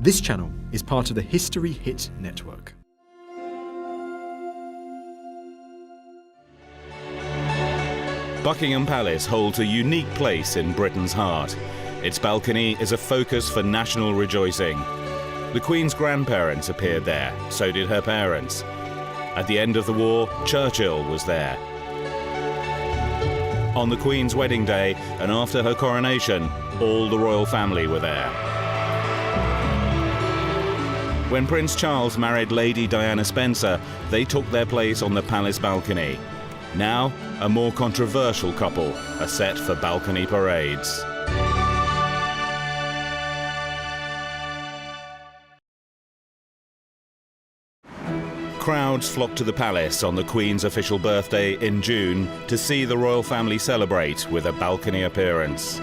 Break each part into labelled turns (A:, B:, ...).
A: This channel is part of the History Hit network.
B: Buckingham Palace holds a unique place in Britain's heart. Its balcony is a focus for national rejoicing. The Queen's grandparents appeared there, so did her parents. At the end of the war, Churchill was there. On the Queen's wedding day and after her coronation, all the royal family were there. When Prince Charles married Lady Diana Spencer, they took their place on the palace balcony. Now, a more controversial couple are set for balcony parades. Crowds flocked to the palace on the Queen's official birthday in June to see the royal family celebrate with a balcony appearance.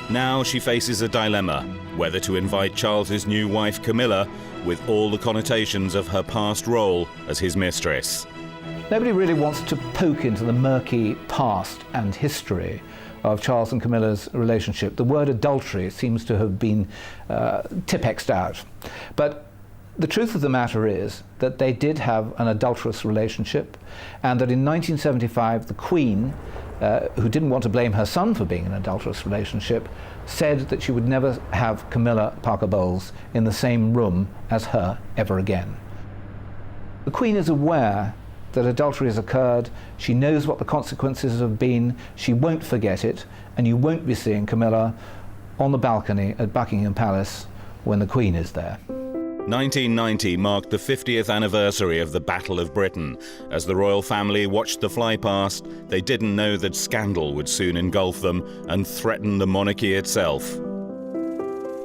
B: Now she faces a dilemma, whether to invite Charles's new wife Camilla, with all the connotations of her past role as his mistress.
C: Nobody really wants to poke into the murky past and history of Charles and Camilla's relationship. The word adultery seems to have been Tipp-X'd out. But the truth of the matter is that they did have an adulterous relationship, and that in 1975 the Queen, who didn't want to blame her son for being in an adulterous relationship, said that she would never have Camilla Parker Bowles in the same room as her ever again. The Queen is aware that adultery has occurred. She knows what the consequences have been. She won't forget it, and you won't be seeing Camilla on the balcony at Buckingham Palace when the Queen is there.
B: 1990 marked the 50th anniversary of the Battle of Britain. As the royal family watched the fly past, they didn't know that scandal would soon engulf them and threaten the monarchy itself.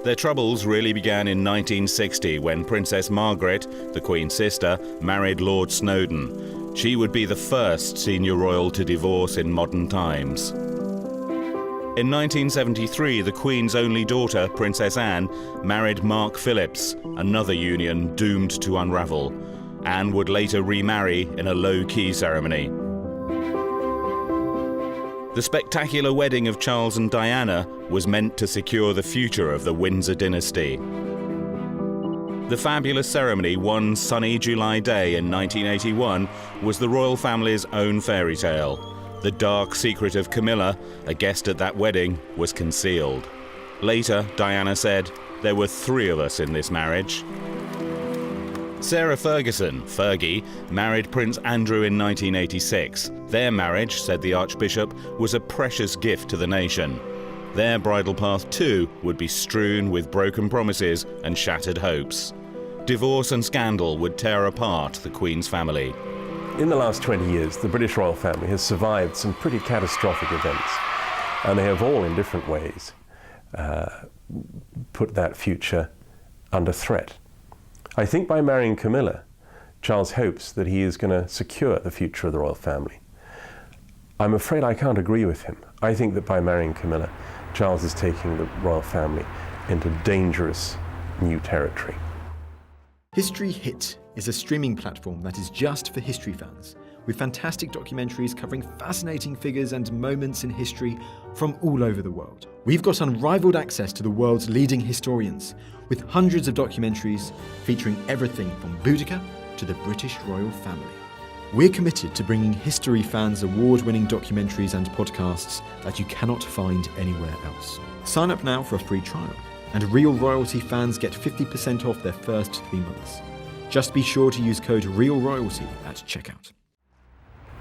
B: Their troubles really began in 1960 when Princess Margaret, the Queen's sister, married Lord Snowdon. She would be the first senior royal to divorce in modern times. In 1973, the Queen's only daughter, Princess Anne, married Mark Phillips, another union doomed to unravel. Anne would later remarry in a low-key ceremony. The spectacular wedding of Charles and Diana was meant to secure the future of the Windsor dynasty. The fabulous ceremony one sunny July day in 1981 was the royal family's own fairy tale. The dark secret of Camilla, a guest at that wedding, was concealed. Later, Diana said, "There were 3 of us in this marriage." Sarah Ferguson, Fergie, married Prince Andrew in 1986. Their marriage, said the Archbishop, was a precious gift to the nation. Their bridal path too would be strewn with broken promises and shattered hopes. Divorce and scandal would tear apart the Queen's family.
D: In the last 20 years, the British royal family has survived some pretty catastrophic events, and they have all in different ways put that future under threat. I think by marrying Camilla, Charles hopes that he is going to secure the future of the royal family. I'm afraid I can't agree with him. I think that by marrying Camilla, Charles is taking the royal family into dangerous new territory.
A: History Hit is a streaming platform that is just for history fans, with fantastic documentaries covering fascinating figures and moments in history from all over the world. We've got unrivaled access to the world's leading historians, with hundreds of documentaries featuring everything from Boudica to the British royal family. We're committed to bringing history fans award-winning documentaries and podcasts that you cannot find anywhere else. Sign up now for a free trial, and Real Royalty fans get 50% off their first 3 months. Just be sure to use code REALROYALTY at checkout.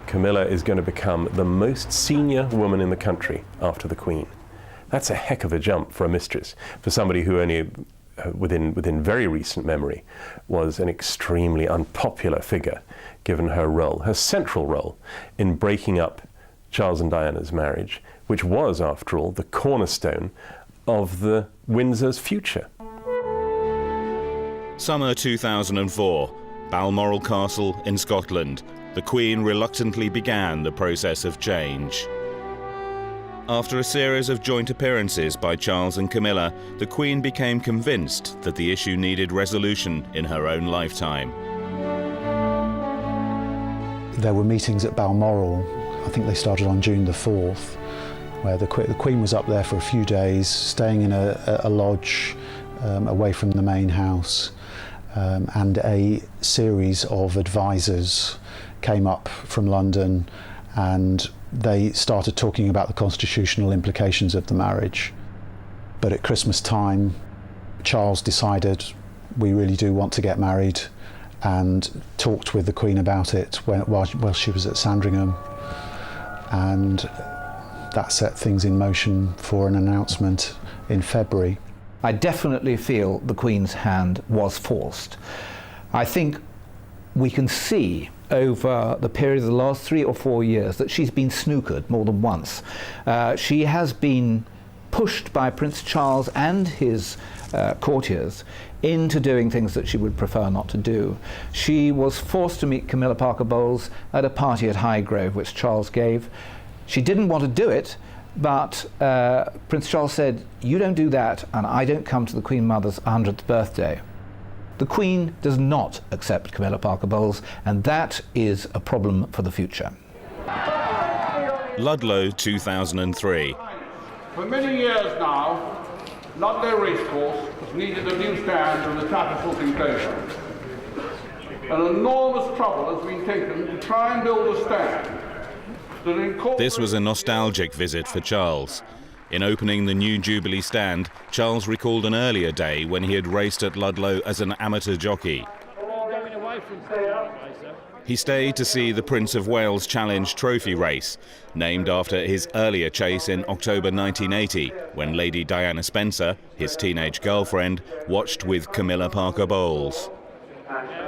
D: Camilla is going to become the most senior woman in the country after the Queen. That's a heck of a jump for a mistress, for somebody who only within very recent memory was an extremely unpopular figure, given her role, her central role in breaking up Charles and Diana's marriage, which was, after all, the cornerstone of the Windsor's future.
B: Summer 2004, Balmoral Castle in Scotland. The Queen reluctantly began the process of change. After a series of joint appearances by Charles and Camilla, the Queen became convinced that the issue needed resolution in her own lifetime.
E: There were meetings at Balmoral, I think they started on June the 4th, where the Queen was up there for a few days, staying in a lodge away from the main house, and a series of advisors came up from London, and they started talking about the constitutional implications of the marriage. But at Christmas time, Charles decided, we really do want to get married, and talked with the Queen about it while she was at Sandringham, and that set things in motion for an announcement in February.
C: I definitely feel the Queen's hand was forced. I think we can see over the period of the last 3 or 4 years that she's been snookered more than once. She has been pushed by Prince Charles and his courtiers into doing things that she would prefer not to do. She was forced to meet Camilla Parker Bowles at a party at Highgrove, which Charles gave. She didn't want to do it, but Prince Charles said, you don't do that, and I don't come to the Queen Mother's 100th birthday. The Queen does not accept Camilla Parker Bowles, and that is a problem for the future.
B: Ludlow, 2003.
F: For many years now, Ludlow Racecourse has needed a new stand on the Tattersall's enclosure. An enormous trouble has been taken to try and build a stand.
B: This was a nostalgic visit for Charles. In opening the new Jubilee stand, Charles recalled an earlier day when he had raced at Ludlow as an amateur jockey. He stayed to see the Prince of Wales Challenge Trophy race, named after his earlier chase in October 1980, when Lady Diana Spencer, his teenage girlfriend, watched with Camilla Parker Bowles.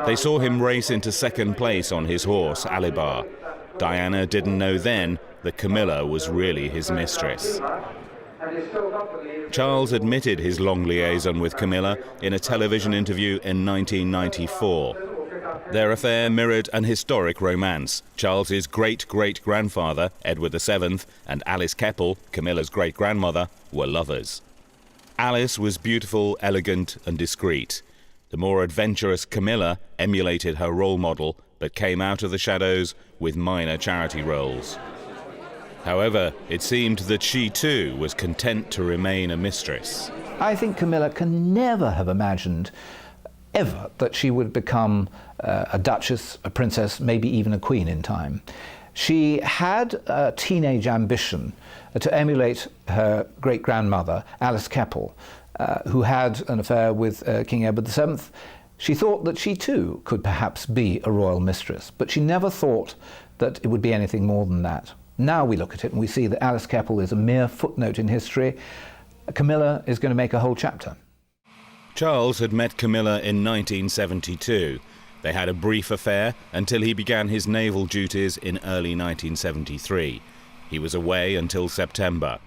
B: They saw him race into second place on his horse, Alibar. Diana didn't know then that Camilla was really his mistress. Charles admitted his long liaison with Camilla in a television interview in 1994. Their affair mirrored an historic romance. Charles's great-great-grandfather, Edward VII, and Alice Keppel, Camilla's great-grandmother, were lovers. Alice was beautiful, elegant, and discreet. The more adventurous Camilla emulated her role model, but came out of the shadows with minor charity roles. However, it seemed that she too was content to remain a mistress.
C: I think Camilla can never have imagined ever that she would become a duchess, a princess, maybe even a queen in time. She had a teenage ambition to emulate her great-grandmother, Alice Keppel, who had an affair with King Edward VII. She thought that she too could perhaps be a royal mistress, but she never thought that it would be anything more than that. Now we look at it and we see that Alice Keppel is a mere footnote in history. Camilla is going to make a whole chapter.
B: Charles had met Camilla in 1972. They had a brief affair until he began his naval duties in early 1973. He was away until September.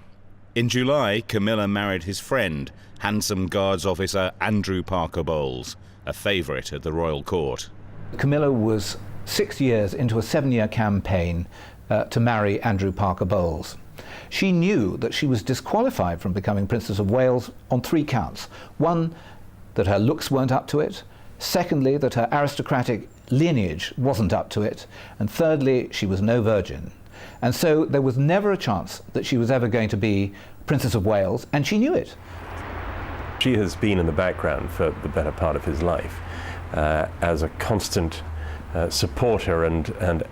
B: In July, Camilla married his friend, handsome Guards officer Andrew Parker Bowles, a favourite at the royal court.
C: Camilla was 6 years into a 7-year campaign to marry Andrew Parker Bowles. She knew that she was disqualified from becoming Princess of Wales on 3 counts. One, that her looks weren't up to it. Secondly, that her aristocratic lineage wasn't up to it. And thirdly, she was no virgin. And so there was never a chance that she was ever going to be Princess of Wales, and she knew it.
D: She has been in the background for the better part of his life as a constant supporter and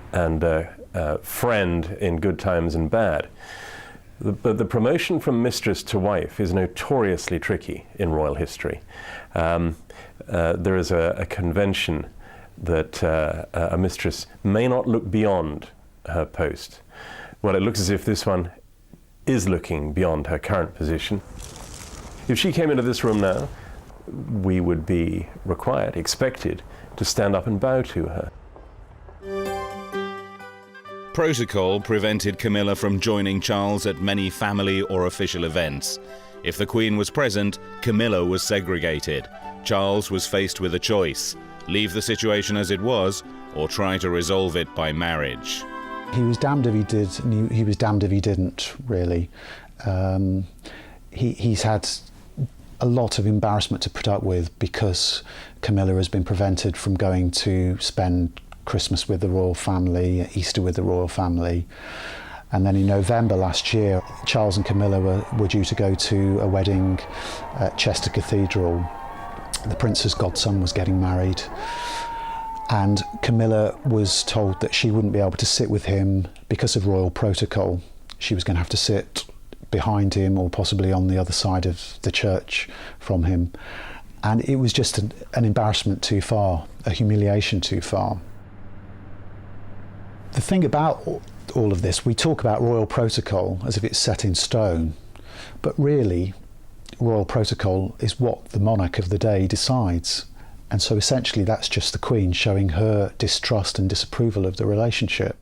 D: friend in good times and bad. But the promotion from mistress to wife is notoriously tricky in royal history. There is a convention that a mistress may not look beyond her post. Well, it looks as if this one is looking beyond her current position. If she came into this room now, we would be required, expected, to stand up and bow to her.
B: Protocol prevented Camilla from joining Charles at many family or official events. If the Queen was present, Camilla was segregated. Charles was faced with a choice: leave the situation as it was, or try to resolve it by marriage.
E: He was damned if he did, and he was damned if he didn't, really. He's had a lot of embarrassment to put up with because Camilla has been prevented from going to spend Christmas with the royal family, Easter with the royal family. And then in November last year, Charles and Camilla were due to go to a wedding at Chester Cathedral. The Prince's godson was getting married, and Camilla was told that she wouldn't be able to sit with him because of royal protocol. She was going to have to sit behind him or possibly on the other side of the church from him. And it was just an embarrassment too far, a humiliation too far. The thing about all of this, we talk about royal protocol as if it's set in stone, but really royal protocol is what the monarch of the day decides. And so essentially that's just the Queen showing her distrust and disapproval of the relationship.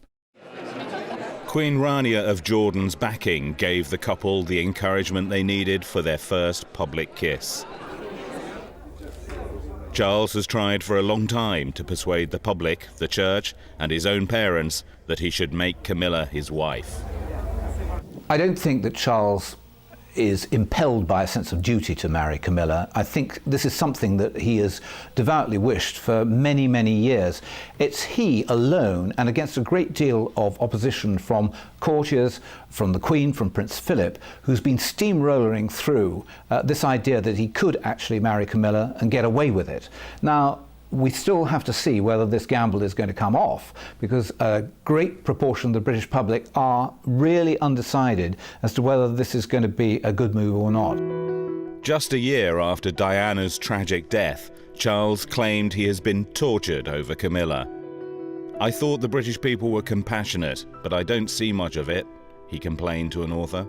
B: Queen Rania of Jordan's backing gave the couple the encouragement they needed for their first public kiss. Charles has tried for a long time to persuade the public, the church, and his own parents that he should make Camilla his wife.
C: I don't think that Charles is impelled by a sense of duty to marry Camilla. I think this is something that he has devoutly wished for many, many years. It's he alone, and against a great deal of opposition from courtiers, from the Queen, from Prince Philip, who's been steamrolling through this idea that he could actually marry Camilla and get away with it. Now, we still have to see whether this gamble is going to come off, because a great proportion of the British public are really undecided as to whether this is going to be a good move or not.
B: Just a year after Diana's tragic death, Charles claimed he has been tortured over Camilla. "I thought the British people were compassionate, but I don't see much of it," he complained to an author.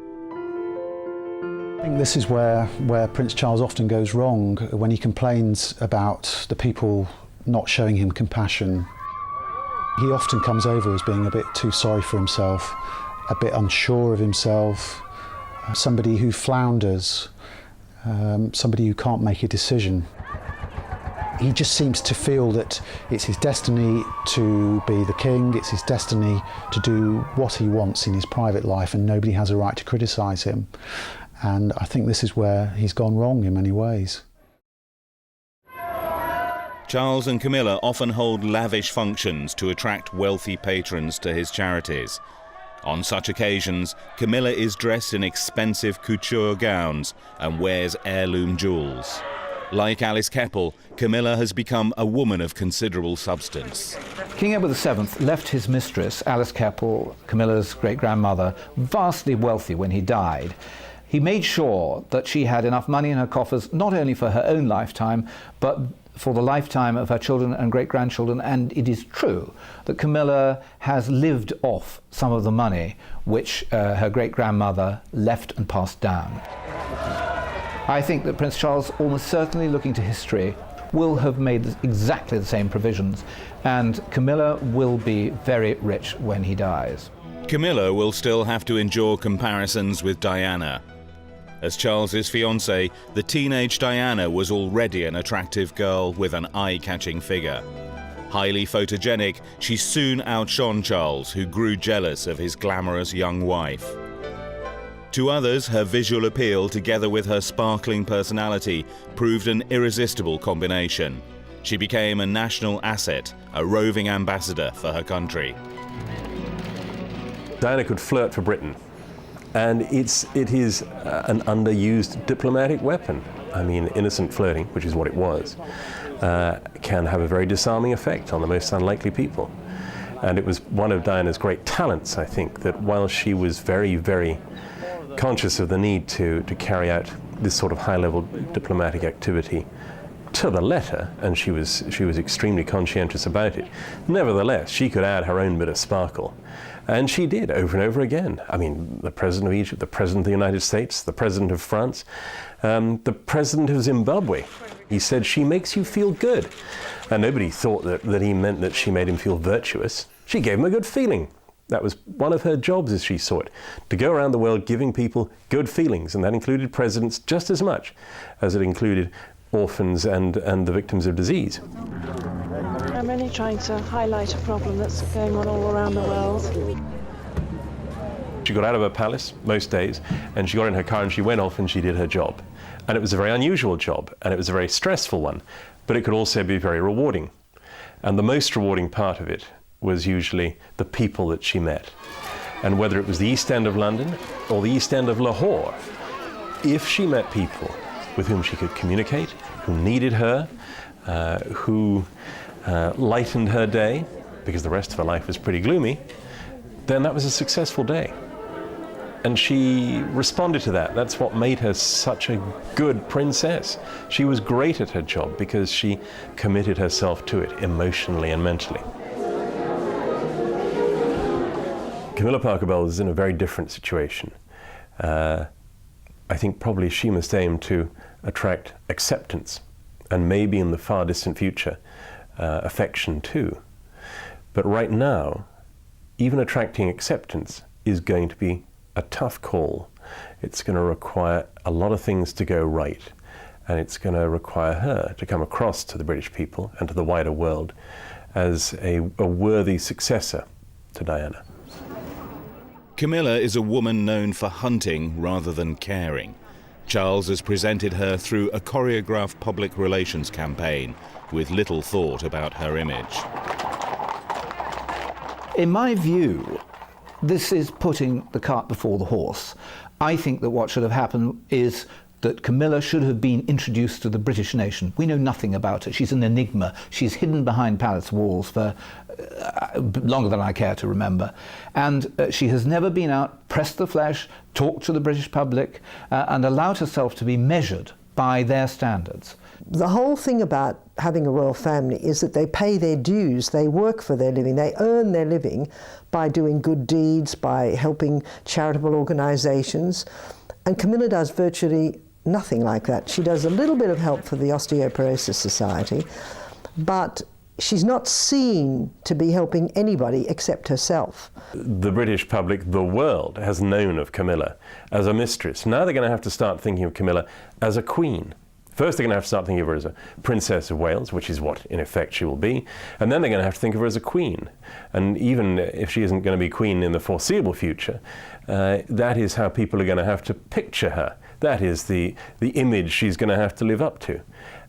E: I think this is where Prince Charles often goes wrong, when he complains about the people not showing him compassion. He often comes over as being a bit too sorry for himself, a bit unsure of himself, somebody who flounders, somebody who can't make a decision. He just seems to feel that it's his destiny to be the king, it's his destiny to do what he wants in his private life, and nobody has a right to criticise him. And I think this is where he's gone wrong in many ways.
B: Charles and Camilla often hold lavish functions to attract wealthy patrons to his charities. On such occasions, Camilla is dressed in expensive couture gowns and wears heirloom jewels. Like Alice Keppel, Camilla has become a woman of considerable substance.
C: King Edward VII left his mistress, Alice Keppel, Camilla's great-grandmother, vastly wealthy when he died. He made sure that she had enough money in her coffers, not only for her own lifetime, but for the lifetime of her children and great-grandchildren. And it is true that Camilla has lived off some of the money which her great-grandmother left and passed down. I think that Prince Charles, almost certainly looking to history, will have made exactly the same provisions, and Camilla will be very rich when he dies.
B: Camilla will still have to endure comparisons with Diana. As Charles's fiancée, the teenage Diana was already an attractive girl with an eye-catching figure. Highly photogenic, she soon outshone Charles, who grew jealous of his glamorous young wife. To others, her visual appeal, together with her sparkling personality, proved an irresistible combination. She became a national asset, a roving ambassador for her country.
D: Diana could flirt for Britain, and it is an underused diplomatic weapon. I mean, innocent flirting, which is what it was, can have a very disarming effect on the most unlikely people. And it was one of Diana's great talents, I think, that while she was very, very conscious of the need to carry out this sort of high-level diplomatic activity to the letter, and she was extremely conscientious about it, nevertheless, she could add her own bit of sparkle. And she did, over and over again. I mean, the President of Egypt, the President of the United States, the President of France, the President of Zimbabwe. He said, "She makes you feel good." And nobody thought that he meant that she made him feel virtuous. She gave him a good feeling. That was one of her jobs, as she saw it, to go around the world giving people good feelings, and that included presidents just as much as it included orphans and the victims of disease.
G: I'm only trying to highlight a problem that's going on all around the world.
D: She got out of her palace most days, and she got in her car and she went off and she did her job. And it was a very unusual job, and it was a very stressful one, but it could also be very rewarding. And the most rewarding part of it was usually the people that she met. And whether it was the East End of London or the East End of Lahore, if she met people with whom she could communicate, who needed her, who lightened her day, because the rest of her life was pretty gloomy, then that was a successful day. And she responded to that. That's what made her such a good princess. She was great at her job because she committed herself to it emotionally and mentally. Camilla Parker Bowles is in a very different situation. I think probably she must aim to attract acceptance, and maybe in the far distant future, affection too. But right now, even attracting acceptance is going to be a tough call. It's going to require a lot of things to go right, and it's going to require her to come across to the British people and to the wider world as a worthy successor to Diana.
B: Camilla is a woman known for hunting rather than caring. Charles has presented her through a choreographed public relations campaign with little thought about her image.
C: In my view, this is putting the cart before the horse. I think that what should have happened is that Camilla should have been introduced to the British nation. We know nothing about her. She's an enigma. She's hidden behind palace walls for longer than I care to remember. And she has never been out, pressed the flesh, talked to the British public, and allowed herself to be measured by their standards.
H: The whole thing about having a royal family is that they pay their dues, they work for their living, they earn their living by doing good deeds, by helping charitable organisations. And Camilla does virtually nothing like that. She does a little bit of help for the Osteoporosis Society, but she's not seen to be helping anybody except herself.
D: The British public, the world, has known of Camilla as a mistress. Now they're going to have to start thinking of Camilla as a queen. First, they're going to have to start thinking of her as a Princess of Wales, which is what, in effect, she will be. And then they're going to have to think of her as a queen. And even if she isn't going to be queen in the foreseeable future, that is how people are going to have to picture her. That is the image she's going to have to live up to.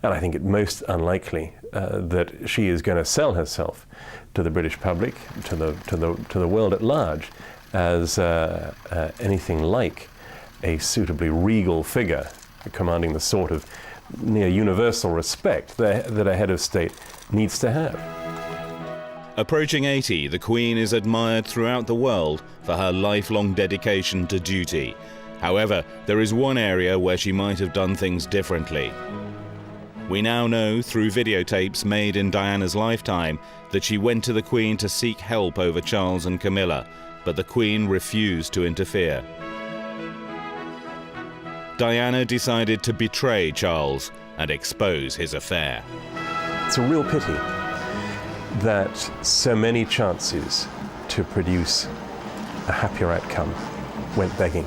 D: And I think it most unlikely that she is going to sell herself to the British public, to the world at large, as anything like a suitably regal figure commanding the sort of near universal respect that a head of state needs to have.
B: Approaching 80, the Queen is admired throughout the world for her lifelong dedication to duty. However, there is one area where she might have done things differently. We now know, through videotapes made in Diana's lifetime, that she went to the Queen to seek help over Charles and Camilla, but the Queen refused to interfere. Diana decided to betray Charles and expose his affair.
D: It's a real pity that so many chances to produce a happier outcome went begging.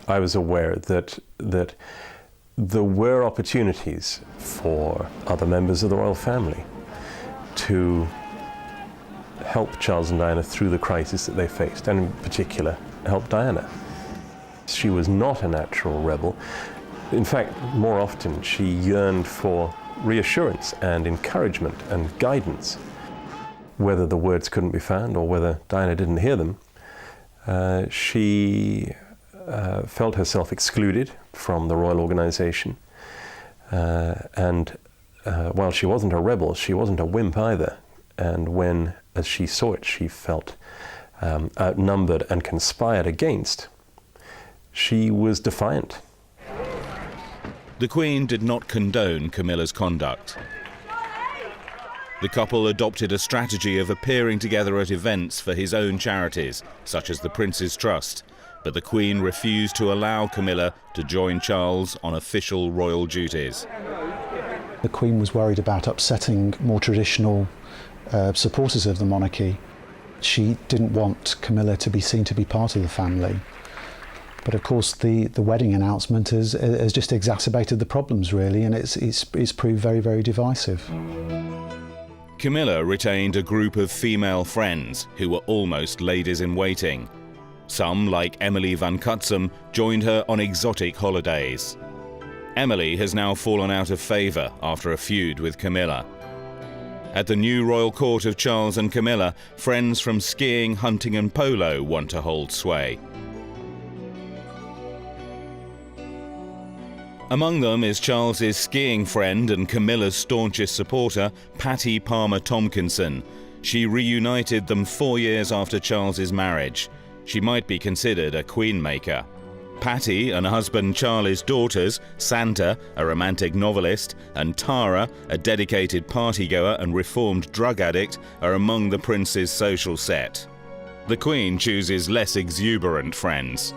D: I was aware that there were opportunities for other members of the royal family to help Charles and Diana through the crisis that they faced, and in particular, help Diana. She was not a natural rebel. In fact, more often she yearned for reassurance and encouragement and guidance. Whether the words couldn't be found or whether Diana didn't hear them, she felt herself excluded from the royal organisation. And while she wasn't a rebel, she wasn't a wimp either. And when, as she saw it, she felt outnumbered and conspired against, she was defiant.
B: The Queen did not condone Camilla's conduct. The couple adopted a strategy of appearing together at events for his own charities, such as the Prince's Trust, but the Queen refused to allow Camilla to join Charles on official royal duties.
E: The Queen was worried about upsetting more traditional supporters of the monarchy. She didn't want Camilla to be seen to be part of the family. But of course the wedding announcement has just exacerbated the problems really, and it's proved very, very divisive.
B: Camilla retained a group of female friends who were almost ladies-in-waiting. Some, like Emily van Cutsum, joined her on exotic holidays. Emily has now fallen out of favour after a feud with Camilla. At the new royal court of Charles and Camilla, friends from skiing, hunting and polo want to hold sway. Among them is Charles's skiing friend and Camilla's staunchest supporter, Patty Palmer Tompkinson. She reunited them 4 years after Charles's marriage. She might be considered a queen-maker. Patty and husband Charlie's daughters, Santa, a romantic novelist, and Tara, a dedicated partygoer and reformed drug addict, are among the prince's social set. The Queen chooses less exuberant friends.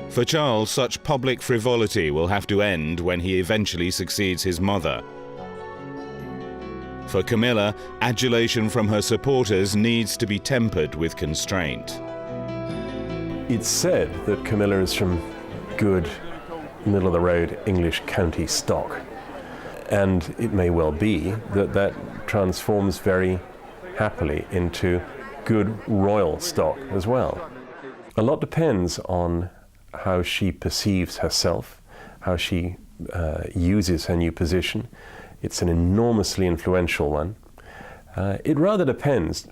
B: For Charles, such public frivolity will have to end when he eventually succeeds his mother. For Camilla, adulation from her supporters needs to be tempered with constraint.
D: It's said that Camilla is from good, middle-of-the-road English county stock. And it may well be that that transforms very happily into good royal stock as well. A lot depends on how she perceives herself, how she uses her new position. It's an enormously influential one. It rather depends,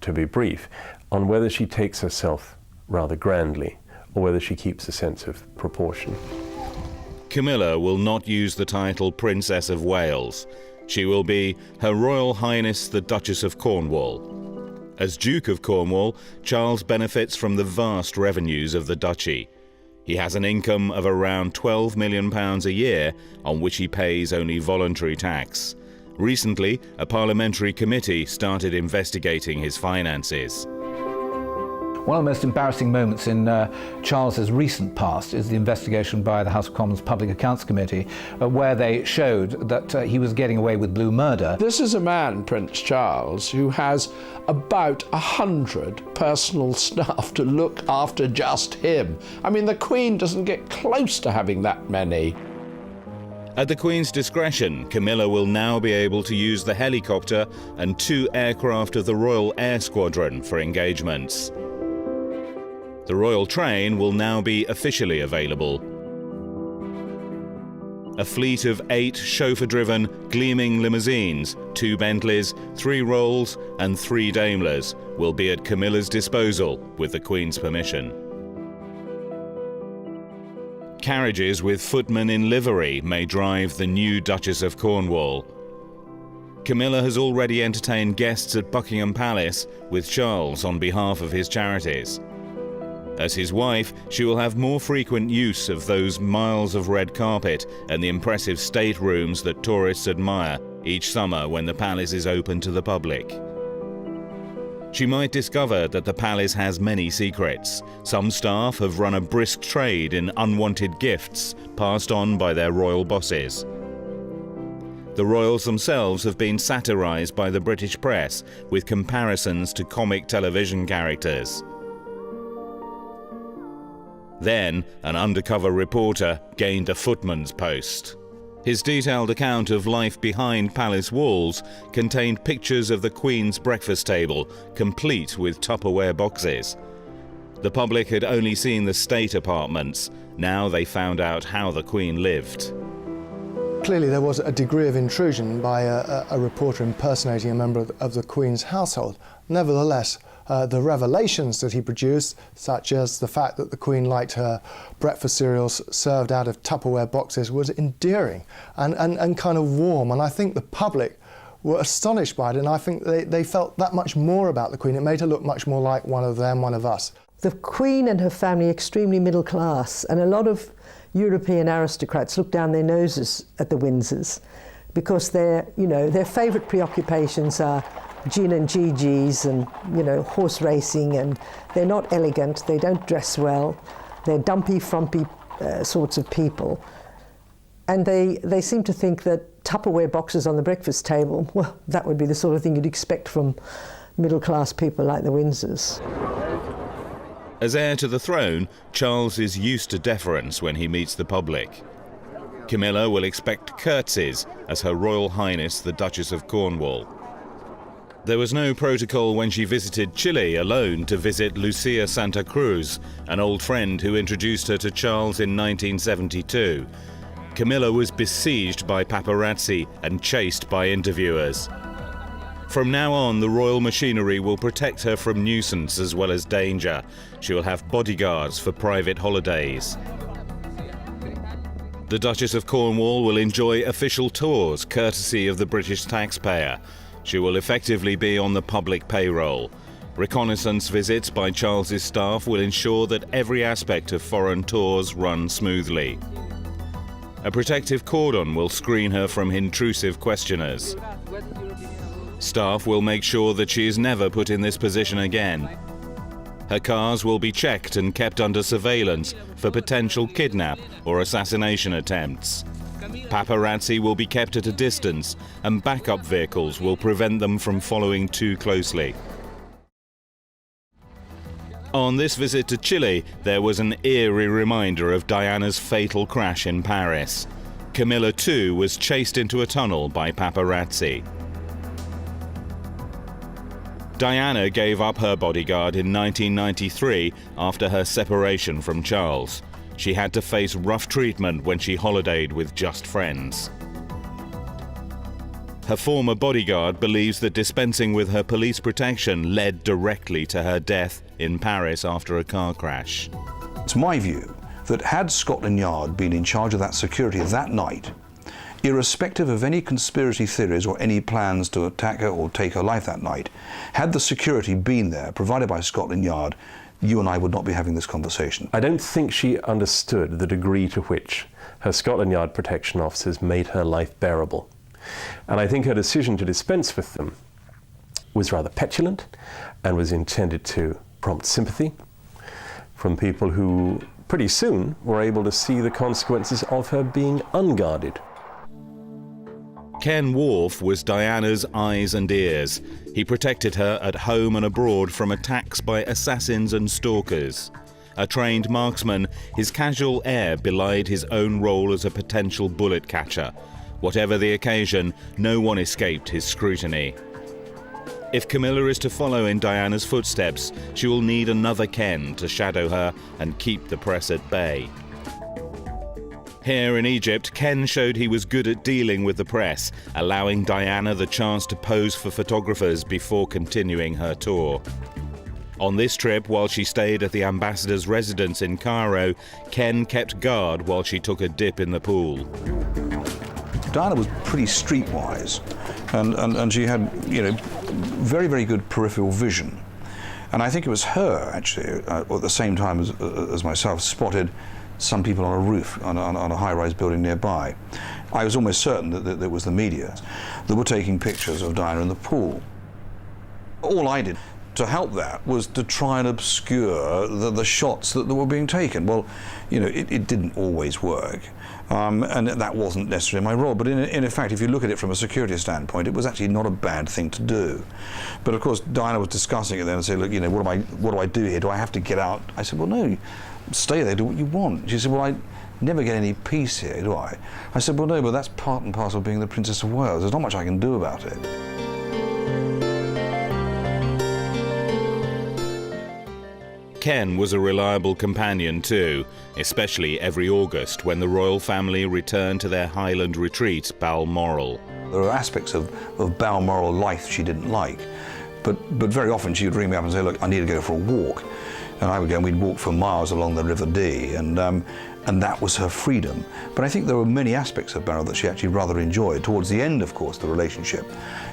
D: to be brief, on whether she takes herself rather grandly or whether she keeps a sense of proportion.
B: Camilla will not use the title Princess of Wales. She will be Her Royal Highness the Duchess of Cornwall. As Duke of Cornwall, Charles benefits from the vast revenues of the duchy. He has an income of around £12 million a year, on which he pays only voluntary tax. Recently, a parliamentary committee started investigating his finances.
C: One of the most embarrassing moments in Charles's recent past is the investigation by the House of Commons Public Accounts Committee, where they showed that he was getting away with blue murder.
I: This is a man, Prince Charles, who has about 100 personal staff to look after just him. I mean, the Queen doesn't get close to having that many.
B: At the Queen's discretion, Camilla will now be able to use the helicopter and 2 aircraft of the Royal Air Squadron for engagements. The royal train will now be officially available. A fleet of 8 chauffeur-driven, gleaming limousines, 2 Bentleys, 3 Rolls and 3 Daimlers will be at Camilla's disposal with the Queen's permission. Carriages with footmen in livery may drive the new Duchess of Cornwall. Camilla has already entertained guests at Buckingham Palace with Charles on behalf of his charities. As his wife, she will have more frequent use of those miles of red carpet and the impressive staterooms that tourists admire each summer when the palace is open to the public. She might discover that the palace has many secrets. Some staff have run a brisk trade in unwanted gifts passed on by their royal bosses. The royals themselves have been satirized by the British press with comparisons to comic television characters. Then, an undercover reporter gained a footman's post. His detailed account of life behind palace walls contained pictures of the Queen's breakfast table, complete with Tupperware boxes. The public had only seen the state apartments. Now they found out how the Queen lived.
J: Clearly there was a degree of intrusion by a reporter impersonating a member of the Queen's household. Nevertheless, the revelations that he produced, such as the fact that the Queen liked her breakfast cereals served out of Tupperware boxes, was endearing and kind of warm. And I think the public were astonished by it, and I think they felt that much more about the Queen. It made her look much more like one of them, one of us.
H: The Queen and her family are extremely middle class, and a lot of European aristocrats look down their noses at the Windsors because their favourite preoccupations are gin and GGs and, horse racing, and they're not elegant, they don't dress well, they're dumpy, frumpy sorts of people. And they seem to think that Tupperware boxes on the breakfast table, well, that would be the sort of thing you'd expect from middle-class people like the Windsors.
B: As heir to the throne, Charles is used to deference when he meets the public. Camilla will expect curtsies as Her Royal Highness the Duchess of Cornwall. There was no protocol when she visited Chile alone to visit Lucia Santa Cruz, an old friend who introduced her to Charles in 1972. Camilla was besieged by paparazzi and chased by interviewers. From now on, the royal machinery will protect her from nuisance as well as danger. She will have bodyguards for private holidays. The Duchess of Cornwall will enjoy official tours, courtesy of the British taxpayer. She will effectively be on the public payroll. Reconnaissance visits by Charles's staff will ensure that every aspect of foreign tours run smoothly. A protective cordon will screen her from intrusive questioners. Staff will make sure that she is never put in this position again. Her cars will be checked and kept under surveillance for potential kidnap or assassination attempts. Paparazzi will be kept at a distance, and backup vehicles will prevent them from following too closely. On this visit to Chile, there was an eerie reminder of Diana's fatal crash in Paris. Camilla too was chased into a tunnel by paparazzi. Diana gave up her bodyguard in 1993 after her separation from Charles. She had to face rough treatment when she holidayed with just friends. Her former bodyguard believes that dispensing with her police protection led directly to her death in Paris after a car crash.
K: It's my view that had Scotland Yard been in charge of that security that night, irrespective of any conspiracy theories or any plans to attack her or take her life that night, had the security been there, provided by Scotland Yard, you and I would not be having this conversation.
D: I don't think she understood the degree to which her Scotland Yard protection officers made her life bearable. And I think her decision to dispense with them was rather petulant and was intended to prompt sympathy from people who pretty soon were able to see the consequences of her being unguarded.
B: Ken Wharf was Diana's eyes and ears. He protected her at home and abroad from attacks by assassins and stalkers. A trained marksman, his casual air belied his own role as a potential bullet catcher. Whatever the occasion, no one escaped his scrutiny. If Camilla is to follow in Diana's footsteps, she will need another Ken to shadow her and keep the press at bay. Here in Egypt, Ken showed he was good at dealing with the press, allowing Diana the chance to pose for photographers before continuing her tour. On this trip, while she stayed at the ambassador's residence in Cairo, Ken kept guard while she took a dip in the pool.
K: Diana was pretty streetwise, and she had, very, very good peripheral vision. And I think it was her, actually, at the same time as myself, spotted some people on a roof on a high-rise building nearby. I was almost certain that it was the media that were taking pictures of Diana in the pool. All I did to help that was to try and obscure the shots that were being taken. Well, it didn't always work, and that wasn't necessarily my role. But in fact, if you look at it from a security standpoint, it was actually not a bad thing to do. But of course, Diana was discussing it then and said, look, what do I do here? Do I have to get out? I said, well, no. Stay there, do what you want. She said, well, I never get any peace here, do I? I said, well, no, but that's part and parcel of being the Princess of Wales. There's not much I can do about it.
B: Ken was a reliable companion too, especially every August when the royal family returned to their Highland retreat, Balmoral.
K: There are aspects of Balmoral life she didn't like, but very often she would ring me up and say, look, I need to go for a walk. And I would go and we'd walk for miles along the River Dee, and that was her freedom. But I think there were many aspects of Balmoral that she actually rather enjoyed. Towards the end, of course, the relationship,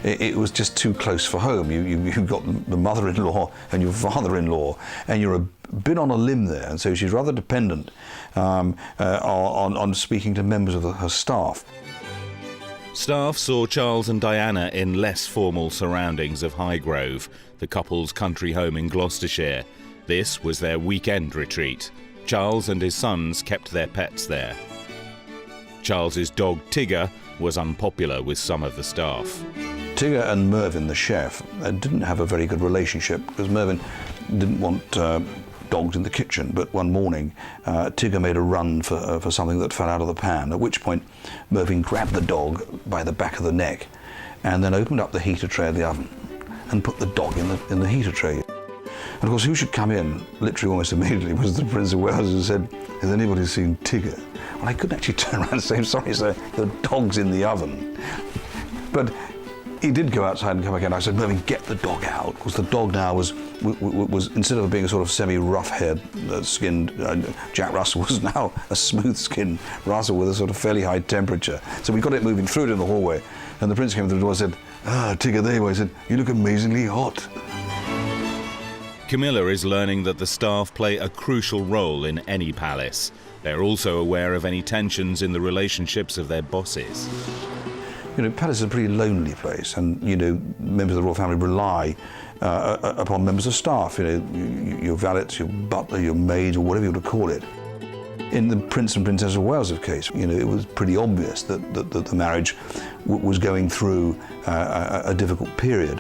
K: it was just too close for home. You've got the mother-in-law and your father-in-law, and you're a bit on a limb there, and so she's rather dependent on speaking to members of her staff.
B: Staff saw Charles and Diana in less formal surroundings of Highgrove, the couple's country home in Gloucestershire. This was their weekend retreat. Charles and his sons kept their pets there. Charles's dog Tigger was unpopular with some of the staff.
K: Tigger and Mervyn, the chef, didn't have a very good relationship because Mervyn didn't want dogs in the kitchen, but one morning Tigger made a run for something that fell out of the pan, at which point Mervyn grabbed the dog by the back of the neck and then opened up the heater tray of the oven and put the dog in the heater tray. And of course, who should come in, literally almost immediately, was the Prince of Wales, who said, has anybody seen Tigger? Well, I couldn't actually turn around and say, I'm sorry, sir, the dog's in the oven. But he did go outside and come back in. I said, "Let me get the dog out," because the dog now was instead of being a sort of semi-rough-haired skinned Jack Russell, was now a smooth-skinned Russell with a sort of fairly high temperature. So we got it moving through it in the hallway, and the prince came to the door and said, "Ah, Tigger there," I said, "You look amazingly hot."
B: Camilla is learning that the staff play a crucial role in any palace. They're also aware of any tensions in the relationships of their bosses.
K: You know, palace is a pretty lonely place, and, you know, members of the royal family rely upon members of staff, you know, your valets, your butler, your maid, or whatever you want to call it. In the Prince and Princess of Wales' case, you know, it was pretty obvious that the marriage was going through a difficult period.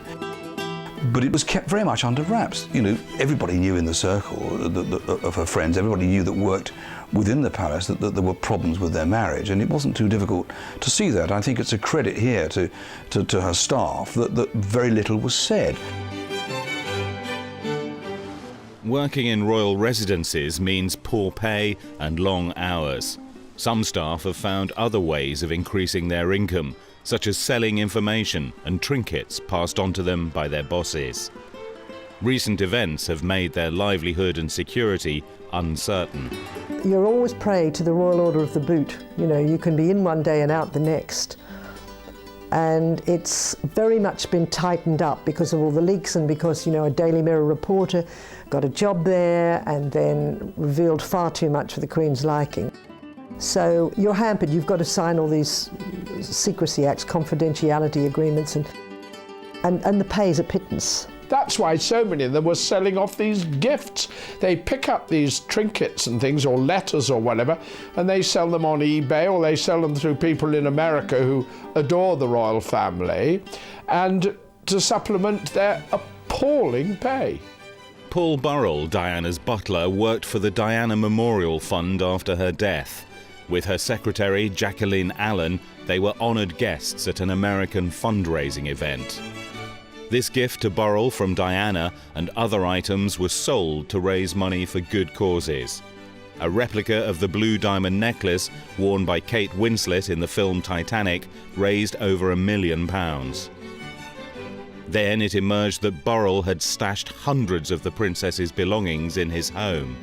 K: But it was kept very much under wraps. You know, everybody knew in the circle of her friends, everybody knew that worked within the palace that there were problems with their marriage, and it wasn't too difficult to see that. I think it's a credit here to her staff that very little was said.
B: Working in royal residences means poor pay and long hours. Some staff have found other ways of increasing their income, such as selling information and trinkets passed on to them by their bosses. Recent events have made their livelihood and security uncertain.
H: You're always prey to the royal order of the boot. You know, you can be in one day and out the next. And it's very much been tightened up because of all the leaks and because, you know, a Daily Mirror reporter got a job there and then revealed far too much for the Queen's liking. So you're hampered. You've got to sign all these secrecy acts, confidentiality agreements, and the pay is a pittance.
I: That's why so many of them were selling off these gifts. They pick up these trinkets and things, or letters or whatever, and they sell them on eBay, or they sell them through people in America who adore the royal family, and to supplement their appalling pay.
B: Paul Burrell, Diana's butler, worked for the Diana Memorial Fund after her death. With her secretary, Jacqueline Allen, they were honoured guests at an American fundraising event. This gift to Burrell from Diana and other items was sold to raise money for good causes. A replica of the blue diamond necklace worn by Kate Winslet in the film Titanic raised over £1 million. Then it emerged that Burrell had stashed hundreds of the princess's belongings in his home.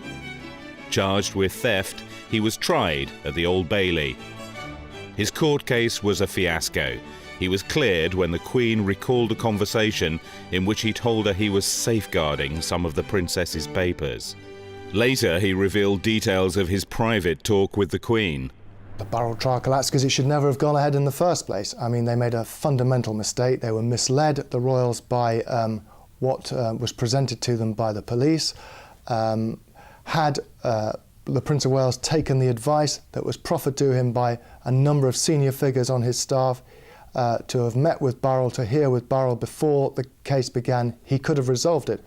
B: Charged with theft, he was tried at the Old Bailey. His court case was a fiasco. He was cleared when the Queen recalled a conversation in which he told her he was safeguarding some of the princess's papers. Later, he revealed details of his private talk with the Queen.
J: The Burrell trial collapsed because it should never have gone ahead in the first place. I mean, they made a fundamental mistake. They were misled, the royals, by what was presented to them by the police. Had the Prince of Wales taken the advice that was proffered to him by a number of senior figures on his staff, to have met with Burrell, to hear with Burrell before the case began, he could have resolved it.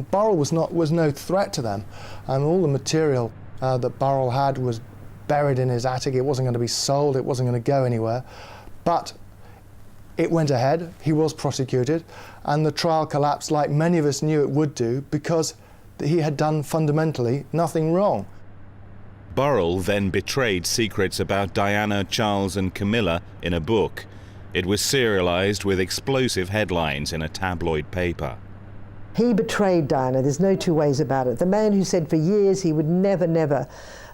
J: Burrell was no threat to them. All the material that Burrell had was buried in his attic. It wasn't going to be sold, it wasn't going to go anywhere. But it went ahead, he was prosecuted, and the trial collapsed like many of us knew it would do, because he had done fundamentally nothing wrong.
B: Burrell then betrayed secrets about Diana, Charles and Camilla in a book. It was serialised with explosive headlines in a tabloid paper.
H: He betrayed Diana, there's no two ways about it. The man who said for years he would never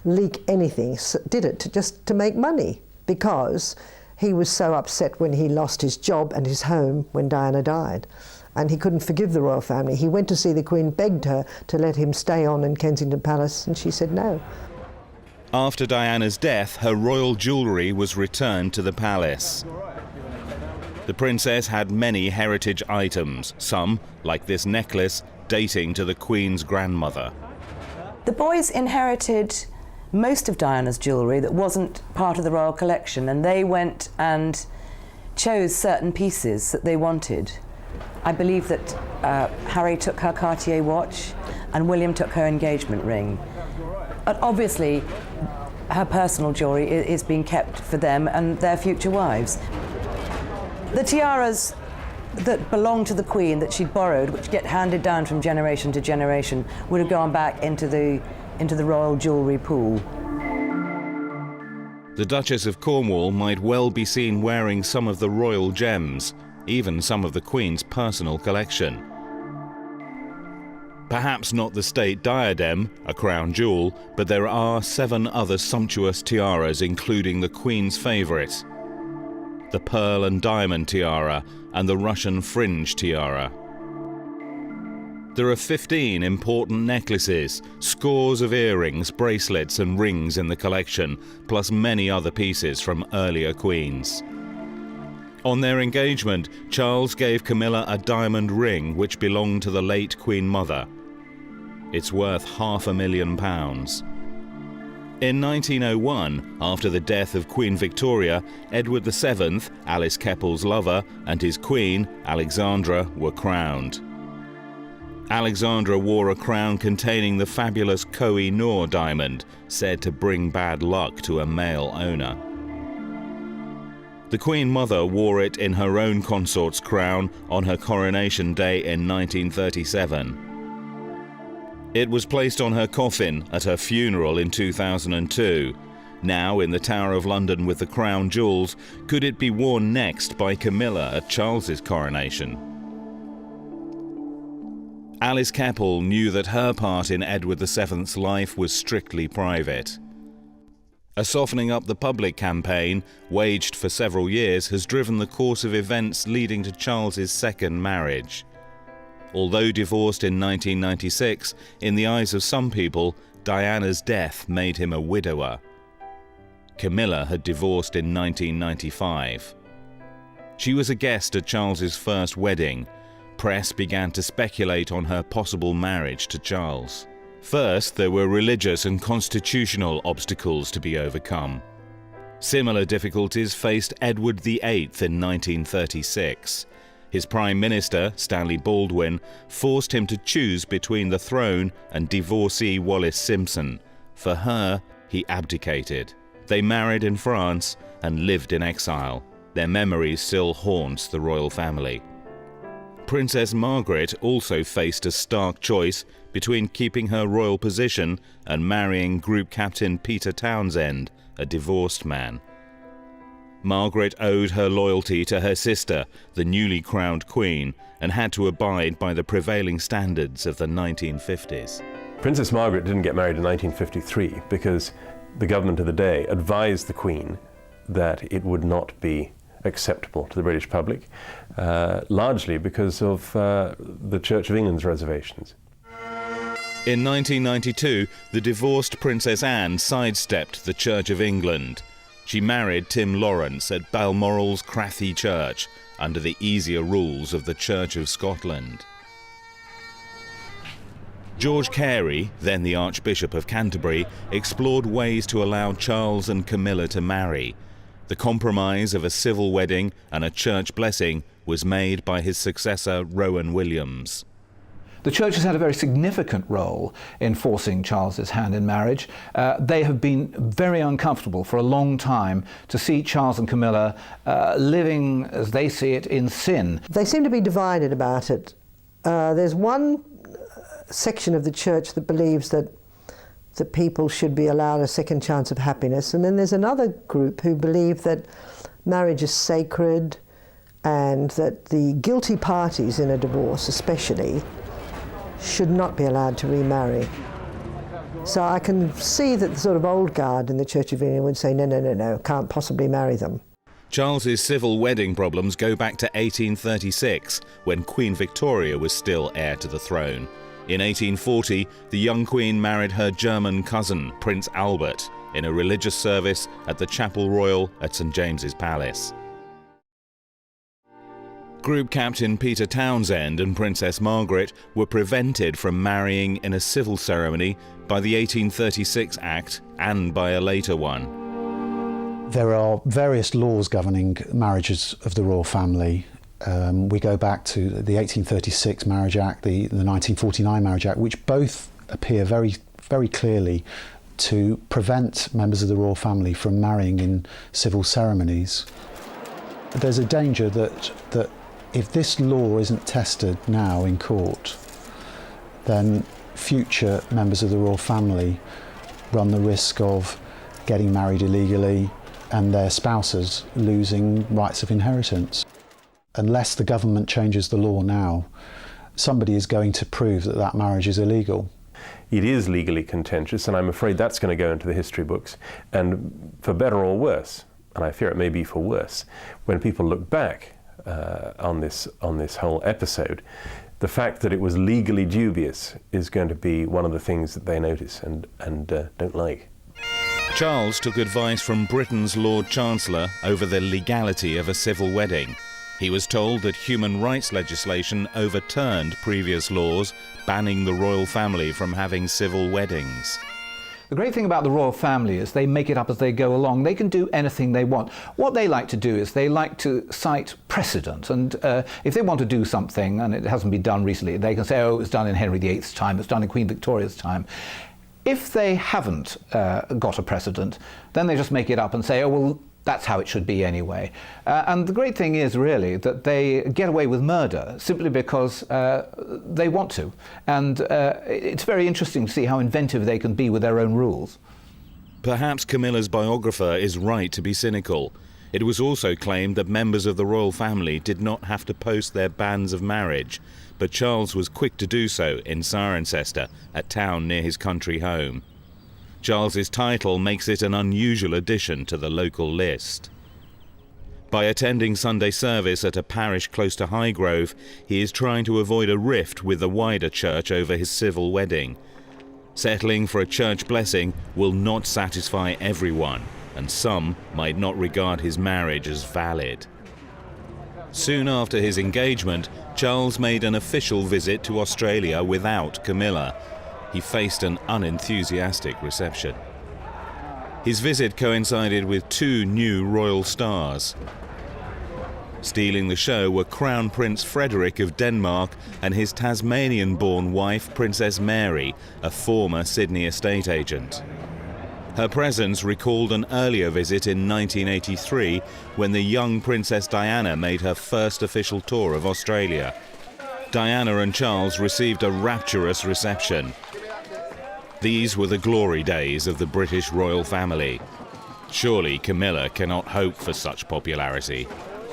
H: leak anything did it just to make money, because he was so upset when he lost his job and his home when Diana died. And he couldn't forgive the royal family. He went to see the Queen, begged her to let him stay on in Kensington Palace, and she said no.
B: After Diana's death, her royal jewellery was returned to the palace. The princess had many heritage items, some, like this necklace, dating to the Queen's grandmother.
L: The boys inherited most of Diana's jewellery that wasn't part of the royal collection, and they went and chose certain pieces that they wanted. I believe that Harry took her Cartier watch and William took her engagement ring. But obviously, her personal jewellery is being kept for them and their future wives. The tiaras that belonged to the Queen that she'd borrowed, which get handed down from generation to generation, would have gone back into the royal jewellery pool.
B: The Duchess of Cornwall might well be seen wearing some of the royal gems. even some of the Queen's personal collection. Perhaps not the state diadem, a crown jewel, but there are 7 other sumptuous tiaras, including the Queen's favourite, the pearl and diamond tiara and the Russian fringe tiara. There are 15 important necklaces, scores of earrings, bracelets and rings in the collection, plus many other pieces from earlier queens. On their engagement, Charles gave Camilla a diamond ring which belonged to the late Queen Mother. It's worth £500,000. In 1901, after the death of Queen Victoria, Edward VII, Alice Keppel's lover, and his queen, Alexandra, were crowned. Alexandra wore a crown containing the fabulous Koh-i-Noor diamond, said to bring bad luck to a male owner. The Queen Mother wore it in her own consort's crown on her coronation day in 1937. It was placed on her coffin at her funeral in 2002. Now in the Tower of London with the crown jewels, could it be worn next by Camilla at Charles's coronation? Alice Keppel knew that her part in Edward VII's life was strictly private. A softening up the public campaign, waged for several years, has driven the course of events leading to Charles's second marriage. Although divorced in 1996, in the eyes of some people, Diana's death made him a widower. Camilla had divorced in 1995. She was a guest at Charles's first wedding. Press began to speculate on her possible marriage to Charles. First, there were religious and constitutional obstacles to be overcome. Similar difficulties faced Edward VIII in 1936. His Prime Minister, Stanley Baldwin, forced him to choose between the throne and divorcee Wallis Simpson. For her, he abdicated. They married in France and lived in exile. Their memory still haunts the royal family. Princess Margaret also faced a stark choice between keeping her royal position and marrying Group Captain Peter Townsend, a divorced man. Margaret owed her loyalty to her sister, the newly crowned Queen, and had to abide by the prevailing standards of the 1950s.
D: Princess Margaret didn't get married in 1953 because the government of the day advised the Queen that it would not be acceptable to the British public, largely because of the Church of England's reservations.
B: In 1992, the divorced Princess Anne sidestepped the Church of England. She married Tim Lawrence at Balmoral's Crathy Church, under the easier rules of the Church of Scotland. George Carey, then the Archbishop of Canterbury, explored ways to allow Charles and Camilla to marry. The compromise of a civil wedding and a church blessing was made by his successor, Rowan Williams.
C: The Church has had a very significant role in forcing Charles's hand in marriage. They have been very uncomfortable for a long time to see Charles and Camilla living, as they see it, in sin.
H: They seem to be divided about it. There's one section of the Church that believes that the people should be allowed a second chance of happiness, and then there's another group who believe that marriage is sacred and that the guilty parties in a divorce especially should not be allowed to remarry. So I can see that the sort of old guard in the Church of England would say, no, can't possibly marry them.
B: Charles's civil wedding problems go back to 1836, when Queen Victoria was still heir to the throne. In 1840, the young Queen married her German cousin, Prince Albert, in a religious service at the Chapel Royal at St James's Palace. Group Captain Peter Townsend and Princess Margaret were prevented from marrying in a civil ceremony by the 1836 Act and by a later one.
E: There are various laws governing marriages of the royal family. We go back to the 1836 Marriage Act, the 1949 Marriage Act, which both appear very, very clearly to prevent members of the royal family from marrying in civil ceremonies. There's a danger that if this law isn't tested now in court, then future members of the royal family run the risk of getting married illegally and their spouses losing rights of inheritance. Unless the government changes the law now, somebody is going to prove that that marriage is illegal.
D: It is legally contentious, and I'm afraid that's going to go into the history books. And for better or worse, and I fear it may be for worse, when people look back on this whole episode, the fact that it was legally dubious is going to be one of the things that they notice and don't like.
B: Charles took advice from Britain's Lord Chancellor over the legality of a civil wedding. He was told that human rights legislation overturned previous laws banning the royal family from having civil weddings.
C: The great thing about the royal family is they make it up as they go along. They can do anything they want. What they like to do is they like to cite precedent. And if they want to do something, and it hasn't been done recently, they can say, oh, it was done in Henry VIII's time, it's done in Queen Victoria's time. If they haven't got a precedent, then they just make it up and say, oh, well, that's how it should be anyway. And the great thing is really that they get away with murder simply because they want to. And it's very interesting to see how inventive they can be with their own rules.
B: Perhaps Camilla's biographer is right to be cynical. It was also claimed that members of the royal family did not have to post their bans of marriage, but Charles was quick to do so in Cirencester, a town near his country home. Charles's title makes it an unusual addition to the local list. By attending Sunday service at a parish close to Highgrove, he is trying to avoid a rift with the wider church over his civil wedding. Settling for a church blessing will not satisfy everyone, and some might not regard his marriage as valid. Soon after his engagement, Charles made an official visit to Australia without Camilla. He faced an unenthusiastic reception. His visit coincided with 2 new royal stars. Stealing the show were Crown Prince Frederick of Denmark and his Tasmanian-born wife, Princess Mary, a former Sydney estate agent. Her presence recalled an earlier visit in 1983 when the young Princess Diana made her first official tour of Australia. Diana and Charles received a rapturous reception. These were the glory days of the British royal family. Surely Camilla cannot hope for such popularity.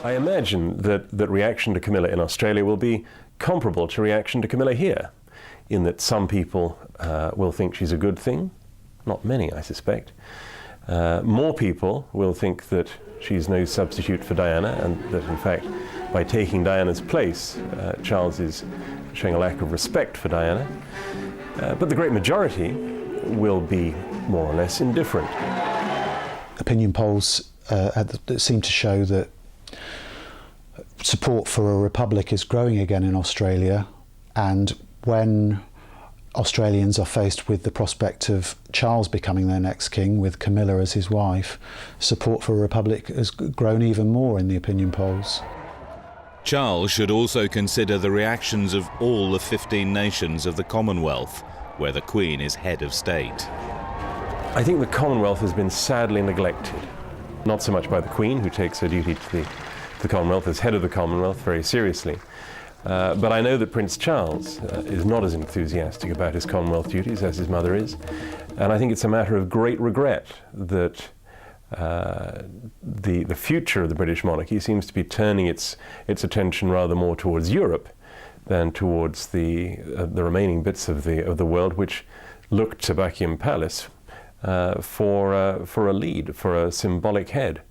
D: I imagine that reaction to Camilla in Australia will be comparable to reaction to Camilla here, in that some people will think she's a good thing. Not many, I suspect. More people will think that she's no substitute for Diana, and that in fact, by taking Diana's place, Charles is showing a lack of respect for Diana. But the great majority will be more or less indifferent.
E: Opinion polls seem to show that support for a republic is growing again in Australia, and when Australians are faced with the prospect of Charles becoming their next king with Camilla as his wife, support for a republic has grown even more in the opinion polls.
B: Charles should also consider the reactions of all the 15 nations of the Commonwealth, where the Queen is head of state.
D: I think the Commonwealth has been sadly neglected, not so much by the Queen, who takes her duty to the Commonwealth as head of the Commonwealth very seriously, but I know that Prince Charles is not as enthusiastic about his Commonwealth duties as his mother is, and I think it's a matter of great regret that the future of the British monarchy seems to be turning its attention rather more towards Europe than towards the remaining bits of the world which look to Buckingham Palace for a lead, for a symbolic head.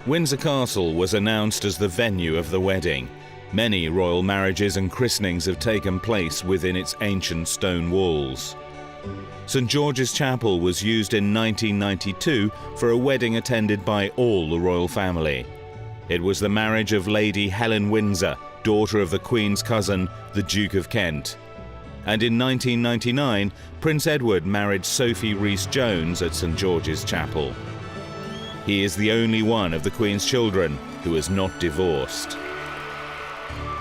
B: Windsor Castle was announced as the venue of the wedding. Many royal marriages and christenings have taken place within its ancient stone walls. St George's Chapel was used in 1992 for a wedding attended by all the royal family. It was the marriage of Lady Helen Windsor, daughter of the Queen's cousin, the Duke of Kent. And in 1999, Prince Edward married Sophie Rhys-Jones at St George's Chapel. He is the only one of the Queen's children who is not divorced.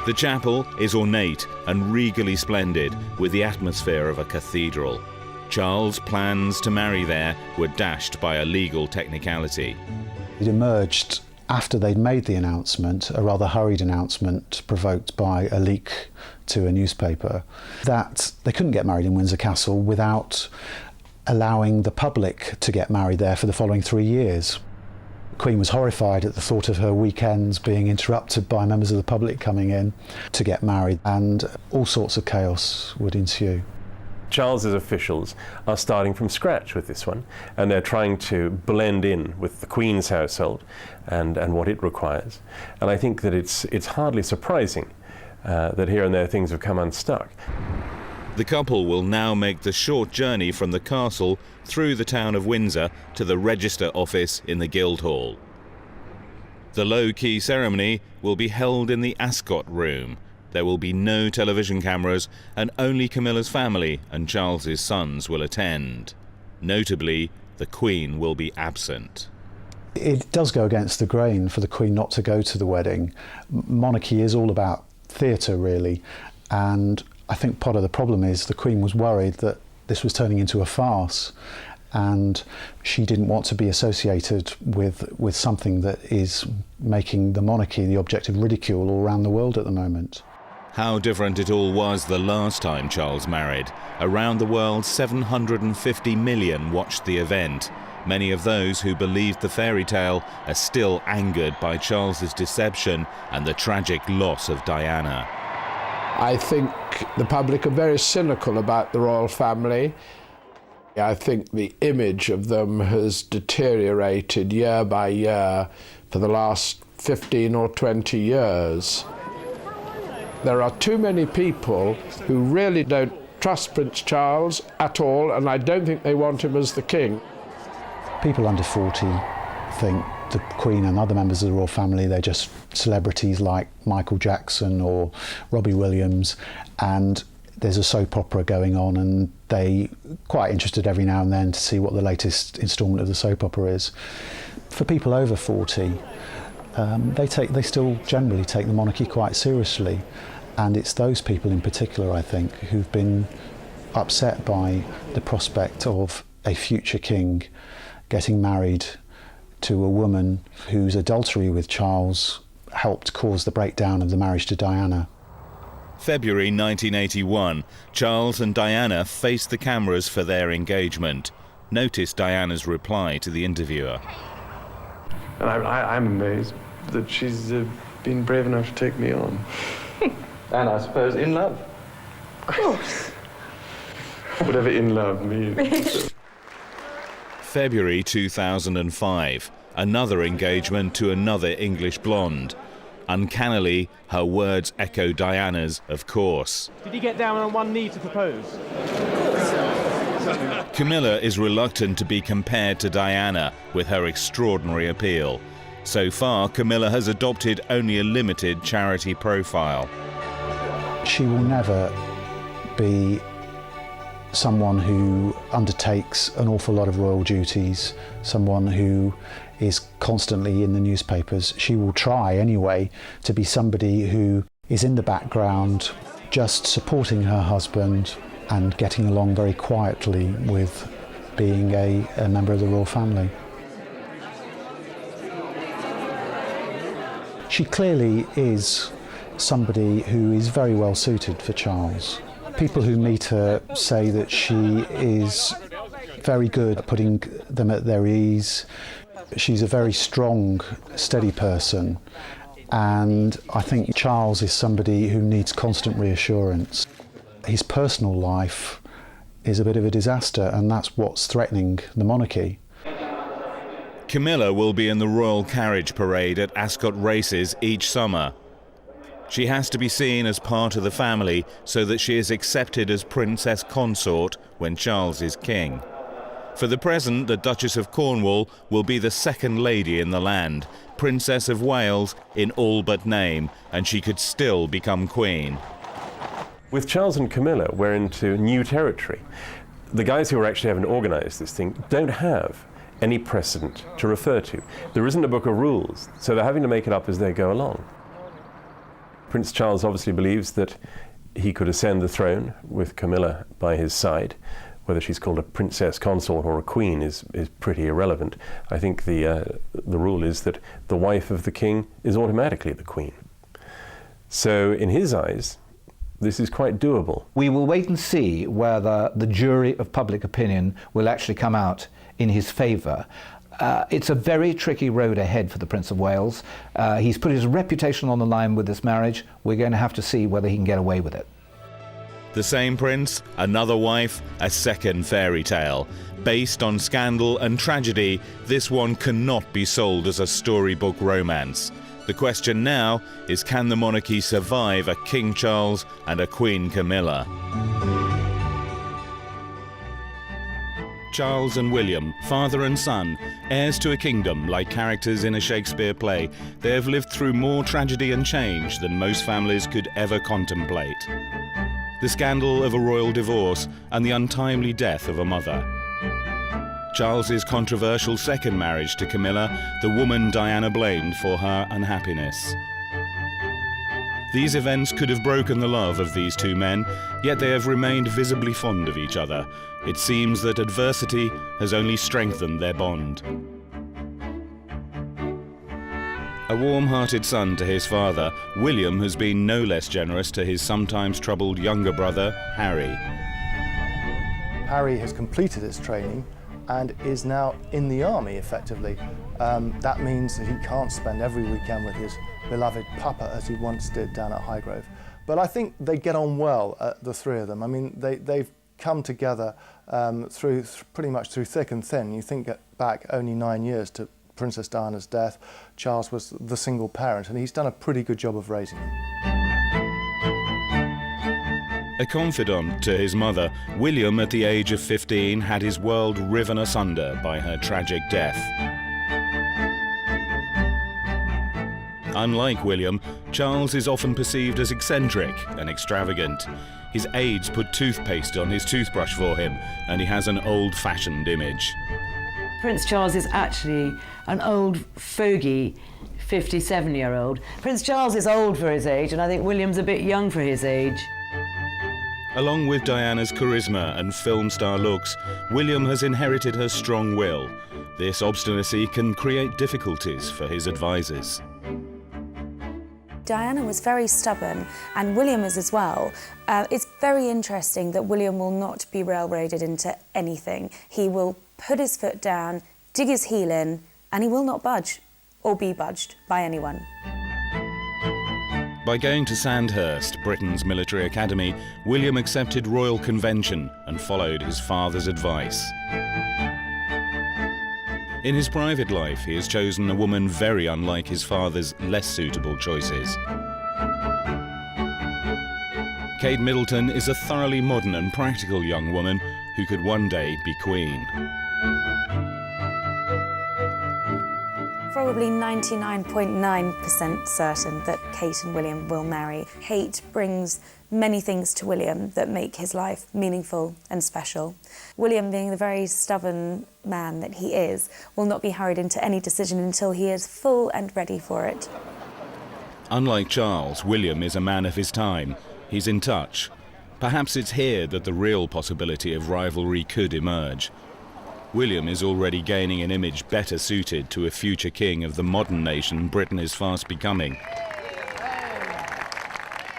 B: The chapel is ornate and regally splendid, with the atmosphere of a cathedral. Charles' plans to marry there were dashed by a legal technicality.
E: It emerged after they'd made the announcement, a rather hurried announcement provoked by a leak to a newspaper, that they couldn't get married in Windsor Castle without allowing the public to get married there for the following 3 years. The Queen was horrified at the thought of her weekends being interrupted by members of the public coming in to get married, and all sorts of chaos would ensue.
D: Charles's officials are starting from scratch with this one, and they're trying to blend in with the Queen's household and what it requires. And I think that it's hardly surprising that here and there things have come unstuck.
B: The couple will now make the short journey from the castle through the town of Windsor to the Register Office in the Guildhall. The low-key ceremony will be held in the Ascot Room. There will be no television cameras, and only Camilla's family and Charles's sons will attend. Notably, the Queen will be absent.
E: It does go against the grain for the Queen not to go to the wedding. Monarchy is all about theatre, really, and I think part of the problem is the Queen was worried that this was turning into a farce, and she didn't want to be associated with something that is making the monarchy the object of ridicule all around the world at the moment.
B: How different it all was the last time Charles married. Around the world, 750 million watched the event. Many of those who believed the fairy tale are still angered by Charles's deception and the tragic loss of Diana.
I: I think the public are very cynical about the royal family. I think the image of them has deteriorated year by year for the last 15 or 20 years. There are too many people who really don't trust Prince Charles at all, and I don't think they want him as the king.
E: People under 40 think the Queen and other members of the royal family, they're just celebrities like Michael Jackson or Robbie Williams, and there's a soap opera going on, and they're quite interested every now and then to see what the latest instalment of the soap opera is. For people over 40, they still generally take the monarchy quite seriously, and it's those people in particular, I think, who've been upset by the prospect of a future king getting married to a woman whose adultery with Charles helped cause the breakdown of the marriage to Diana.
B: February 1981, Charles and Diana faced the cameras for their engagement. Notice Diana's reply to the interviewer.
M: And I'm amazed that she's been brave enough to take me on. And I suppose in love.
N: Of course.
M: Whatever in love means.
B: February 2005, another engagement to another English blonde. Uncannily, her words echo Diana's, of course.
O: Did you get down on one knee to propose?
B: Camilla is reluctant to be compared to Diana with her extraordinary appeal. So far, Camilla has adopted only a limited charity profile.
E: She will never be someone who undertakes an awful lot of royal duties, someone who is constantly in the newspapers. She will try anyway to be somebody who is in the background, just supporting her husband and getting along very quietly with being a member of the royal family. She clearly is somebody who is very well suited for Charles. People who meet her say that she is very good at putting them at their ease. She's a very strong, steady person, and I think Charles is somebody who needs constant reassurance. His personal life is a bit of a disaster, and that's what's threatening the monarchy.
B: Camilla will be in the royal carriage parade at Ascot races each summer. She has to be seen as part of the family so that she is accepted as princess consort when Charles is king. For the present, the Duchess of Cornwall will be the second lady in the land, Princess of Wales in all but name, and she could still become queen.
D: With Charles and Camilla, we're into new territory. The guys who are actually having to organise this thing don't have any precedent to refer to. There isn't a book of rules, so they're having to make it up as they go along. Prince Charles obviously believes that he could ascend the throne with Camilla by his side. Whether she's called a princess consort or a queen is pretty irrelevant. I think the rule is that the wife of the king is automatically the queen. So in his eyes, this is quite doable.
C: We will wait and see whether the jury of public opinion will actually come out in his favour. It's a very tricky road ahead for the Prince of Wales. He's put his reputation on the line with this marriage. We're going to have to see whether he can get away with it.
B: The same prince, another wife, a second fairy tale. Based on scandal and tragedy, this one cannot be sold as a storybook romance. The question now is, can the monarchy survive a King Charles and a Queen Camilla? Charles and William, father and son, heirs to a kingdom like characters in a Shakespeare play, they have lived through more tragedy and change than most families could ever contemplate. The scandal of a royal divorce and the untimely death of a mother. Charles's controversial second marriage to Camilla, the woman Diana blamed for her unhappiness. These events could have broken the love of these two men, yet they have remained visibly fond of each other. It seems that adversity has only strengthened their bond. A warm-hearted son to his father, William has been no less generous to his sometimes troubled younger brother, Harry.
J: Harry has completed his training and is now in the army, effectively. That means that he can't spend every weekend with his beloved papa as he once did down at Highgrove. But I think they get on well, the three of them. I mean, they've come together pretty much through thick and thin. You think back only 9 years to Princess Diana's death. Charles was the single parent, and he's done a pretty good job of raising him.
B: A confidant to his mother, William, at the age of 15, had his world riven asunder by her tragic death. Unlike William, Charles is often perceived as eccentric and extravagant. His aides put toothpaste on his toothbrush for him, and he has an old-fashioned image.
L: Prince Charles is actually an old fogey 57-year-old. Prince Charles is old for his age, and I think William's a bit young for his age.
B: Along with Diana's charisma and film star looks, William has inherited her strong will. This obstinacy can create difficulties for his advisors.
P: Diana was very stubborn, and William is as well. It's very interesting that William will not be railroaded into anything. He will put his foot down, dig his heel in, and he will not budge or be budged by anyone.
B: By going to Sandhurst, Britain's military academy, William accepted royal convention and followed his father's advice. In his private life, he has chosen a woman very unlike his father's less suitable choices. Kate Middleton is a thoroughly modern and practical young woman who could one day be queen.
P: Probably 99.9% certain that Kate and William will marry. Kate brings many things to William that make his life meaningful and special. William, being the very stubborn man that he is, will not be hurried into any decision until he is full and ready for it.
B: Unlike Charles, William is a man of his time. He's in touch. Perhaps it's here that the real possibility of rivalry could emerge. William is already gaining an image better suited to a future king of the modern nation Britain is fast becoming.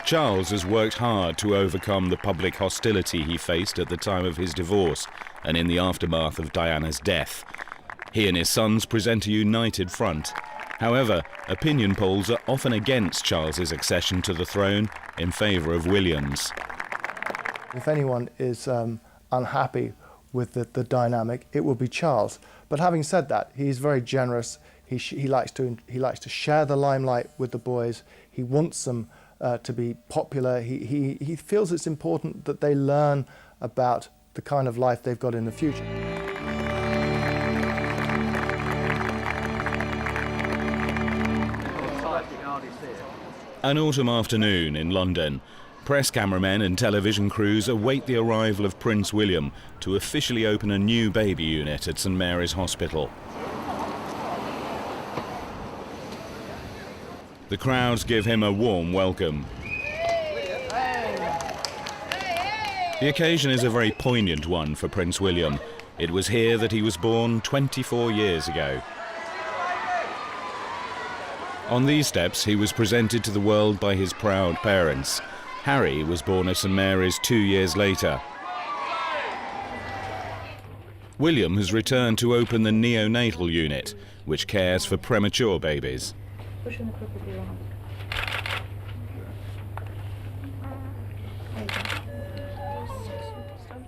B: Charles has worked hard to overcome the public hostility he faced at the time of his divorce and in the aftermath of Diana's death. He and his sons present a united front. However, opinion polls are often against Charles's accession to the throne in favour of William's.
J: If anyone is unhappy with the dynamic, it will be Charles. But having said that, he's very generous. He likes to share the limelight with the boys. He wants them to be popular. He feels it's important that they learn about the kind of life they've got in the future.
B: An autumn afternoon in London. Press cameramen and television crews await the arrival of Prince William to officially open a new baby unit at St Mary's Hospital. The crowds give him a warm welcome. The occasion is a very poignant one for Prince William. It was here that he was born 24 years ago. On these steps, he was presented to the world by his proud parents. Harry was born at St Mary's 2 years later. William has returned to open the neonatal unit, which cares for premature babies.
N: Pushing the crook with your arm.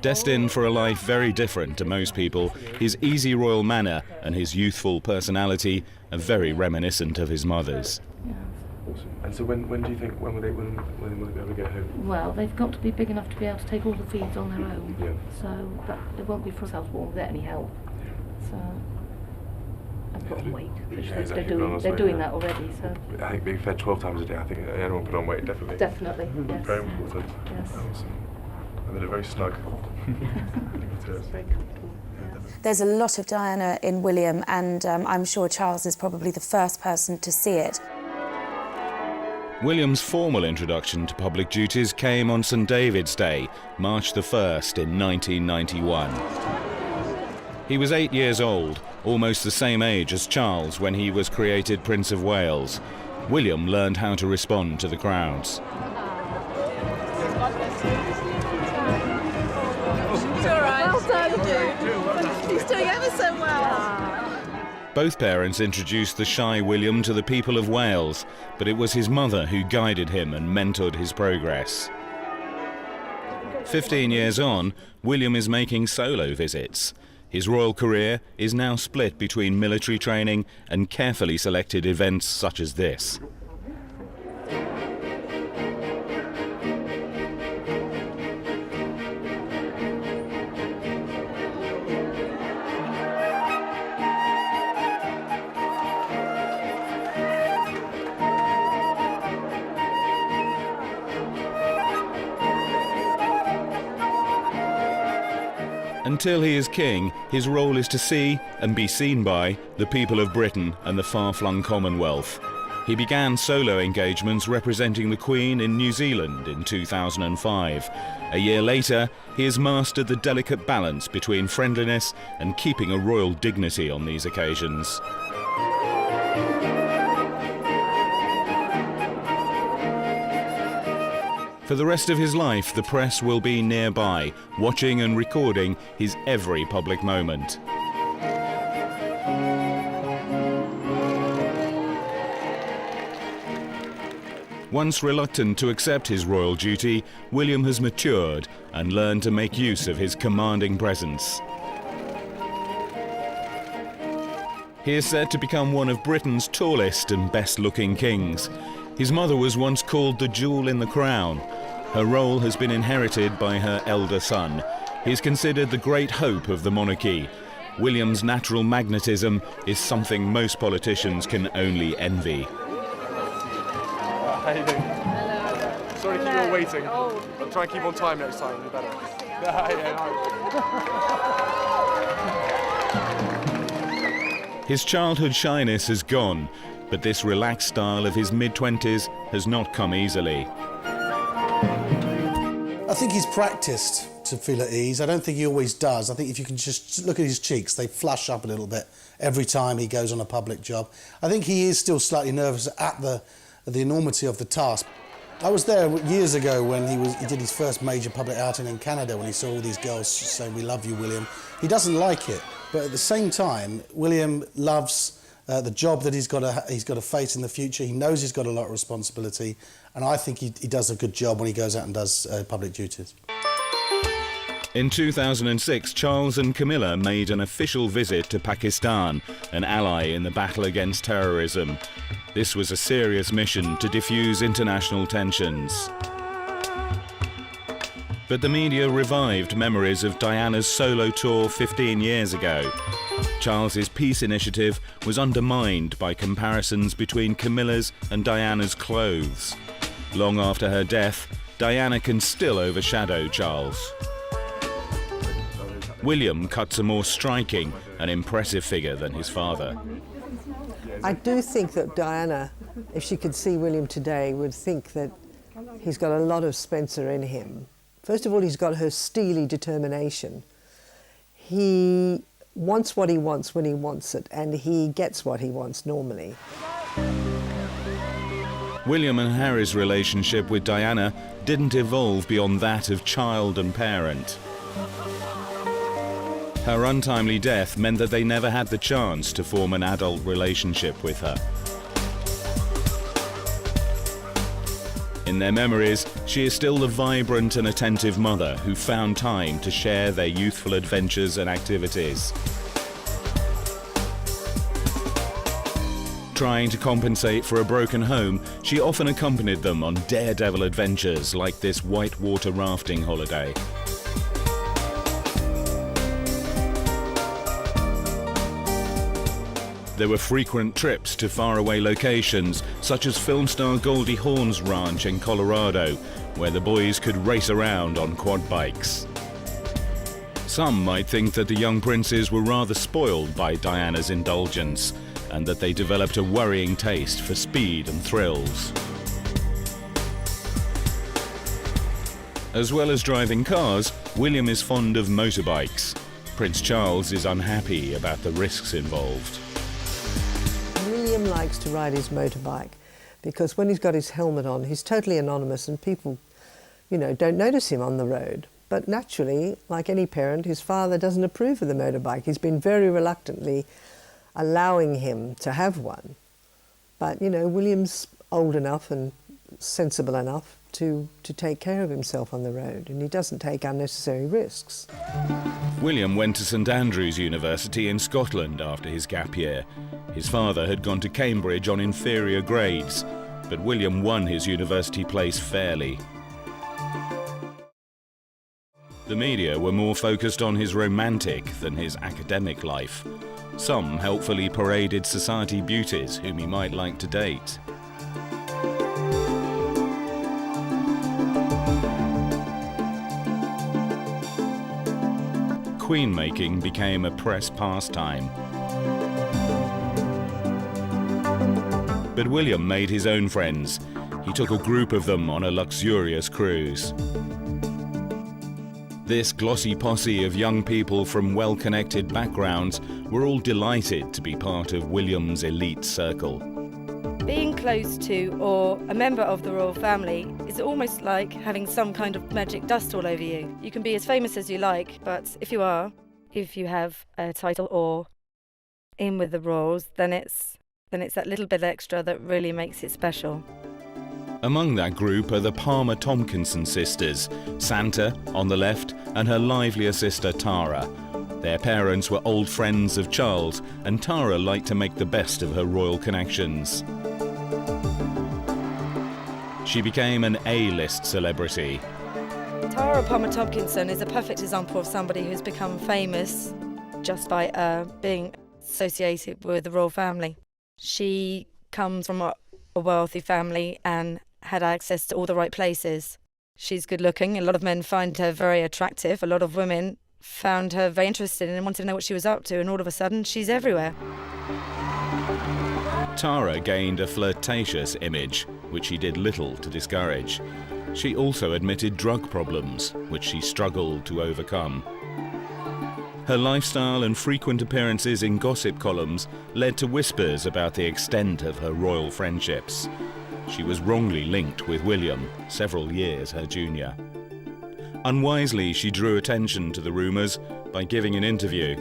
B: Destined for a life very different to most people, his easy royal manner and his youthful personality are very reminiscent of his mother's.
M: Awesome. And so when do you think, when will they be able to get home?
N: Well, they've got to be big enough to be able to take all the feeds on their own.
M: Yeah.
N: So, but it won't be for themselves warm without any help. So, and put on weight, which
M: exactly.
N: they're doing that already. So.
M: I think being fed 12 times a day, I think anyone put on weight, definitely.
N: Definitely, yes.
M: Very important.
N: Yes.
M: Awesome. And they're very snug.
N: Very comfortable.
P: There's a lot of Diana in William, and I'm sure Charles is probably the first person to see it.
B: William's formal introduction to public duties came on St David's Day, March the 1st in 1991. He was 8 years old, almost the same age as Charles when he was created Prince of Wales. William learned how to respond to the crowds.
N: It's all right. Well done, He's doing ever so well.
B: Both parents introduced the shy William to the people of Wales, but it was his mother who guided him and mentored his progress. 15 years on, William is making solo visits. His royal career is now split between military training and carefully selected events such as this. Until he is king, his role is to see and be seen by the people of Britain and the far-flung Commonwealth. He began solo engagements representing the Queen in New Zealand in 2005. A year later, he has mastered the delicate balance between friendliness and keeping a royal dignity on these occasions. For the rest of his life, the press will be nearby, watching and recording his every public moment. Once reluctant to accept his royal duty, William has matured and learned to make use of his commanding presence. He is said to become one of Britain's tallest and best-looking kings. His mother was once called the jewel in the crown. Her role has been inherited by her elder son. He is considered the great hope of the monarchy. William's natural magnetism is something most politicians can only envy.
M: How you doing? Hello. Sorry to keep you all waiting. Oh. I'll try and keep on time next time, you'll be better.
B: His childhood shyness has gone, but this relaxed style of his mid-20s has not come easily.
Q: I think he's practiced to feel at ease. I don't think he always does. I think if you can just look at his cheeks, they flush up a little bit every time he goes on a public job. I think he is still slightly nervous at the enormity of the task. I was there years ago when he did his first major public outing in Canada, when he saw all these girls saying, "We love you, William." He doesn't like it, but at the same time, William loves the job that he's got to face in the future. He knows he's got a lot of responsibility, and I think he does a good job when he goes out and does public duties.
B: In 2006, Charles and Camilla made an official visit to Pakistan, an ally in the battle against terrorism. This was a serious mission to defuse international tensions. But the media revived memories of Diana's solo tour 15 years ago. Charles's peace initiative was undermined by comparisons between Camilla's and Diana's clothes. Long after her death, Diana can still overshadow Charles. William cuts a more striking and impressive figure than his father.
H: I do think that Diana, if she could see William today, would think that he's got a lot of Spencer in him. First of all, he's got her steely determination. He wants what he wants when he wants it, and he gets what he wants normally.
B: William and Harry's relationship with Diana didn't evolve beyond that of child and parent. Her untimely death meant that they never had the chance to form an adult relationship with her. In their memories, she is still the vibrant and attentive mother who found time to share their youthful adventures and activities. Trying to compensate for a broken home, she often accompanied them on daredevil adventures like this whitewater rafting holiday. There were frequent trips to faraway locations, such as film star Goldie Hawn's ranch in Colorado, where the boys could race around on quad bikes. Some might think that the young princes were rather spoiled by Diana's indulgence, and that they developed a worrying taste for speed and thrills. As well as driving cars, William is fond of motorbikes. Prince Charles is unhappy about the risks involved.
H: William likes to ride his motorbike because when he's got his helmet on, he's totally anonymous and people, don't notice him on the road. But naturally, like any parent, his father doesn't approve of the motorbike. He's been very reluctantly allowing him to have one. But, William's old enough and sensible enough to take care of himself on the road, and he doesn't take unnecessary risks.
B: William went to St Andrews University in Scotland after his gap year. His father had gone to Cambridge on inferior grades, but William won his university place fairly. The media were more focused on his romantic than his academic life. Some helpfully paraded society beauties whom he might like to date. Queen-making became a press pastime. But William made his own friends. He took a group of them on a luxurious cruise. This glossy posse of young people from well-connected backgrounds were all delighted to be part of William's elite circle.
R: Being close to or a member of the royal family is almost like having some kind of magic dust all over you. You can be as famous as you like, but if you have a title or in with the royals, then it's that little bit extra that really makes it special.
B: Among that group are the Palmer Tompkinson sisters, Santa on the left and her livelier sister Tara. Their parents were old friends of Charles, and Tara liked to make the best of her royal connections. She became an A-list celebrity.
R: Tara Palmer Tompkinson is a perfect example of somebody who's become famous just by being associated with the royal family. She comes from a wealthy family and had access to all the right places. She's good looking. A lot of men find her very attractive. A lot of women found her very interesting and wanted to know what she was up to, and all of a sudden she's everywhere.
B: Tara gained a flirtatious image, which she did little to discourage. She also admitted drug problems, which she struggled to overcome. Her lifestyle and frequent appearances in gossip columns led to whispers about the extent of her royal friendships. She was wrongly linked with William, several years her junior. Unwisely, she drew attention to the rumours by giving an interview.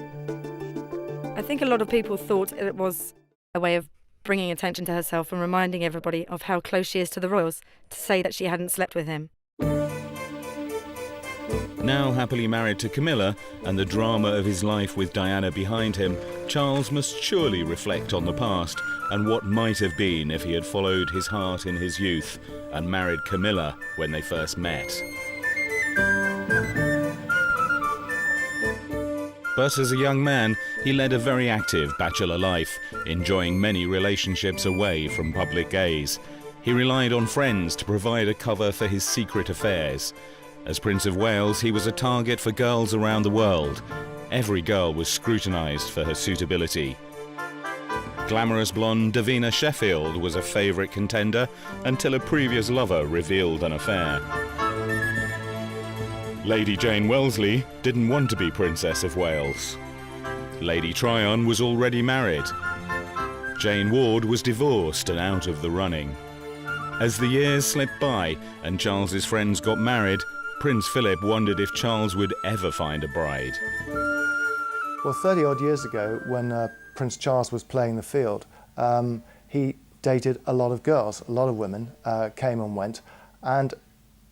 R: I think a lot of people thought it was a way of bringing attention to herself and reminding everybody of how close she is to the royals, to say that she hadn't slept with him.
B: Now happily married to Camilla and the drama of his life with Diana behind him, Charles must surely reflect on the past and what might have been if he had followed his heart in his youth and married Camilla when they first met. But as a young man, he led a very active bachelor life, enjoying many relationships away from public gaze. He relied on friends to provide a cover for his secret affairs. As Prince of Wales, he was a target for girls around the world. Every girl was scrutinised for her suitability. Glamorous blonde Davina Sheffield was a favourite contender until a previous lover revealed an affair. Lady Jane Wellesley didn't want to be Princess of Wales. Lady Tryon was already married. Jane Ward was divorced and out of the running. As the years slipped by and Charles's friends got married, Prince Philip wondered if Charles would ever find a bride.
J: Well, 30-odd years ago, when Prince Charles was playing the field, he dated a lot of girls, a lot of women came and went, and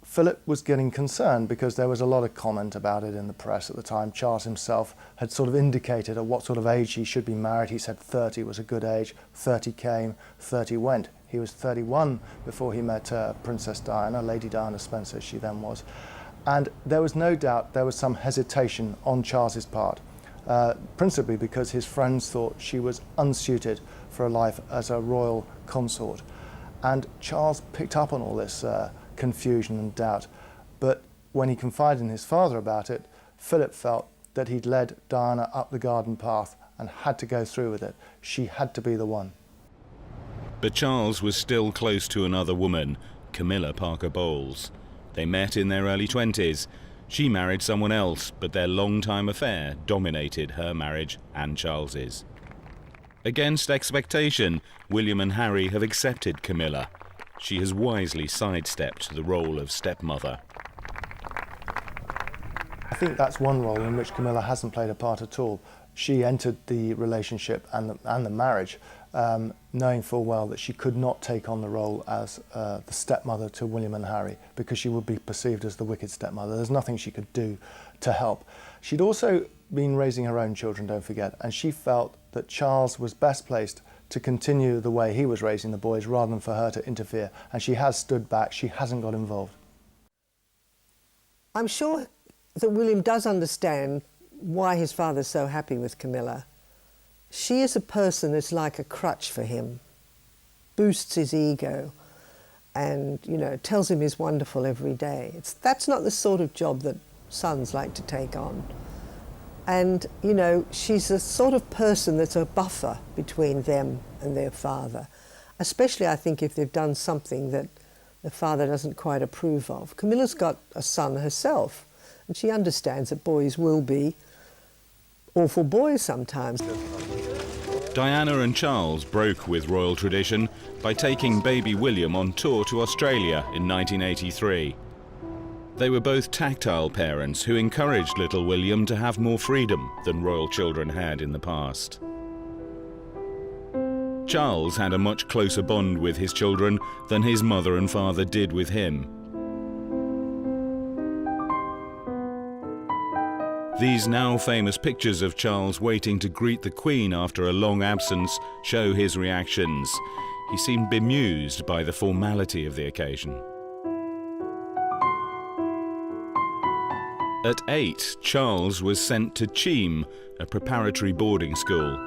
J: Philip was getting concerned because there was a lot of comment about it in the press at the time. Charles himself had sort of indicated at what sort of age he should be married. He said 30 was a good age, 30 came, 30 went. He was 31 before he met Princess Diana, Lady Diana Spencer she then was. And there was no doubt there was some hesitation on Charles's part, principally because his friends thought she was unsuited for a life as a royal consort. And Charles picked up on all this confusion and doubt. But when he confided in his father about it, Philip felt that he'd led Diana up the garden path and had to go through with it. She had to be the one.
B: But Charles was still close to another woman, Camilla Parker Bowles. They met in their early 20s. She married someone else, but their long-time affair dominated her marriage and Charles's. Against expectation, William and Harry have accepted Camilla. She has wisely sidestepped the role of stepmother.
J: I think that's one role in which Camilla hasn't played a part at all. She entered the relationship and the marriage knowing full well that she could not take on the role as the stepmother to William and Harry, because she would be perceived as the wicked stepmother. There's nothing she could do to help. She'd also been raising her own children, don't forget, and she felt that Charles was best placed to continue the way he was raising the boys rather than for her to interfere, and she has stood back. She hasn't got involved.
H: I'm sure that William does understand why his father's so happy with Camilla. She is a person that's like a crutch for him, boosts his ego, and, you know, tells him he's wonderful every day. That's not the sort of job that sons like to take on. And, you know, she's a sort of person that's a buffer between them and their father, especially, I think, if they've done something that the father doesn't quite approve of. Camilla's got a son herself, and she understands that boys will be awful boys sometimes.
B: Diana and Charles broke with royal tradition by taking baby William on tour to Australia in 1983. They were both tactile parents who encouraged little William to have more freedom than royal children had in the past. Charles had a much closer bond with his children than his mother and father did with him. These now famous pictures of Charles waiting to greet the Queen after a long absence show his reactions. He seemed bemused by the formality of the occasion. At 8, Charles was sent to Cheam, a preparatory boarding school.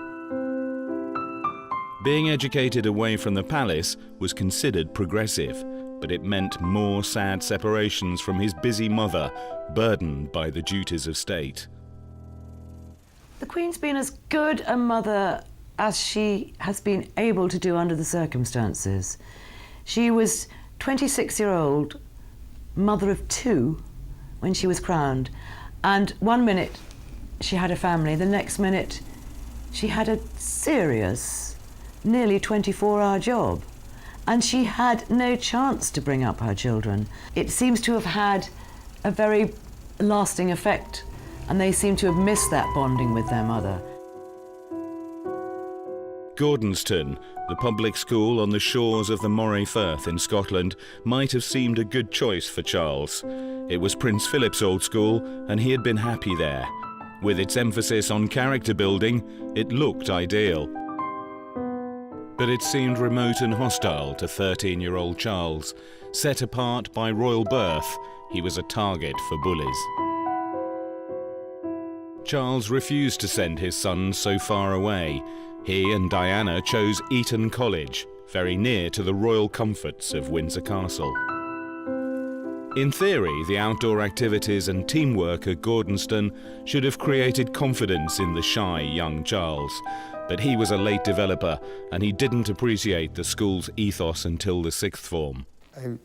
B: Being educated away from the palace was considered progressive, but it meant more sad separations from his busy mother, burdened by the duties of state.
L: The Queen's been as good a mother as she has been able to do under the circumstances. She was 26-year-old mother of 2 when she was crowned, and one minute she had a family, the next minute she had a serious, nearly 24-hour job, and she had no chance to bring up her children. It seems to have had a very lasting effect, and they seem to have missed that bonding with their mother.
B: Gordonston, the public school on the shores of the Moray Firth in Scotland, might have seemed a good choice for Charles. It was Prince Philip's old school, and he had been happy there. With its emphasis on character building, it looked ideal. But it seemed remote and hostile to 13-year-old Charles. Set apart by royal birth, he was a target for bullies. Charles refused to send his son so far away. He and Diana chose Eton College, very near to the royal comforts of Windsor Castle. In theory, the outdoor activities and teamwork at Gordonston should have created confidence in the shy young Charles, but he was a late developer and he didn't appreciate the school's ethos until the 6th form.
M: I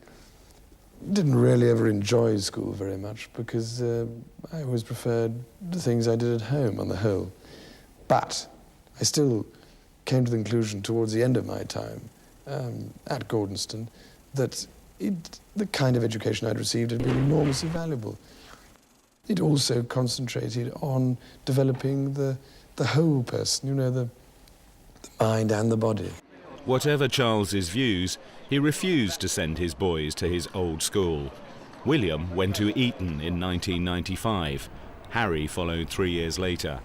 M: didn't really ever enjoy school very much because I always preferred the things I did at home on the whole. But I still came to the conclusion towards the end of my time at Gordonston that the kind of education I'd received had been enormously valuable. It also concentrated on developing the whole person, you know, the mind and the body.
B: Whatever Charles's views, he refused to send his boys to his old school. William went to Eton in 1995. Harry followed 3 years later.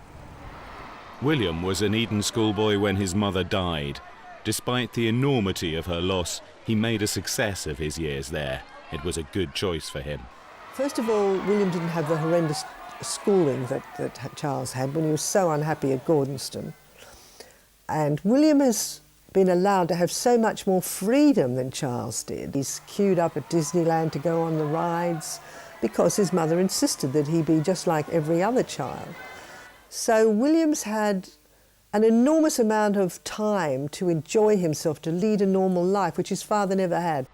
B: William was an Eton schoolboy when his mother died. Despite the enormity of her loss, he made a success of his years there. It was a good choice for him.
H: First of all, William didn't have the horrendous schooling that Charles had when he was so unhappy at Gordonston. And William has been allowed to have so much more freedom than Charles did. He's queued up at Disneyland to go on the rides because his mother insisted that he be just like every other child. So William's had an enormous amount of time to enjoy himself, to lead a normal life, which his father never had.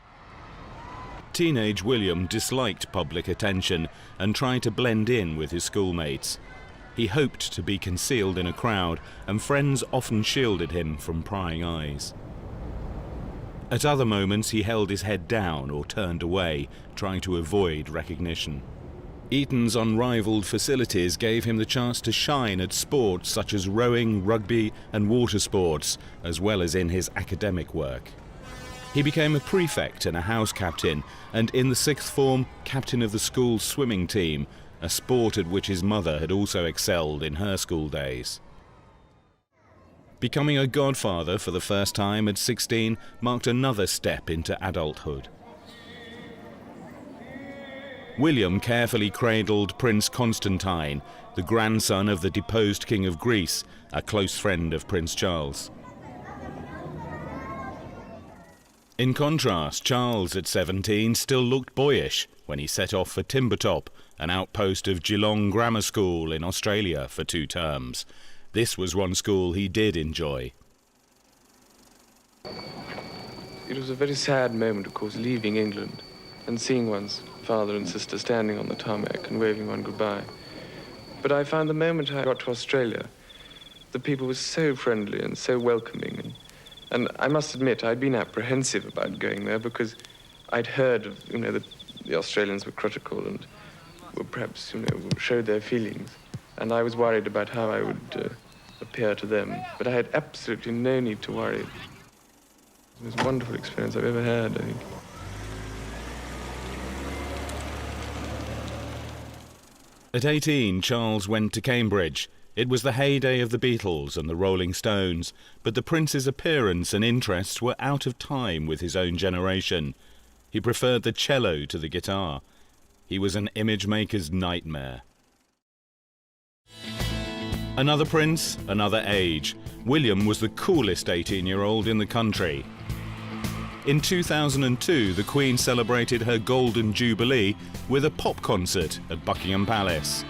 B: Teenage William disliked public attention and tried to blend in with his schoolmates. He hoped to be concealed in a crowd, and friends often shielded him from prying eyes. At other moments, he held his head down or turned away, trying to avoid recognition. Eton's unrivaled facilities gave him the chance to shine at sports such as rowing, rugby and water sports, as well as in his academic work. He became a prefect and a house captain, and in the sixth form, captain of the school's swimming team, a sport at which his mother had also excelled in her school days. Becoming a godfather for the first time at 16 marked another step into adulthood. William carefully cradled Prince Constantine, the grandson of the deposed King of Greece, a close friend of Prince Charles. In contrast, Charles at 17 still looked boyish when he set off for Timbertop, an outpost of Geelong Grammar School in Australia, for 2 terms. This was one school he did enjoy.
S: It was a very sad moment, of course, leaving England and seeing one's father and sister standing on the tarmac and waving one goodbye. But I found the moment I got to Australia, the people were so friendly and so welcoming. And I must admit, I'd been apprehensive about going there because I'd heard of, that the Australians were critical and were perhaps, showed their feelings. And I was worried about how I would appear to them. But I had absolutely no need to worry. It was a wonderful experience I've ever had, I think.
B: At 18, Charles went to Cambridge. It was the heyday of the Beatles and the Rolling Stones, but the Prince's appearance and interests were out of time with his own generation. He preferred the cello to the guitar. He was an image maker's nightmare. Another prince, another age. William was the coolest 18-year-old in the country. In 2002, the Queen celebrated her Golden Jubilee with a pop concert at Buckingham Palace.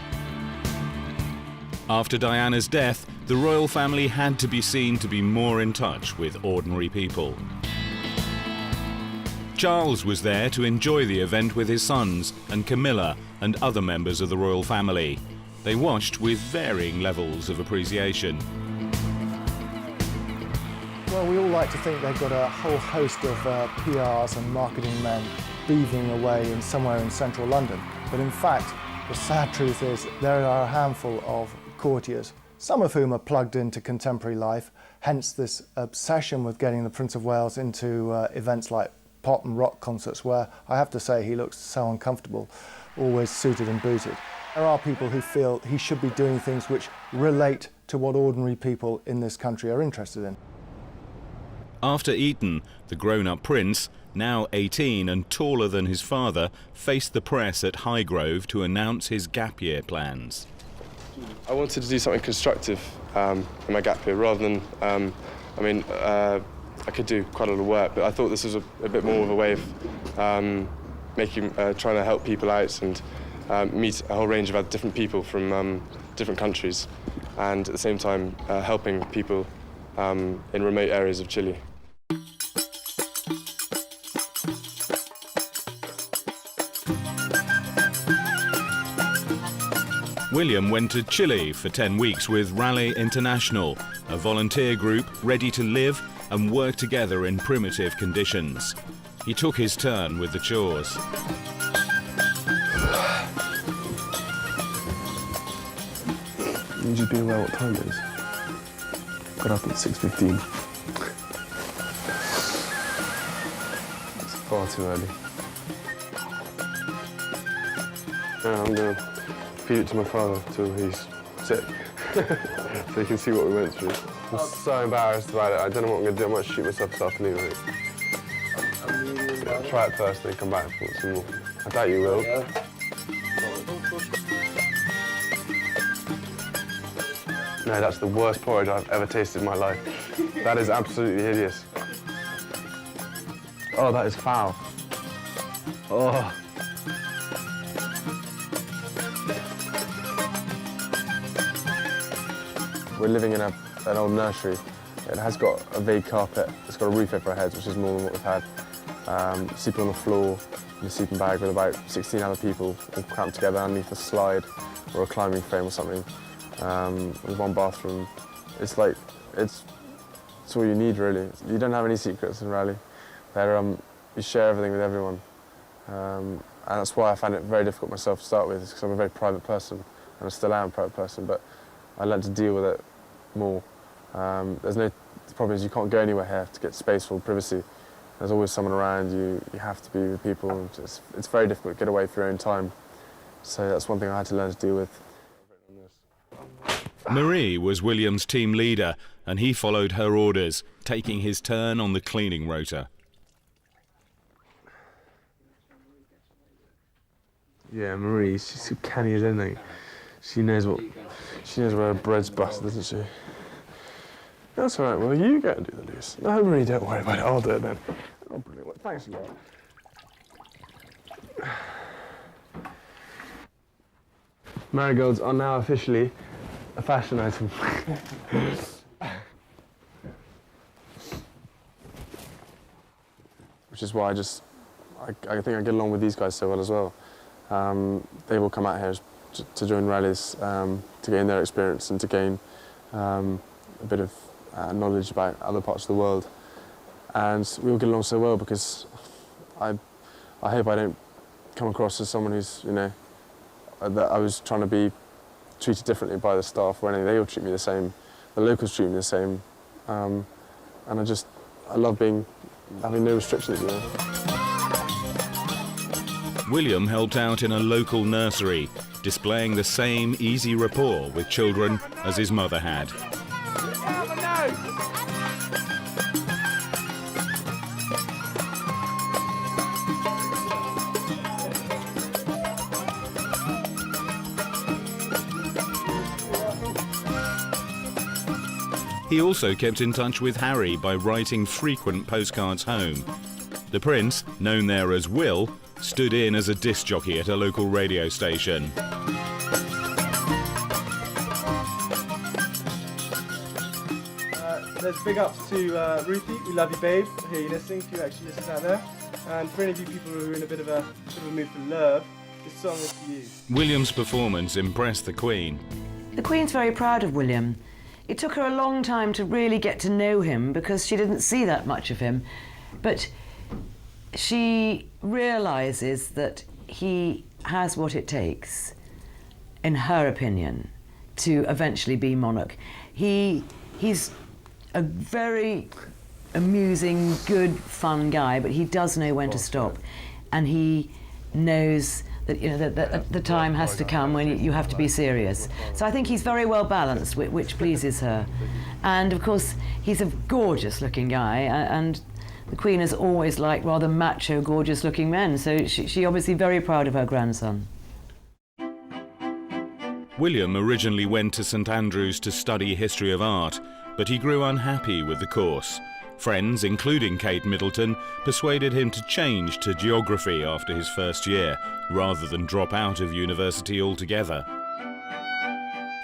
B: After Diana's death, the royal family had to be seen to be more in touch with ordinary people. Charles was there to enjoy the event with his sons and Camilla and other members of the royal family. They watched with varying levels of appreciation.
J: Well, we all like to think they've got a whole host of PRs and marketing men beavering away somewhere in central London. But in fact, the sad truth is there are a handful of courtiers, some of whom are plugged into contemporary life, hence this obsession with getting the Prince of Wales into events like pop and rock concerts, where I have to say he looks so uncomfortable, always suited and booted. There are people who feel he should be doing things which relate to what ordinary people in this country are interested in.
B: After Eton, the grown-up prince, now 18 and taller than his father, faced the press at Highgrove to announce his gap year plans.
S: I wanted to do something constructive in my gap year, rather than, I could do quite a lot of work, but I thought this was a bit more of a way of trying to help people out and meet a whole range of other different people from different countries, and at the same time helping people in remote areas of Chile.
B: William went to Chile for 10 weeks with Raleigh International, a volunteer group ready to live and work together in primitive conditions. He took his turn with the chores.
M: You just be aware what time it is. Got up at 6:15. It's far too early. I'm going to feed it to my father till he's sick, so he can see what we went through. I'm so embarrassed about it. I don't know what I'm going to do. I might shoot myself this afternoon, I think. I'll try it first, then come back and put some more. I doubt you will. No, that's the worst porridge I've ever tasted in my life. That is absolutely hideous. Oh, that is foul. Oh. We're living in an old nursery. It has got a vague carpet. It's got a roof over our heads, which is more than what we've had. Sleeping on the floor in a sleeping bag with about 16 other people all cramped together underneath a slide or a climbing frame or something. With one bathroom. It's like, it's all you need, really. You don't have any secrets in Raleigh. You share everything with everyone. And that's why I found it very difficult myself to start with, because I'm a very private person, and I still am a private person, but I learned to deal with it more. The problem is you can't go anywhere here to get space for privacy. There's always someone around you. You have to be with people. And it's very difficult to get away for your own time. So that's one thing I had to learn to deal with.
B: Marie was William's team leader, and he followed her orders, taking his turn on the cleaning rota.
M: Yeah, Marie, she's so canny as anything. She knows where her bread's buttered, doesn't she? That's all right, well, you go and do the loose. No, Marie, don't worry about it, I'll do it then. Oh, brilliant. Well, thanks a lot. Marigolds are now officially a fashion item. Which is why I think I get along with these guys so well as well. They will come out here to join rallies, to gain their experience and to gain a bit of knowledge about other parts of the world. And we all get along so well because I hope I don't come across as someone who's, that I was trying to be treated differently by the staff or anything. They all treat me the same. The locals treat me the same. And I love having no restrictions,
B: William helped out in a local nursery, displaying the same easy rapport with children as his mother had. He also kept in touch with Harry by writing frequent postcards home. The Prince, known there as Will, stood in as a disc jockey at a local radio station.
O: There's big ups to Ruthie, we love you babe, I hear you listening, a few extra listeners out there. And for any of you people who are in a bit of a mood for love, this song is for you.
B: William's performance impressed the Queen.
L: The Queen's very proud of William. It took her a long time to really get to know him because she didn't see that much of him. But she realises that he has what it takes, in her opinion, to eventually be monarch. He's a very amusing, good, fun guy, but he does know when to stop. And he knows that that the time has to come when you have to be serious. So I think he's very well balanced, which pleases her. And of course, he's a gorgeous-looking guy, and the Queen has always liked rather macho, gorgeous-looking men. So she's obviously very proud of her grandson.
B: William originally went to St Andrews to study history of art, but he grew unhappy with the course. Friends, including Kate Middleton, persuaded him to change to geography after his first year, rather than drop out of university altogether.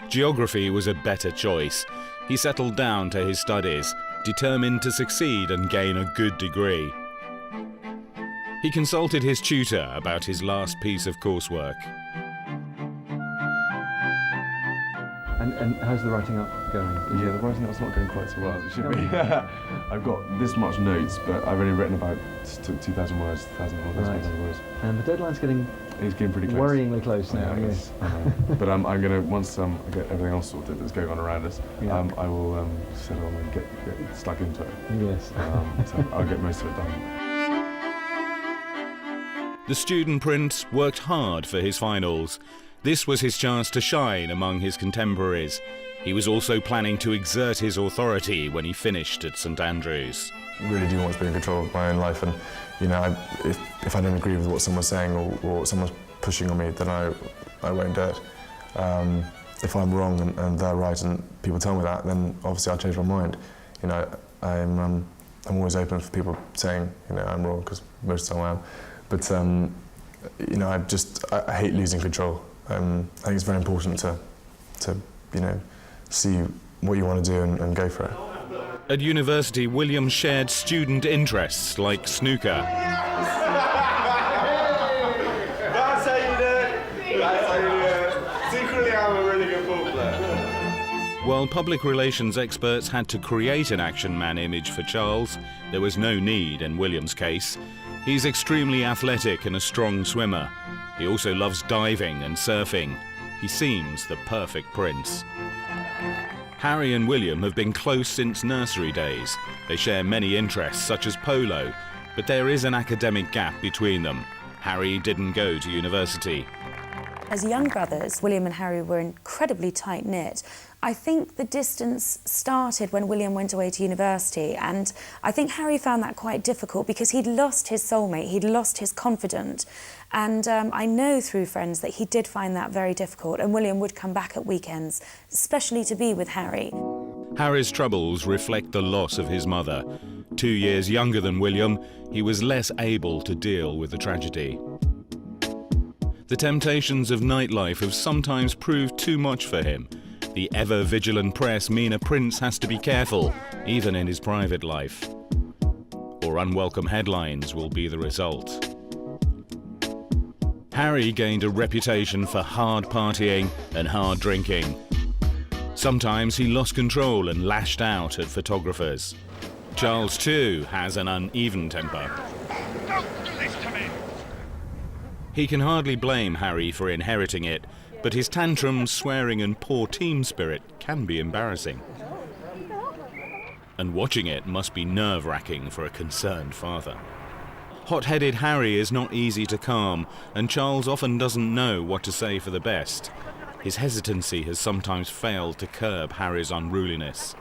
B: Geography was a better choice. He settled down to his studies, determined to succeed and gain a good degree. He consulted his tutor about his last piece of coursework.
T: And how's the writing up going?
U: Yeah, the writing up's not going quite so well as it should be. I've got this much notes, but I've only written about 2,000 words, 1,000 words.
T: And the deadline's getting
U: pretty close.
T: Worryingly close now, yes.
U: But I'm going to, once I get everything else sorted that's going on around us, I will settle and get stuck into it.
T: Yes.
U: So I'll get most of it done.
B: The student prince worked hard for his finals. This was his chance to shine among his contemporaries. He was also planning to exert his authority when he finished at St Andrews.
V: I really do want to be in control of my own life, and you know, if I don't agree with what someone's saying or someone's pushing on me, then I won't do it. If I'm wrong and they're right and people tell me that, then obviously I'll change my mind. You know, I'm always open for people saying, you know, I'm wrong, because most of the time I am. But you know, I hate losing control. I think it's very important to you know, see what you want to do and go for it.
B: At university, William shared student interests like snooker.
W: That's how you do it. That's how you do it. Secretly, I'm a really good ball player.
B: While public relations experts had to create an action man image for Charles, there was no need in William's case. He's extremely athletic and a strong swimmer. He also loves diving and surfing. He seems the perfect prince. Harry and William have been close since nursery days. They share many interests, such as polo, but there is an academic gap between them. Harry didn't go to university.
P: As young brothers, William and Harry were incredibly tight-knit. I think the distance started when William went away to university, and I think Harry found that quite difficult because he'd lost his soulmate, he'd lost his confidant, and I know through friends that he did find that very difficult, and William would come back at weekends, especially to be with Harry.
B: Harry's troubles reflect the loss of his mother. 2 years younger than William, he was less able to deal with the tragedy. The temptations of nightlife have sometimes proved too much for him. The ever-vigilant press mean a prince has to be careful, even in his private life. Or unwelcome headlines will be the result. Harry gained a reputation for hard partying and hard drinking. Sometimes he lost control and lashed out at photographers. Charles, too, has an uneven temper.
W: Don't do this to me!
B: He can hardly blame Harry for inheriting it, but his tantrums, swearing and poor team spirit can be embarrassing. And watching it must be nerve-wracking for a concerned father. Hot-headed Harry is not easy to calm, and Charles often doesn't know what to say for the best. His hesitancy has sometimes failed to curb Harry's unruliness.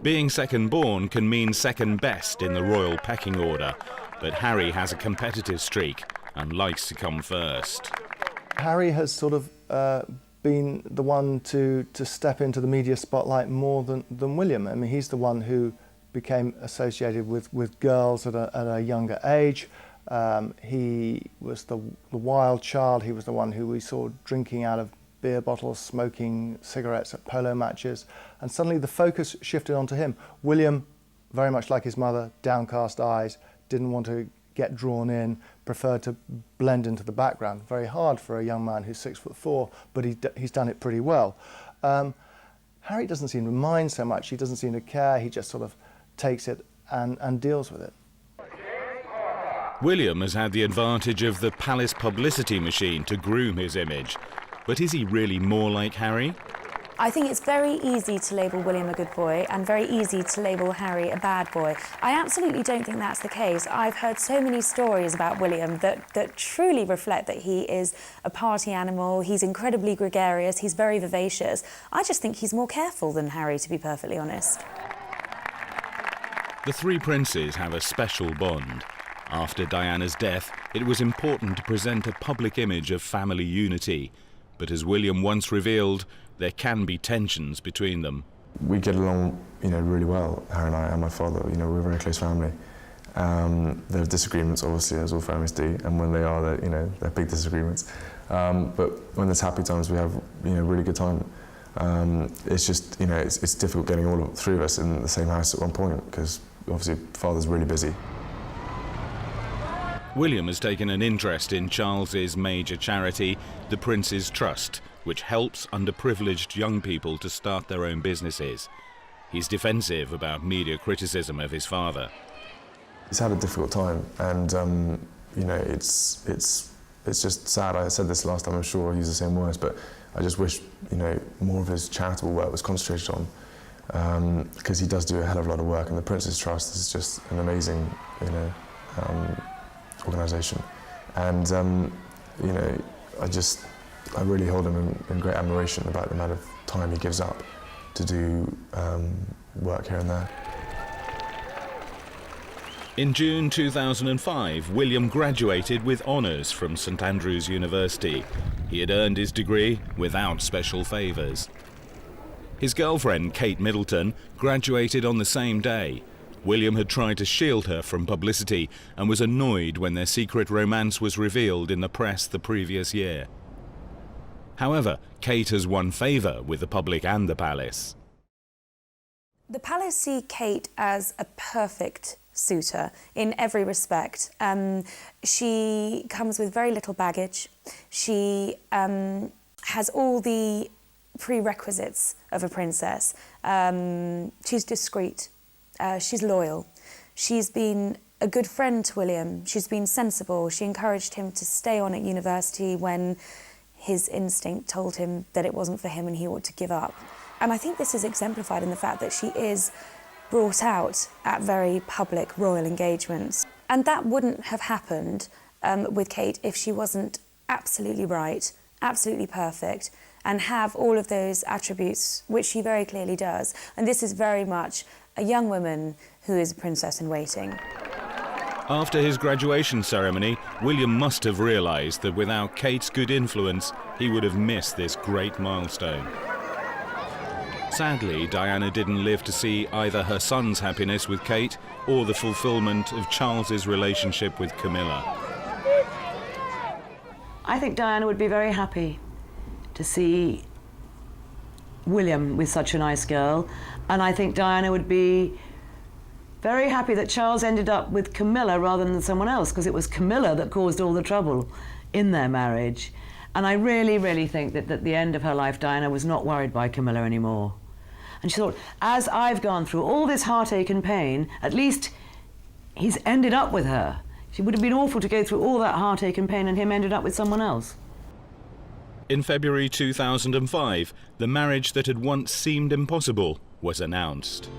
B: Being second-born can mean second best in the royal pecking order, but Harry has a competitive streak and likes to come first.
J: Harry has sort of been the one to step into the media spotlight more than William. I mean, he's the one who became associated with girls at a younger age. He was the wild child. He was the one who we saw drinking out of beer bottles, smoking cigarettes at polo matches, and suddenly the focus shifted onto him. William, very much like his mother, downcast eyes, didn't want to get drawn in, preferred to blend into the background. Very hard for a young man who's 6'4", but he's done it pretty well. Harry doesn't seem to mind so much. He doesn't seem to care. He just sort of takes it and deals with it.
B: William has had the advantage of the palace publicity machine to groom his image. But is he really more like Harry?
P: I think it's very easy to label William a good boy and very easy to label Harry a bad boy. I absolutely don't think that's the case. I've heard so many stories about William that truly reflect that he is a party animal, he's incredibly gregarious, he's very vivacious. I just think he's more careful than Harry, to be perfectly honest.
B: The three princes have a special bond. After Diana's death, it was important to present a public image of family unity. But as William once revealed, there can be tensions between them.
V: We get along, you know, really well, Harry and I and my father. You know, we're a very close family. There are disagreements, obviously, as all families do, and when they are, they're big disagreements. But when there's happy times, we have, you know, really good time. It's just, you know, it's difficult getting all three of us in the same house at one point because obviously father's really busy.
B: William has taken an interest in Charles's major charity, the Prince's Trust, which helps underprivileged young people to start their own businesses. He's defensive about media criticism of his father.
V: He's had a difficult time, and you know, it's just sad. I said this last time, I'm sure I'll use the same words, but I just wish, you know, more of his charitable work was concentrated on, because he does do a hell of a lot of work, and the Prince's Trust is just an amazing, you know, organisation. And you know, I really hold him in great admiration about the amount of time he gives up to do work here and there.
B: In June 2005, William graduated with honours from St Andrews University. He had earned his degree without special favours. His girlfriend, Kate Middleton, graduated on the same day. William had tried to shield her from publicity and was annoyed when their secret romance was revealed in the press the previous year. However, Kate has won favour with the public and the palace.
P: The palace see Kate as a perfect suitor in every respect. She comes with very little baggage. She has all the prerequisites of a princess. She's discreet. She's loyal. She's been a good friend to William. She's been sensible. She encouraged him to stay on at university when his instinct told him that it wasn't for him and he ought to give up. And I think this is exemplified in the fact that she is brought out at very public royal engagements. And that wouldn't have happened with Kate if she wasn't absolutely right, absolutely perfect, and have all of those attributes, which she very clearly does. And this is very much a young woman who is a princess in waiting.
B: After his graduation ceremony, William must have realised that without Kate's good influence, he would have missed this great milestone. Sadly, Diana didn't live to see either her son's happiness with Kate or the fulfilment of Charles's relationship with Camilla.
L: I think Diana would be very happy to see William with such a nice girl, and I think Diana would be very happy that Charles ended up with Camilla rather than someone else, because it was Camilla that caused all the trouble in their marriage. And I really, really think that at the end of her life, Diana was not worried by Camilla anymore. And she thought, as I've gone through all this heartache and pain, at least he's ended up with her. It would have been awful to go through all that heartache and pain and him ended up with someone else.
B: In February 2005, the marriage that had once seemed impossible was announced.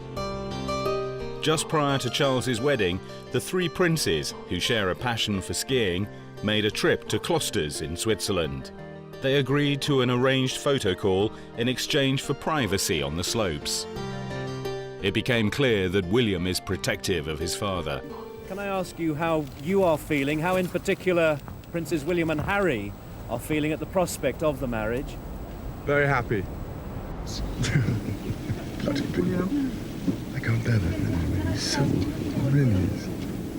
B: Just prior to Charles's wedding, the three princes, who share a passion for skiing, made a trip to Klosters in Switzerland. They agreed to an arranged photo call in exchange for privacy on the slopes. It became clear that William is protective of his father.
A: Can I ask you how you are feeling, how in particular Princes William and Harry are feeling at the prospect of the marriage?
W: Very happy.
M: Bloody William. I can't bear that. He's so really is.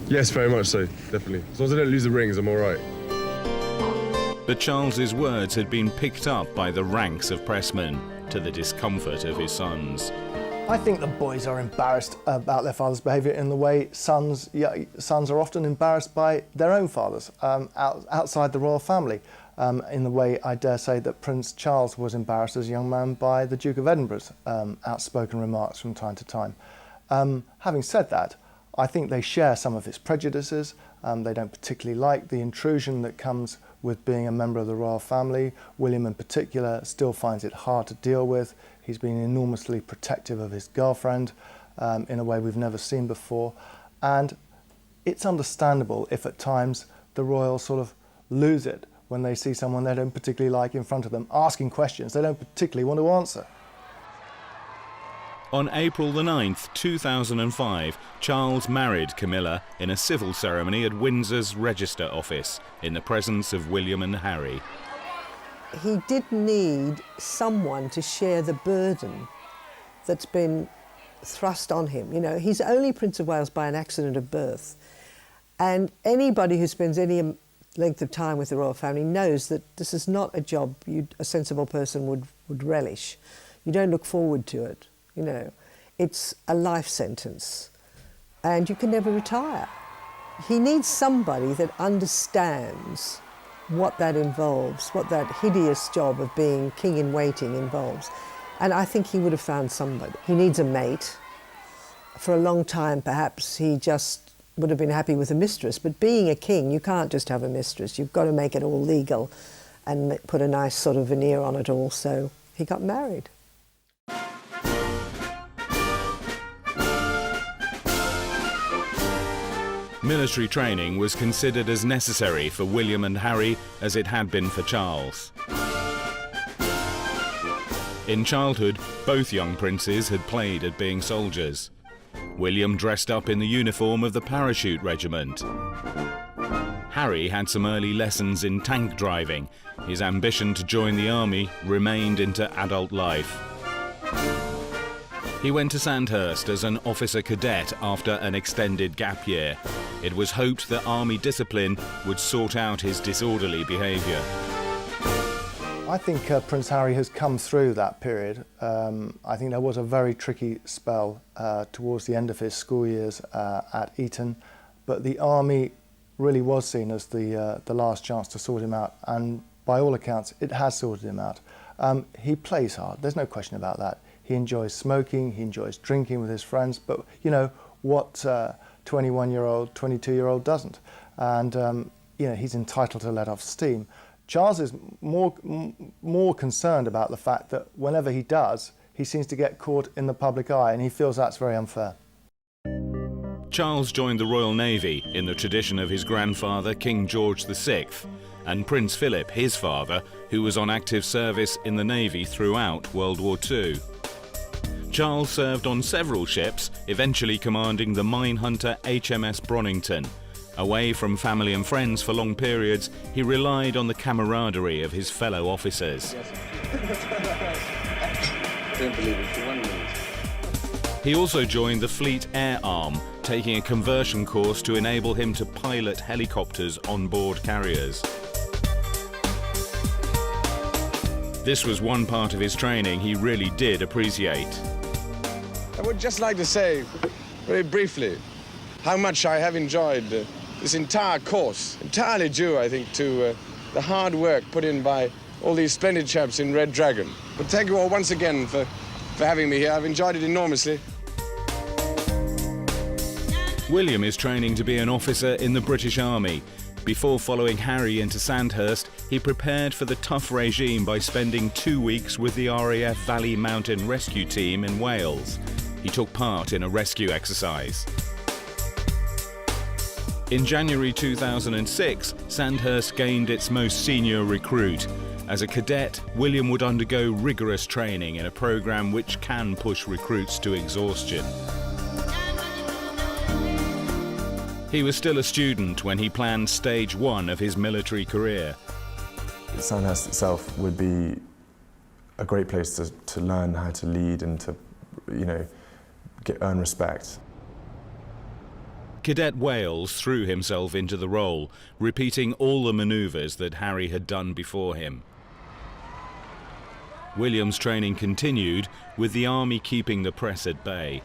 W: Yes, very much so, definitely. As long as I don't lose the rings, I'm all right.
B: But Charles's words had been picked up by the ranks of pressmen, to the discomfort of his sons.
J: I think the boys are embarrassed about their father's behaviour in the way sons are often embarrassed by their own fathers outside the royal family. In the way I dare say that Prince Charles was embarrassed as a young man by the Duke of Edinburgh's outspoken remarks from time to time. Having said that, I think they share some of his prejudices. They don't particularly like the intrusion that comes with being a member of the royal family. William in particular still finds it hard to deal with. He's been enormously protective of his girlfriend in a way we've never seen before. And it's understandable if at times the royals sort of lose it when they see someone they don't particularly like in front of them, asking questions they don't particularly want to answer.
B: On April the 9th, 2005, Charles married Camilla in a civil ceremony at Windsor's Register Office in the presence of William and Harry.
H: He did need someone to share the burden that's been thrust on him. You know, he's only Prince of Wales by an accident of birth. And anybody who spends any length of time with the royal family knows that this is not a job a sensible person would relish. You don't look forward to it. You know, it's a life sentence, and you can never retire. He needs somebody that understands what that involves, what that hideous job of being king in waiting involves. And I think he would have found somebody. He needs a mate. For a long time, perhaps, he just would have been happy with a mistress. But being a king, you can't just have a mistress. You've got to make it all legal and put a nice sort of veneer on it all. So he got married.
B: Military training was considered as necessary for William and Harry as it had been for Charles. In childhood, both young princes had played at being soldiers. William dressed up in the uniform of the parachute regiment. Harry had some early lessons in tank driving. His ambition to join the army remained into adult life. He went to Sandhurst as an officer cadet after an extended gap year. It was hoped that army discipline would sort out his disorderly behaviour.
J: I think Prince Harry has come through that period. I think there was a very tricky spell towards the end of his school years at Eton, but the army really was seen as the last chance to sort him out, and by all accounts it has sorted him out. He plays hard, there's no question about that. He enjoys smoking, he enjoys drinking with his friends, but you know what 21-year-old, 22-year-old doesn't, and you know, he's entitled to let off steam. Charles is more concerned about the fact that whenever he does, he seems to get caught in the public eye, and he feels that's very unfair.
B: Charles joined the Royal Navy in the tradition of his grandfather, King George VI, and Prince Philip, his father, who was on active service in the Navy throughout World War II. Charles served on several ships, eventually commanding the mine hunter HMS Bronington. Away from family and friends for long periods, he relied on the camaraderie of his fellow officers. He also joined the Fleet Air Arm, taking a conversion course to enable him to pilot helicopters on board carriers. This was one part of his training he really did appreciate.
W: I would just like to say, very briefly, how much I have enjoyed this entire course, entirely due, I think, to the hard work put in by all these splendid chaps in Red Dragon. But thank you all once again for having me here. I've enjoyed it enormously.
B: William is training to be an officer in the British Army. Before following Harry into Sandhurst, he prepared for the tough regime by spending 2 weeks with the RAF Valley Mountain Rescue Team in Wales. He took part in a rescue exercise. In January 2006, Sandhurst gained its most senior recruit. As a cadet, William would undergo rigorous training in a program which can push recruits to exhaustion. He was still a student when he planned stage 1 of his military career.
V: Sandhurst itself would be a great place to learn how to lead and to, you know, earn respect.
B: Cadet Wales threw himself into the role, repeating all the manoeuvres that Harry had done before him. William's training continued, with the army keeping the press at bay.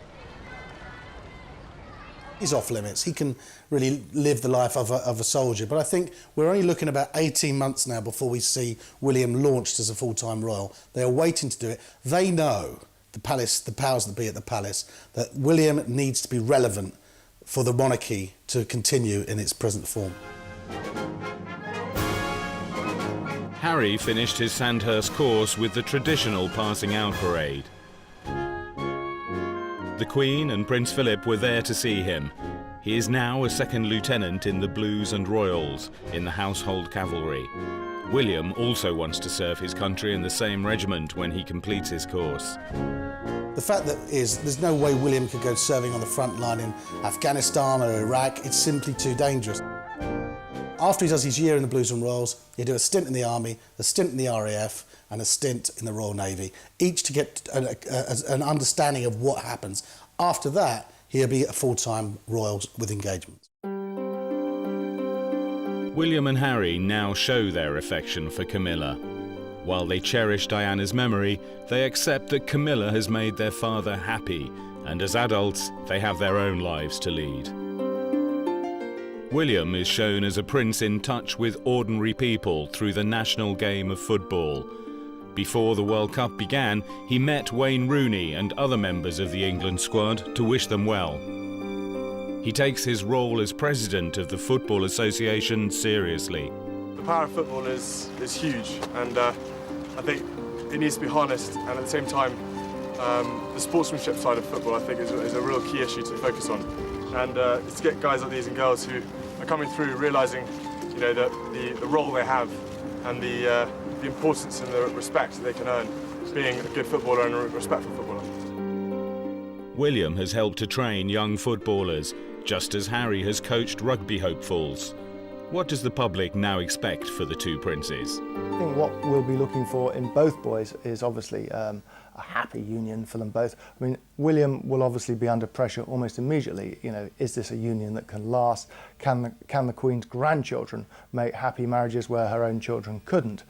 Q: He's off limits. He can really live the life of a soldier. But I think we're only looking about 18 months now before we see William launched as a full-time royal. They are waiting to do it. They know, the palace, the powers that be at the palace, that William needs to be relevant for the monarchy to continue in its present form.
B: Harry finished his Sandhurst course with the traditional passing out parade. The Queen and Prince Philip were there to see him. He is now a second lieutenant in the Blues and Royals in the Household Cavalry. William also wants to serve his country in the same regiment when he completes his course.
Q: The fact that is, there's no way William could go serving on the front line in Afghanistan or Iraq. It's simply too dangerous. After he does his year in the Blues and Royals, he'll do a stint in the Army, a stint in the RAF, and a stint in the Royal Navy, each to get an understanding of what happens. After that, he'll be a full-time royal with engagements.
B: William and Harry now show their affection for Camilla. While they cherish Diana's memory, they accept that Camilla has made their father happy, and as adults, they have their own lives to lead. William is shown as a prince in touch with ordinary people through the national game of football. Before the World Cup began, he met Wayne Rooney and other members of the England squad to wish them well. He takes his role as president of the Football Association seriously.
O: The power of football is huge, and I think it needs to be harnessed, and at the same time, the sportsmanship side of football, I think, is a real key issue to focus on. And it's to get guys like these and girls who are coming through realising, you know, the role they have and the importance and the respect that they can earn being a good footballer and a respectful footballer.
B: William has helped to train young footballers, just as Harry has coached rugby hopefuls. What does the public now expect for the two princes?
J: I think what we'll be looking for in both boys is obviously a happy union for them both. I mean, William will obviously be under pressure almost immediately. You know, is this a union that can last? Can the Queen's grandchildren make happy marriages where her own children couldn't?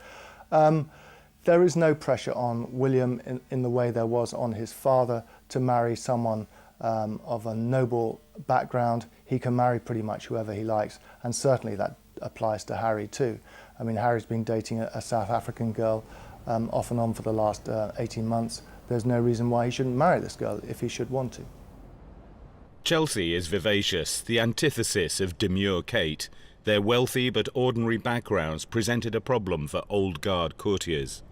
J: There is no pressure on William in the way there was on his father to marry someone of a noble background. He can marry pretty much whoever he likes, and certainly that applies to Harry too. I mean, Harry's been dating a South African girl off and on for the last 18 months. There's no reason why he shouldn't marry this girl if he should want to.
B: Chelsea is vivacious, the antithesis of demure Kate. Their wealthy but ordinary backgrounds presented a problem for old guard courtiers.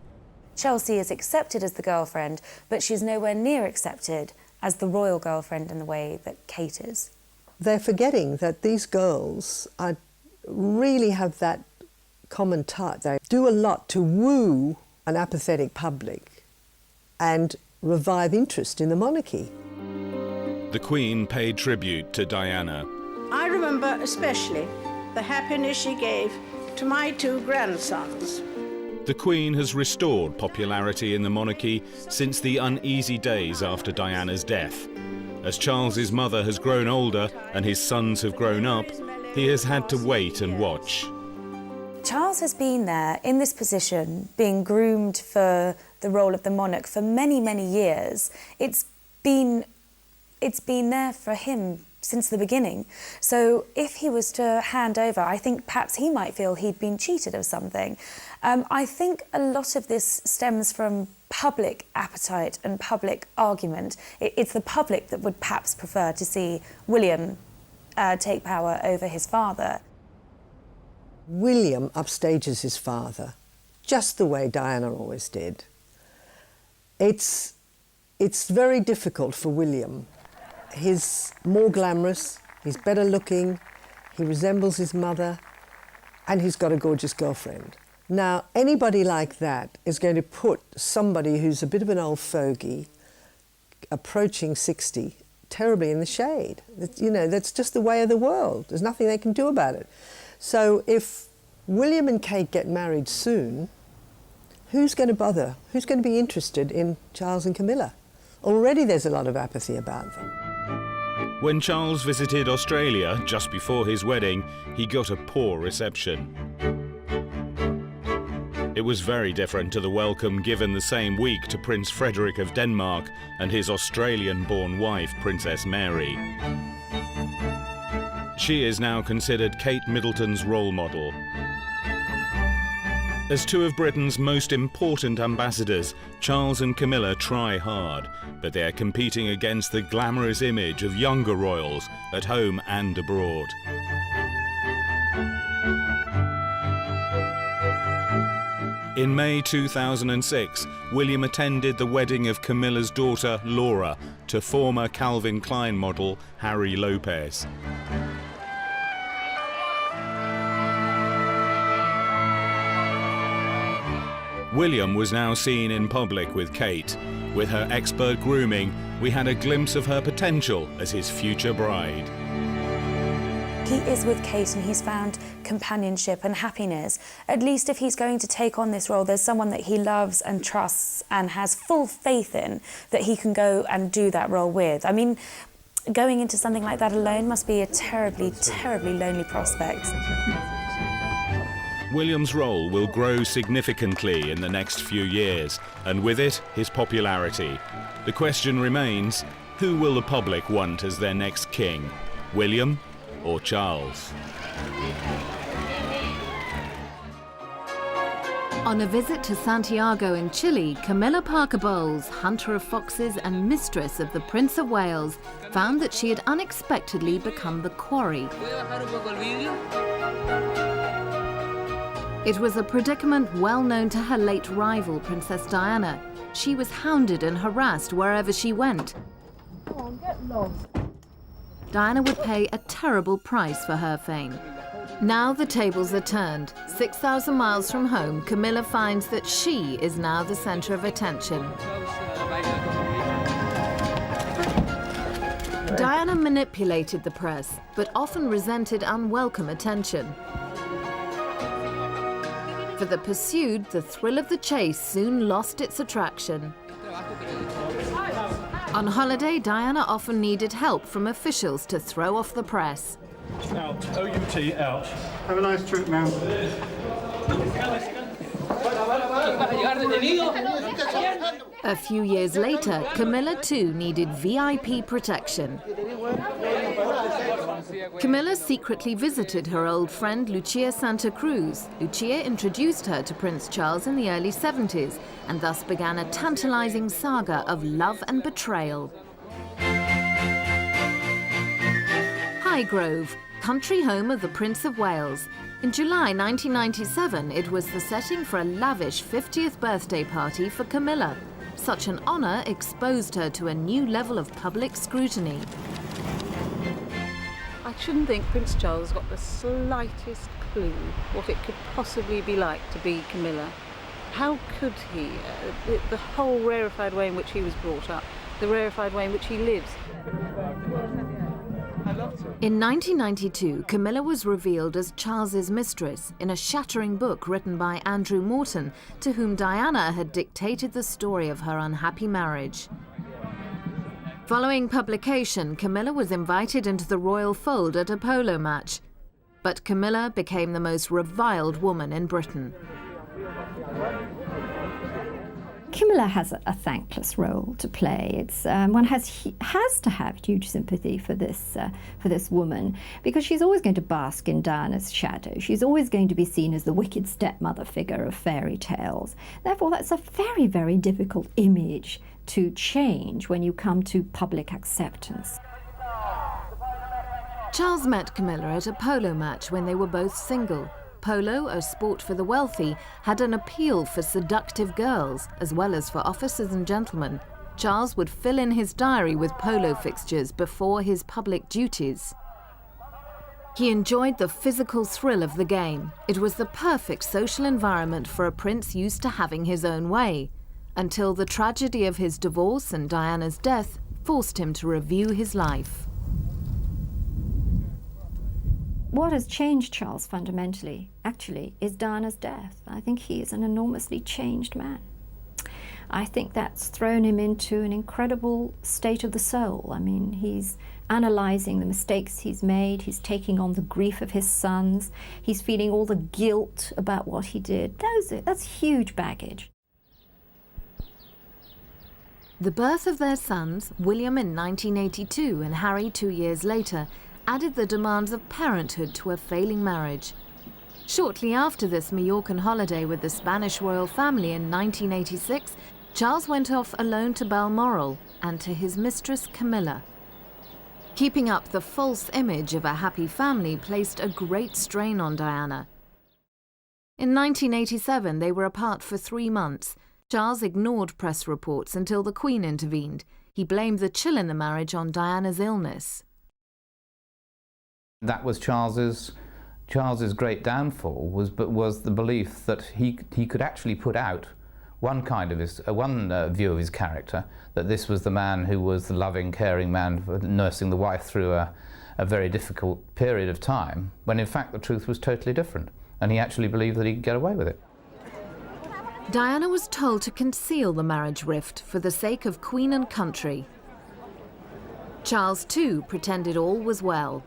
P: Chelsea is accepted as the girlfriend, but she's nowhere near accepted as the royal girlfriend in the way that Kate is.
H: They're forgetting that these girls really have that common touch. They do a lot to woo an apathetic public and revive interest in the monarchy.
B: The Queen paid tribute to Diana.
F: I remember especially the happiness she gave to my two grandsons.
B: The Queen has restored popularity in the monarchy since the uneasy days after Diana's death. As Charles's mother has grown older and his sons have grown up, he has had to wait and watch.
P: Charles has been there in this position, being groomed for the role of the monarch for many, many years. It's been there for him since the beginning. So if he was to hand over, I think perhaps he might feel he'd been cheated of something. I think a lot of this stems from public appetite and public argument. It's the public that would perhaps prefer to see William take power over his father.
H: William upstages his father, just the way Diana always did. It's very difficult for William. He's more glamorous, he's better looking, he resembles his mother, and he's got a gorgeous girlfriend. Now, anybody like that is going to put somebody who's a bit of an old fogey, approaching 60, terribly in the shade. You know, that's just the way of the world. There's nothing they can do about it. So if William and Kate get married soon, who's going to bother? Who's going to be interested in Charles and Camilla? Already there's a lot of apathy about them.
B: When Charles visited Australia just before his wedding, he got a poor reception. It was very different to the welcome given the same week to Prince Frederick of Denmark and his Australian-born wife, Princess Mary. She is now considered Kate Middleton's role model. As two of Britain's most important ambassadors, Charles and Camilla try hard, but they are competing against the glamorous image of younger royals at home and abroad. In May 2006, William attended the wedding of Camilla's daughter, Laura, to former Calvin Klein model Harry Lopez. William was now seen in public with Kate. With her expert grooming, we had a glimpse of her potential as his future bride.
P: He is with Kate and he's found companionship and happiness. At least if he's going to take on this role, there's someone that he loves and trusts and has full faith in that he can go and do that role with. I mean, going into something like that alone must be a terribly, terribly lonely prospect.
B: William's role will grow significantly in the next few years, and with it, his popularity. The question remains, who will the public want as their next king? William or Charles.
G: On a visit to Santiago in Chile, Camilla Parker Bowles, hunter of foxes and mistress of the Prince of Wales, found that she had unexpectedly become the quarry. It was a predicament well known to her late rival, Princess Diana. She was hounded and harassed wherever she went.
N: Come on, get lost.
G: Diana would pay a terrible price for her fame. Now the tables are turned. 6,000 miles from home, Camilla finds that she is now the centre of attention. Diana manipulated the press, but often resented unwelcome attention. For the pursued, the thrill of the chase soon lost its attraction. On holiday, Diana often needed help from officials to throw off the press.
I: Out. O-U-T, out.
K: Have a nice trip, ma'am.
G: A few years later, Camilla too needed VIP protection. Camilla secretly visited her old friend Lucia Santa Cruz. Lucia introduced her to Prince Charles in the early 70s, and thus began a tantalizing saga of love and betrayal. Highgrove, country home of the Prince of Wales. In July 1997, it was the setting for a lavish 50th birthday party for Camilla. Such an honour exposed her to a new level of public scrutiny.
X: I shouldn't think Prince Charles got the slightest clue what it could possibly be like to be Camilla. How could he? The whole rarefied way in which he was brought up, the rarefied way in which he lives.
G: In 1992, Camilla was revealed as Charles's mistress in a shattering book written by Andrew Morton, to whom Diana had dictated the story of her unhappy marriage. Following publication, Camilla was invited into the royal fold at a polo match. But Camilla became the most reviled woman in Britain.
Y: Camilla has a thankless role to play. It's one has to have huge sympathy for this woman, because she's always going to bask in Diana's shadow. She's always going to be seen as the wicked stepmother figure of fairy tales. Therefore, that's a very, very difficult image to change when you come to public acceptance.
G: Charles met Camilla at a polo match when they were both single. Polo, a sport for the wealthy, had an appeal for seductive girls, as well as for officers and gentlemen. Charles would fill in his diary with polo fixtures before his public duties. He enjoyed the physical thrill of the game. It was the perfect social environment for a prince used to having his own way, until the tragedy of his divorce and Diana's death forced him to review his life.
Y: What has changed Charles fundamentally, actually, is Diana's death. I think he is an enormously changed man. I think that's thrown him into an incredible state of the soul. I mean, he's analysing the mistakes he's made, he's taking on the grief of his sons, he's feeling all the guilt about what he did. That's huge baggage.
G: The birth of their sons, William in 1982 and Harry 2 years later, added the demands of parenthood to a failing marriage. Shortly after this Mallorcan holiday with the Spanish royal family in 1986, Charles went off alone to Balmoral and to his mistress Camilla. Keeping up the false image of a happy family placed a great strain on Diana. In 1987, they were apart for 3 months. Charles ignored press reports until the Queen intervened. He blamed the chill in the marriage on Diana's illness.
C: That was Charles's great downfall, was the belief that he could actually put out one view of his character, that this was the man who was the loving, caring man nursing the wife through a very difficult period of time, when in fact the truth was totally different, and he actually believed that he could get away with it.
G: Diana was told to conceal the marriage rift for the sake of Queen and country. Charles too pretended all was well.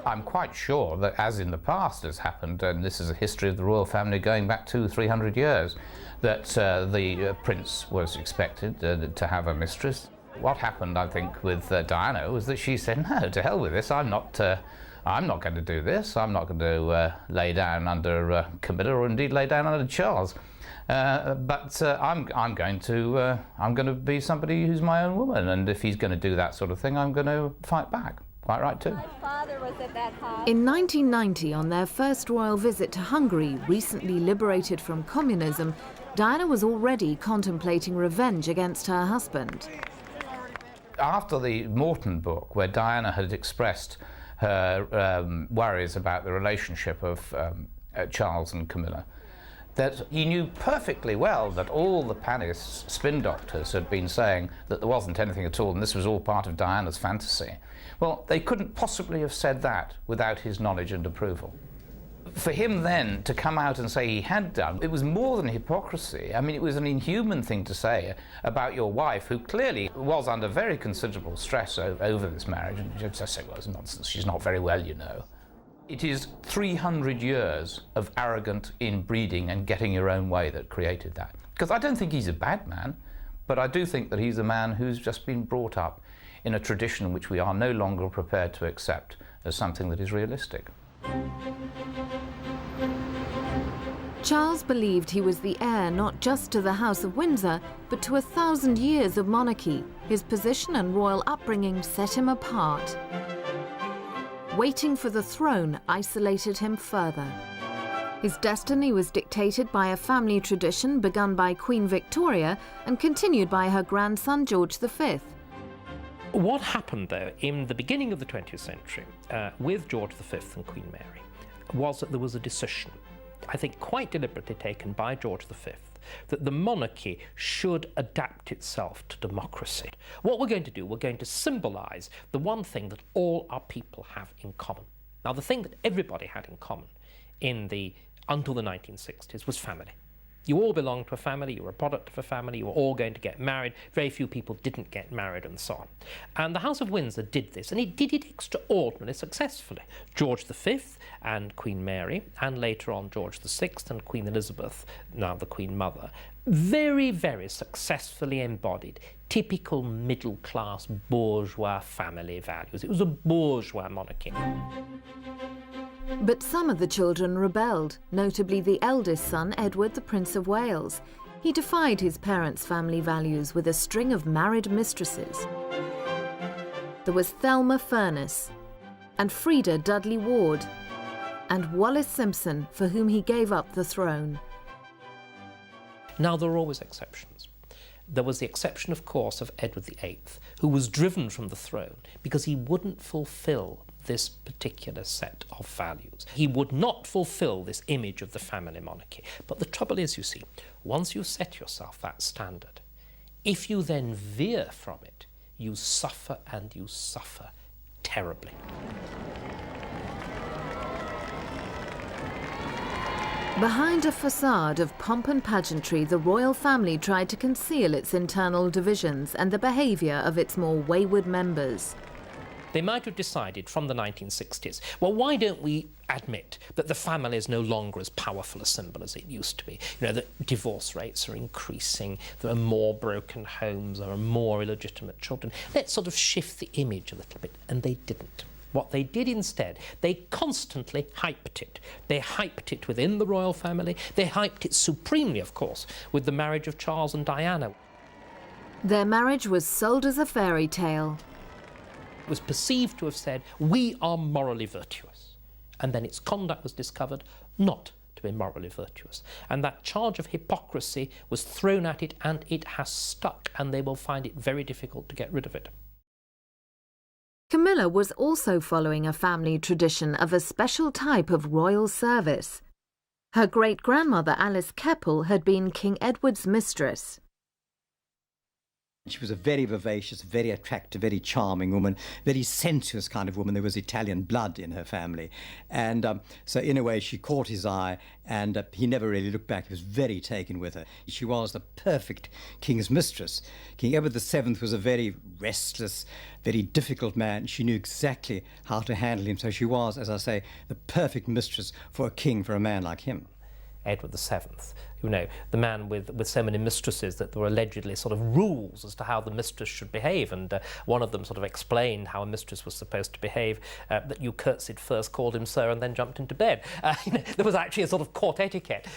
C: I'm quite sure that, as in the past has happened, and this is a history of the royal family going back 200-300 years, that the prince was expected to have a mistress. What happened, I think, with Diana was that she said, no, to hell with this, I'm not
D: I'm not going to do this. I'm not going to lay down under Camilla or indeed lay down under Charles. But I'm going to be somebody who's my own woman, and if he's going to do that sort of thing, I'm going to fight back. Quite right too.
E: My father was at that house.
G: In 1990, on their first royal visit to Hungary, recently liberated from communism, Diana was already contemplating revenge against her husband.
D: After the Morton book, where Diana had expressed her worries about the relationship of Charles and Camilla, that he knew perfectly well that all the Paris spin doctors had been saying that there wasn't anything at all and this was all part of Diana's fantasy. Well, they couldn't possibly have said that without his knowledge and approval. For him then to come out and say he had done, it was more than hypocrisy. I mean, it was an inhuman thing to say about your wife, who clearly was under very considerable stress over this marriage. And you just say, well, it's nonsense, she's not very well, you know. It is 300 years of arrogant inbreeding and getting your own way that created that. Because I don't think he's a bad man, but I do think that he's a man who's just been brought up in a tradition which we are no longer prepared to accept as something that is realistic.
G: Charles believed he was the heir not just to the House of Windsor, but to 1,000 years of monarchy. His position and royal upbringing set him apart. Waiting for the throne isolated him further. His destiny was dictated by a family tradition begun by Queen Victoria and continued by her grandson George V.
K: What happened, though, in the beginning of the 20th century with George V and Queen Mary was that there was a decision, I think quite deliberately taken by George V, that the monarchy should adapt itself to democracy. What we're going to do, we're going to symbolise the one thing that all our people have in common. Now, the thing that everybody had in common until the 1960s was family. You all belonged to a family, you were a product of a family, you were all going to get married. Very few people didn't get married and so on. And the House of Windsor did this, and it did it extraordinarily successfully. George V and Queen Mary, and later on George VI and Queen Elizabeth, now the Queen Mother, very, very successfully embodied typical middle-class bourgeois family values. It was a bourgeois monarchy.
G: But some of the children rebelled, notably the eldest son, Edward, the Prince of Wales. He defied his parents' family values with a string of married mistresses. There was Thelma Furness, and Frida Dudley Ward, and Wallis Simpson, for whom he gave up the throne.
K: Now, there are always exceptions. There was the exception, of course, of Edward VIII, who was driven from the throne because he wouldn't fulfil this particular set of values. He would not fulfill this image of the family monarchy. But the trouble is, you see, once you set yourself that standard, if you then veer from it, you suffer, and you suffer terribly.
G: Behind a facade of pomp and pageantry, the royal family tried to conceal its internal divisions and the behaviour of its more wayward members.
K: They might have decided from the 1960s, well, why don't we admit that the family is no longer as powerful a symbol as it used to be? You know, that divorce rates are increasing, there are more broken homes, there are more illegitimate children. Let's sort of shift the image a little bit, and they didn't. What they did instead, they constantly hyped it. They hyped it within the royal family. They hyped it supremely, of course, with the marriage of Charles and Diana.
G: Their marriage was sold as a fairy tale.
K: It was perceived to have said, we are morally virtuous. And then its conduct was discovered not to be morally virtuous. And that charge of hypocrisy was thrown at it, and it has stuck, and they will find it very difficult to get rid of it.
G: Camilla was also following a family tradition of a special type of royal service. Her great-grandmother Alice Keppel had been King Edward's mistress.
R: She was a very vivacious, very attractive, very charming woman, very sensuous kind of woman. There was Italian blood in her family. And so in a way she caught his eye, and he never really looked back. He was very taken with her. She was the perfect king's mistress. King Edward VII was a very restless, very difficult man. She knew exactly how to handle him. So she was, as I say, the perfect mistress for a king, for a man like him.
K: Edward VII, you know, the man with so many mistresses, that there were allegedly sort of rules as to how the mistress should behave, and one of them sort of explained how a mistress was supposed to behave, that you curtsied first, called him sir, and then jumped into bed. You know, there was actually a sort of court etiquette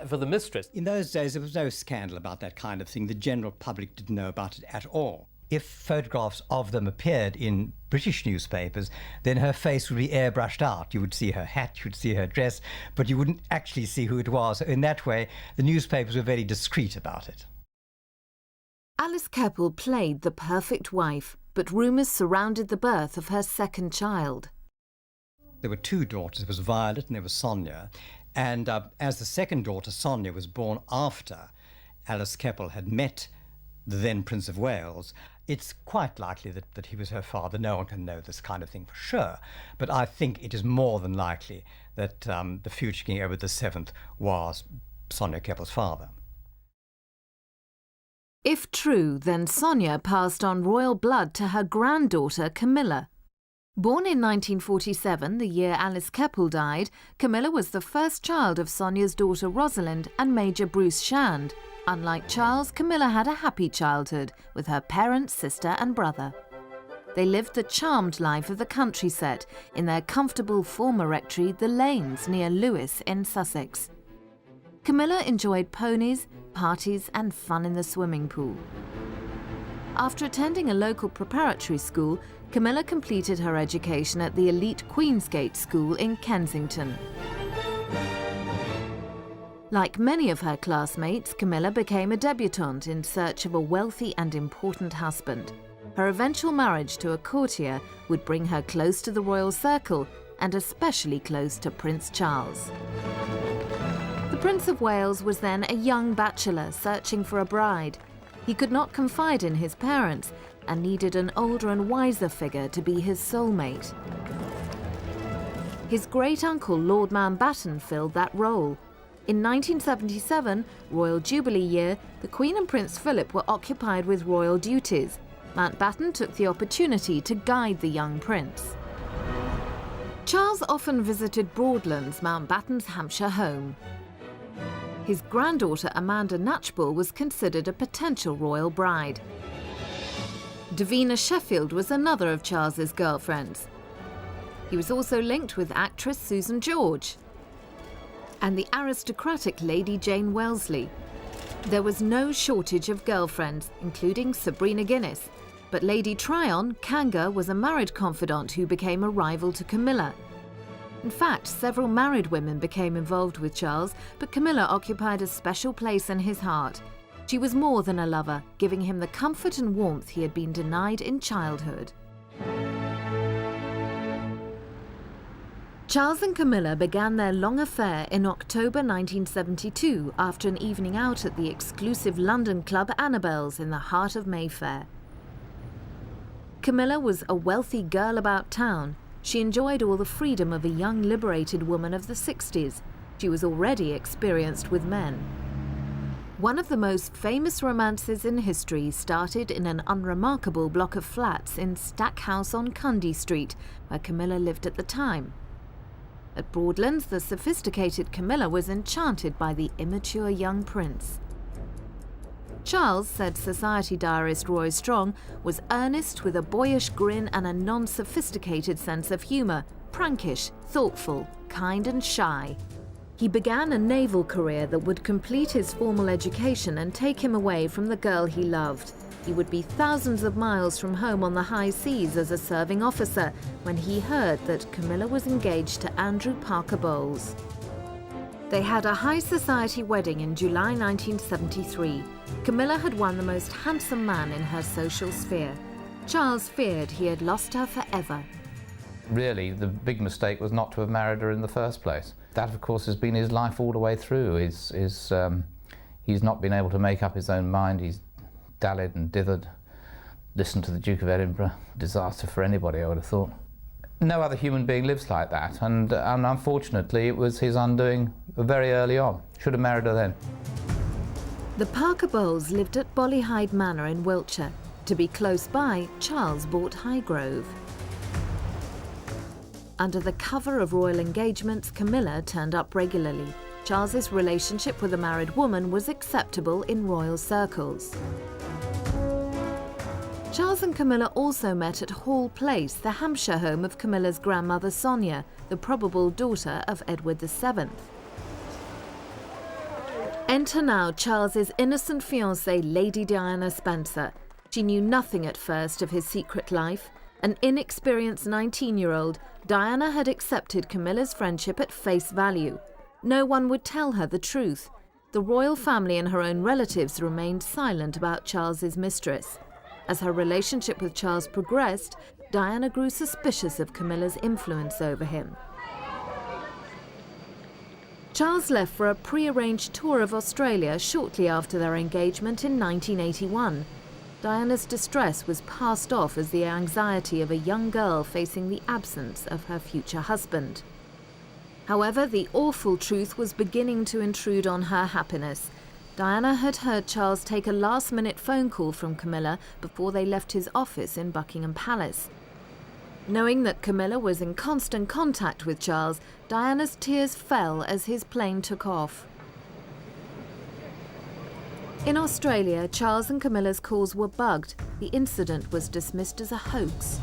K: for the mistress.
R: In those days, there was no scandal about that kind of thing. The general public didn't know about it at all. If photographs of them appeared in British newspapers, then her face would be airbrushed out. You would see her hat, you would see her dress, but you wouldn't actually see who it was. In that way, the newspapers were very discreet about it.
G: Alice Keppel played the perfect wife, but rumours surrounded the birth of her second child.
R: There were two daughters. There was Violet and there was Sonia. And as the second daughter, Sonia, was born after Alice Keppel had met the then Prince of Wales, it's quite likely that he was her father. No one can know this kind of thing for sure, but I think it is more than likely that the future King Edward VII was Sonia Keppel's father.
G: If true, then Sonia passed on royal blood to her granddaughter Camilla. Born in 1947, the year Alice Keppel died, Camilla was the first child of Sonia's daughter Rosalind and Major Bruce Shand. Unlike Charles, Camilla had a happy childhood with her parents, sister and brother. They lived the charmed life of the country set in their comfortable former rectory, the Lanes, near Lewes in Sussex. Camilla enjoyed ponies, parties and fun in the swimming pool. After attending a local preparatory school, Camilla completed her education at the elite Queensgate School in Kensington. Like many of her classmates, Camilla became a debutante in search of a wealthy and important husband. Her eventual marriage to a courtier would bring her close to the royal circle and especially close to Prince Charles. The Prince of Wales was then a young bachelor searching for a bride. He could not confide in his parents and needed an older and wiser figure to be his soulmate. His great-uncle Lord Mountbatten filled that role. In 1977, Royal Jubilee year, the Queen and Prince Philip were occupied with royal duties. Mountbatten took the opportunity to guide the young prince. Charles often visited Broadlands, Mountbatten's Hampshire home. His granddaughter Amanda Knatchbull was considered a potential royal bride. Davina Sheffield was another of Charles's girlfriends. He was also linked with actress Susan George and the aristocratic Lady Jane Wellesley. There was no shortage of girlfriends, including Sabrina Guinness, but Lady Tryon, Kanga, was a married confidant who became a rival to Camilla. In fact, several married women became involved with Charles, but Camilla occupied a special place in his heart. She was more than a lover, giving him the comfort and warmth he had been denied in childhood. Charles and Camilla began their long affair in October 1972 after an evening out at the exclusive London club Annabelle's in the heart of Mayfair. Camilla was a wealthy girl about town. She enjoyed all the freedom of a young liberated woman of the 60s. She was already experienced with men. One of the most famous romances in history started in an unremarkable block of flats in Stackhouse on Cundy Street, where Camilla lived at the time. At Broadlands, the sophisticated Camilla was enchanted by the immature young prince. Charles, said society diarist Roy Strong, was earnest with a boyish grin and a non-sophisticated sense of humour, prankish, thoughtful, kind and shy. He began a naval career that would complete his formal education and take him away from the girl he loved. He would be thousands of miles from home on the high seas as a serving officer when he heard that Camilla was engaged to Andrew Parker Bowles. They had a high society wedding in July 1973. Camilla had won the most handsome man in her social sphere. Charles feared he had lost her forever.
D: Really, the big mistake was not to have married her in the first place. That, of course, has been his life all the way through. He's not been able to make up his own mind. He's dallied and dithered, listened to the Duke of Edinburgh. Disaster for anybody, I would have thought. No other human being lives like that, and unfortunately it was his undoing very early on. Should have married her then.
G: The Parker Bowles lived at Bollyhide Manor in Wiltshire. To be close by, Charles bought Highgrove. Under the cover of royal engagements, Camilla turned up regularly. Charles's relationship with a married woman was acceptable in royal circles. Charles and Camilla also met at Hall Place, the Hampshire home of Camilla's grandmother Sonia, the probable daughter of Edward VII. Enter now Charles's innocent fiancée, Lady Diana Spencer. She knew nothing at first of his secret life. An inexperienced 19-year-old, Diana had accepted Camilla's friendship at face value. No one would tell her the truth. The royal family and her own relatives remained silent about Charles's mistress. As her relationship with Charles progressed, Diana grew suspicious of Camilla's influence over him. Charles left for a pre-arranged tour of Australia shortly after their engagement in 1981. Diana's distress was passed off as the anxiety of a young girl facing the absence of her future husband. However, the awful truth was beginning to intrude on her happiness. Diana had heard Charles take a last-minute phone call from Camilla before they left his office in Buckingham Palace. Knowing that Camilla was in constant contact with Charles, Diana's tears fell as his plane took off. In Australia, Charles and Camilla's calls were bugged. The incident was dismissed as a hoax.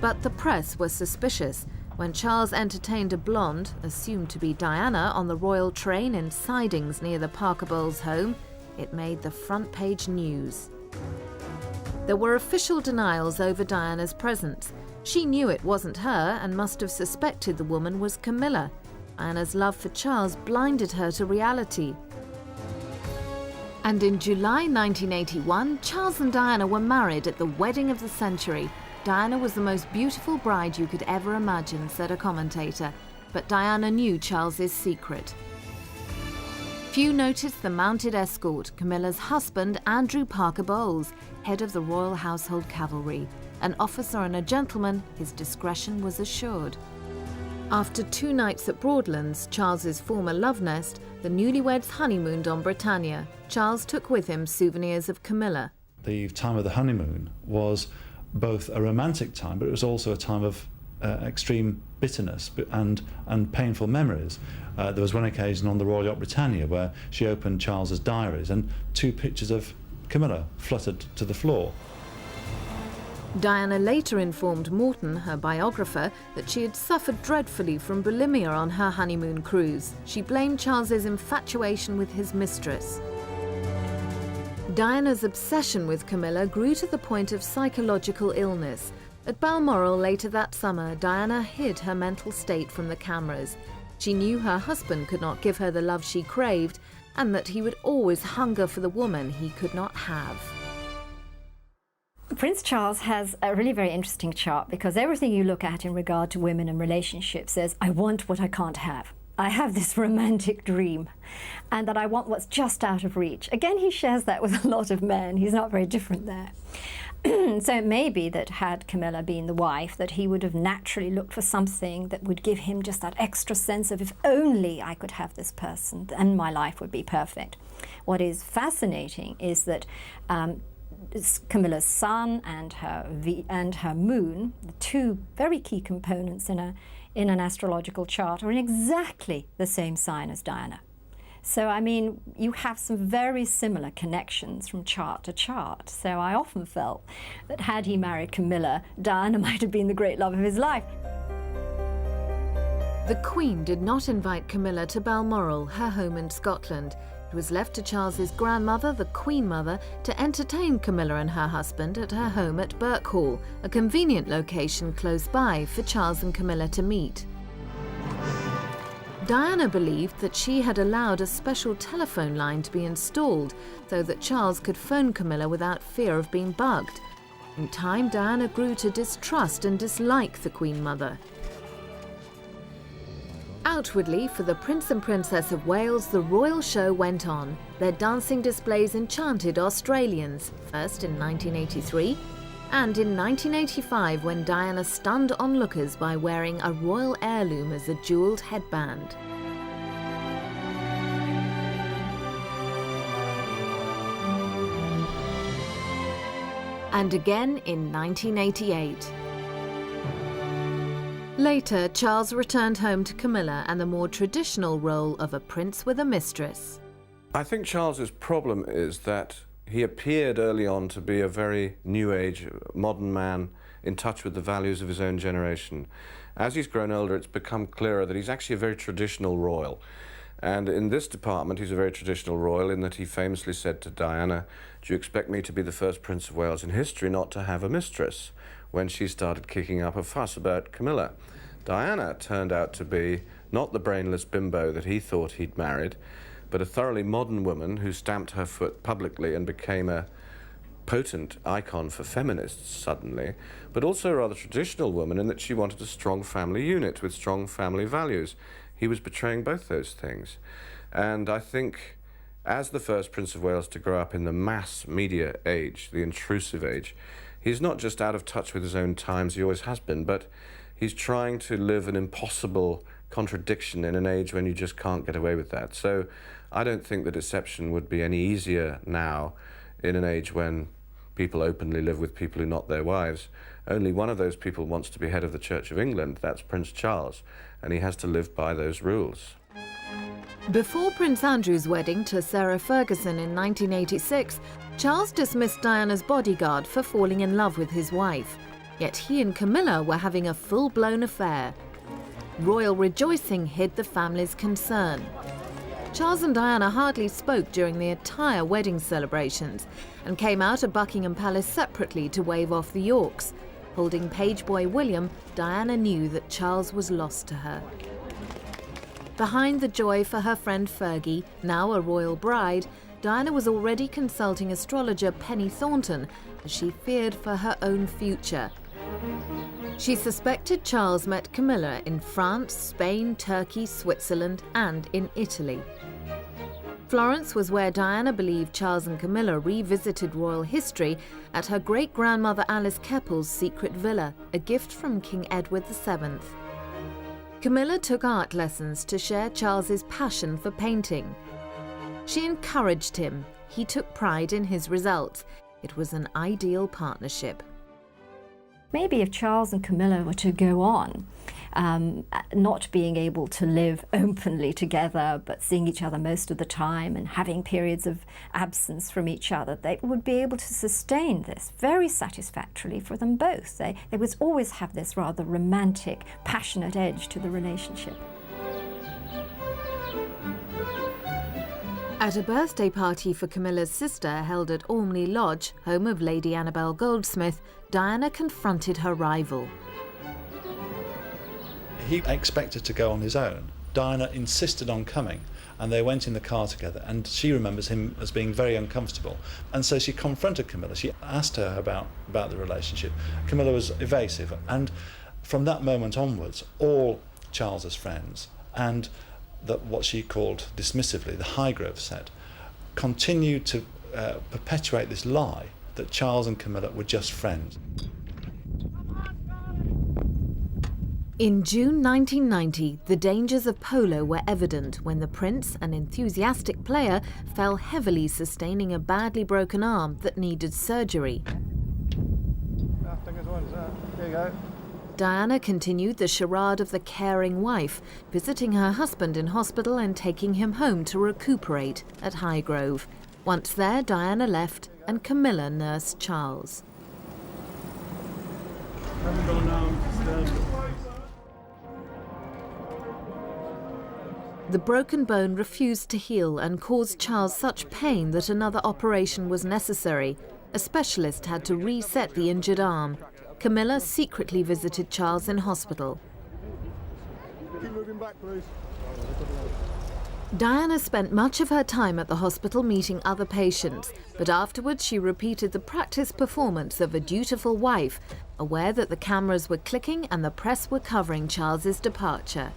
G: But the press was suspicious. When Charles entertained a blonde, assumed to be Diana, on the royal train in sidings near the Parker Bowles home, it made the front page news. There were official denials over Diana's presence. She knew it wasn't her and must have suspected the woman was Camilla. Diana's love for Charles blinded her to reality. And in July 1981, Charles and Diana were married at the wedding of the century. Diana was the most beautiful bride you could ever imagine, said a commentator. But Diana knew Charles's secret. Few noticed the mounted escort, Camilla's husband, Andrew Parker Bowles, head of the Royal Household Cavalry. An officer and a gentleman, his discretion was assured. After 2 nights at Broadlands, Charles's former love nest, the newlyweds honeymooned on Britannia. Charles took with him souvenirs of Camilla.
I: The time of the honeymoon was both a romantic time, but it was also a time of extreme bitterness and painful memories. There was one occasion on the Royal Yacht Britannia where she opened Charles's diaries and 2 pictures of Camilla fluttered to the floor.
G: Diana later informed Morton, her biographer, that she had suffered dreadfully from bulimia on her honeymoon cruise. She blamed Charles's infatuation with his mistress. Diana's obsession with Camilla grew to the point of psychological illness. At Balmoral later that summer, Diana hid her mental state from the cameras. She knew her husband could not give her the love she craved, and that he would always hunger for the woman he could not have.
Y: Prince Charles has a really very interesting chart because everything you look at in regard to women and relationships says, I want what I can't have. I have this romantic dream and that I want what's just out of reach. Again, he shares that with a lot of men. He's not very different there. So it may be that had Camilla been the wife, that he would have naturally looked for something that would give him just that extra sense of, if only I could have this person, then my life would be perfect. What is fascinating is that Camilla's sun and her moon, the 2 very key components in an astrological chart, are in exactly the same sign as Diana. So, I mean, you have some very similar connections from chart to chart. So I often felt that had he married Camilla, Diana might have been the great love of his life.
G: The Queen did not invite Camilla to Balmoral, her home in Scotland. It was left to Charles's grandmother, the Queen Mother, to entertain Camilla and her husband at her home at Birkhall, a convenient location close by for Charles and Camilla to meet. Diana believed that she had allowed a special telephone line to be installed so that Charles could phone Camilla without fear of being bugged. In time, Diana grew to distrust and dislike the Queen Mother. Outwardly, for the Prince and Princess of Wales, the royal show went on. Their dancing displays enchanted Australians, first in 1983, and in 1985 when Diana stunned onlookers by wearing a royal heirloom as a jewelled headband. And again in 1988. Later, Charles returned home to Camilla and the more traditional role of a prince with a mistress.
A: I think Charles's problem is that he appeared early on to be a very new age, modern man in touch with the values of his own generation. As he's grown older, it's become clearer that he's actually a very traditional royal. And in this department, he's a very traditional royal in that he famously said to Diana, "Do you expect me to be the first Prince of Wales in history not to have a mistress?" when she started kicking up a fuss about Camilla. Diana turned out to be not the brainless bimbo that he thought he'd married, but a thoroughly modern woman who stamped her foot publicly and became a potent icon for feminists suddenly, but also a rather traditional woman in that she wanted a strong family unit with strong family values. He was betraying both those things. And I think as the first Prince of Wales to grow up in the mass media age, the intrusive age, he's not just out of touch with his own times, he always has been, but he's trying to live an impossible contradiction in an age when you just can't get away with that. So I don't think the deception would be any easier now in an age when people openly live with people who are not their wives. Only one of those people wants to be head of the Church of England, that's Prince Charles, and he has to live by those rules.
G: Before Prince Andrew's wedding to Sarah Ferguson in 1986, Charles dismissed Diana's bodyguard for falling in love with his wife. Yet he and Camilla were having a full-blown affair. Royal rejoicing hid the family's concern. Charles and Diana hardly spoke during the entire wedding celebrations and came out of Buckingham Palace separately to wave off the Yorks. Holding page boy William, Diana knew that Charles was lost to her. Behind the joy for her friend Fergie, now a royal bride, Diana was already consulting astrologer Penny Thornton as she feared for her own future. She suspected Charles met Camilla in France, Spain, Turkey, Switzerland, and in Italy. Florence was where Diana believed Charles and Camilla revisited royal history at her great-grandmother Alice Keppel's secret villa, a gift from King Edward VII. Camilla took art lessons to share Charles's passion for painting. She encouraged him. He took pride in his results. It was an ideal partnership.
Y: Maybe if Charles and Camilla were to go on, not being able to live openly together, but seeing each other most of the time and having periods of absence from each other, they would be able to sustain this very satisfactorily for them both. They would always have this rather romantic, passionate edge to the relationship.
G: At a birthday party for Camilla's sister held at Ormley Lodge, home of Lady Annabel Goldsmith, Diana confronted her rival.
I: He expected to go on his own. Diana insisted on coming, and they went in the car together, and she remembers him as being very uncomfortable. And so she confronted Camilla. She asked her about the relationship. Camilla was evasive, and from that moment onwards, all Charles's friends and what she called dismissively the Highgrove set continued to perpetuate this lie that Charles and Camilla were just friends.
G: In June 1990, the dangers of polo were evident when the prince, an enthusiastic player, fell heavily, sustaining a badly broken arm that needed surgery.
J: There you go.
G: Diana continued the charade of the caring wife, visiting her husband in hospital and taking him home to recuperate at Highgrove. Once there, Diana left and Camilla nursed Charles. The broken bone refused to heal and caused Charles such pain that another operation was necessary. A specialist had to reset the injured arm. Camilla secretly visited Charles in hospital.
J: Keep moving back, please.
G: Diana spent much of her time at the hospital meeting other patients, but afterwards she repeated the practiced performance of a dutiful wife, aware that the cameras were clicking and the press were covering Charles's departure.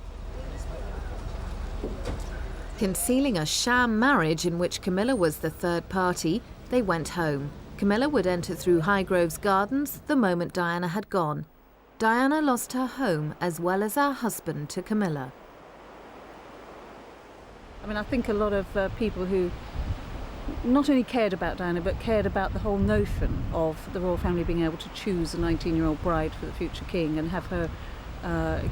G: Concealing a sham marriage in which Camilla was the third party, they went home. Camilla would enter through Highgrove's gardens the moment Diana had gone. Diana lost her home as well as her husband to Camilla.
X: I mean, I think a lot of people who not only cared about Diana, but cared about the whole notion of the royal family being able to choose a 19-year-old bride for the future king and have her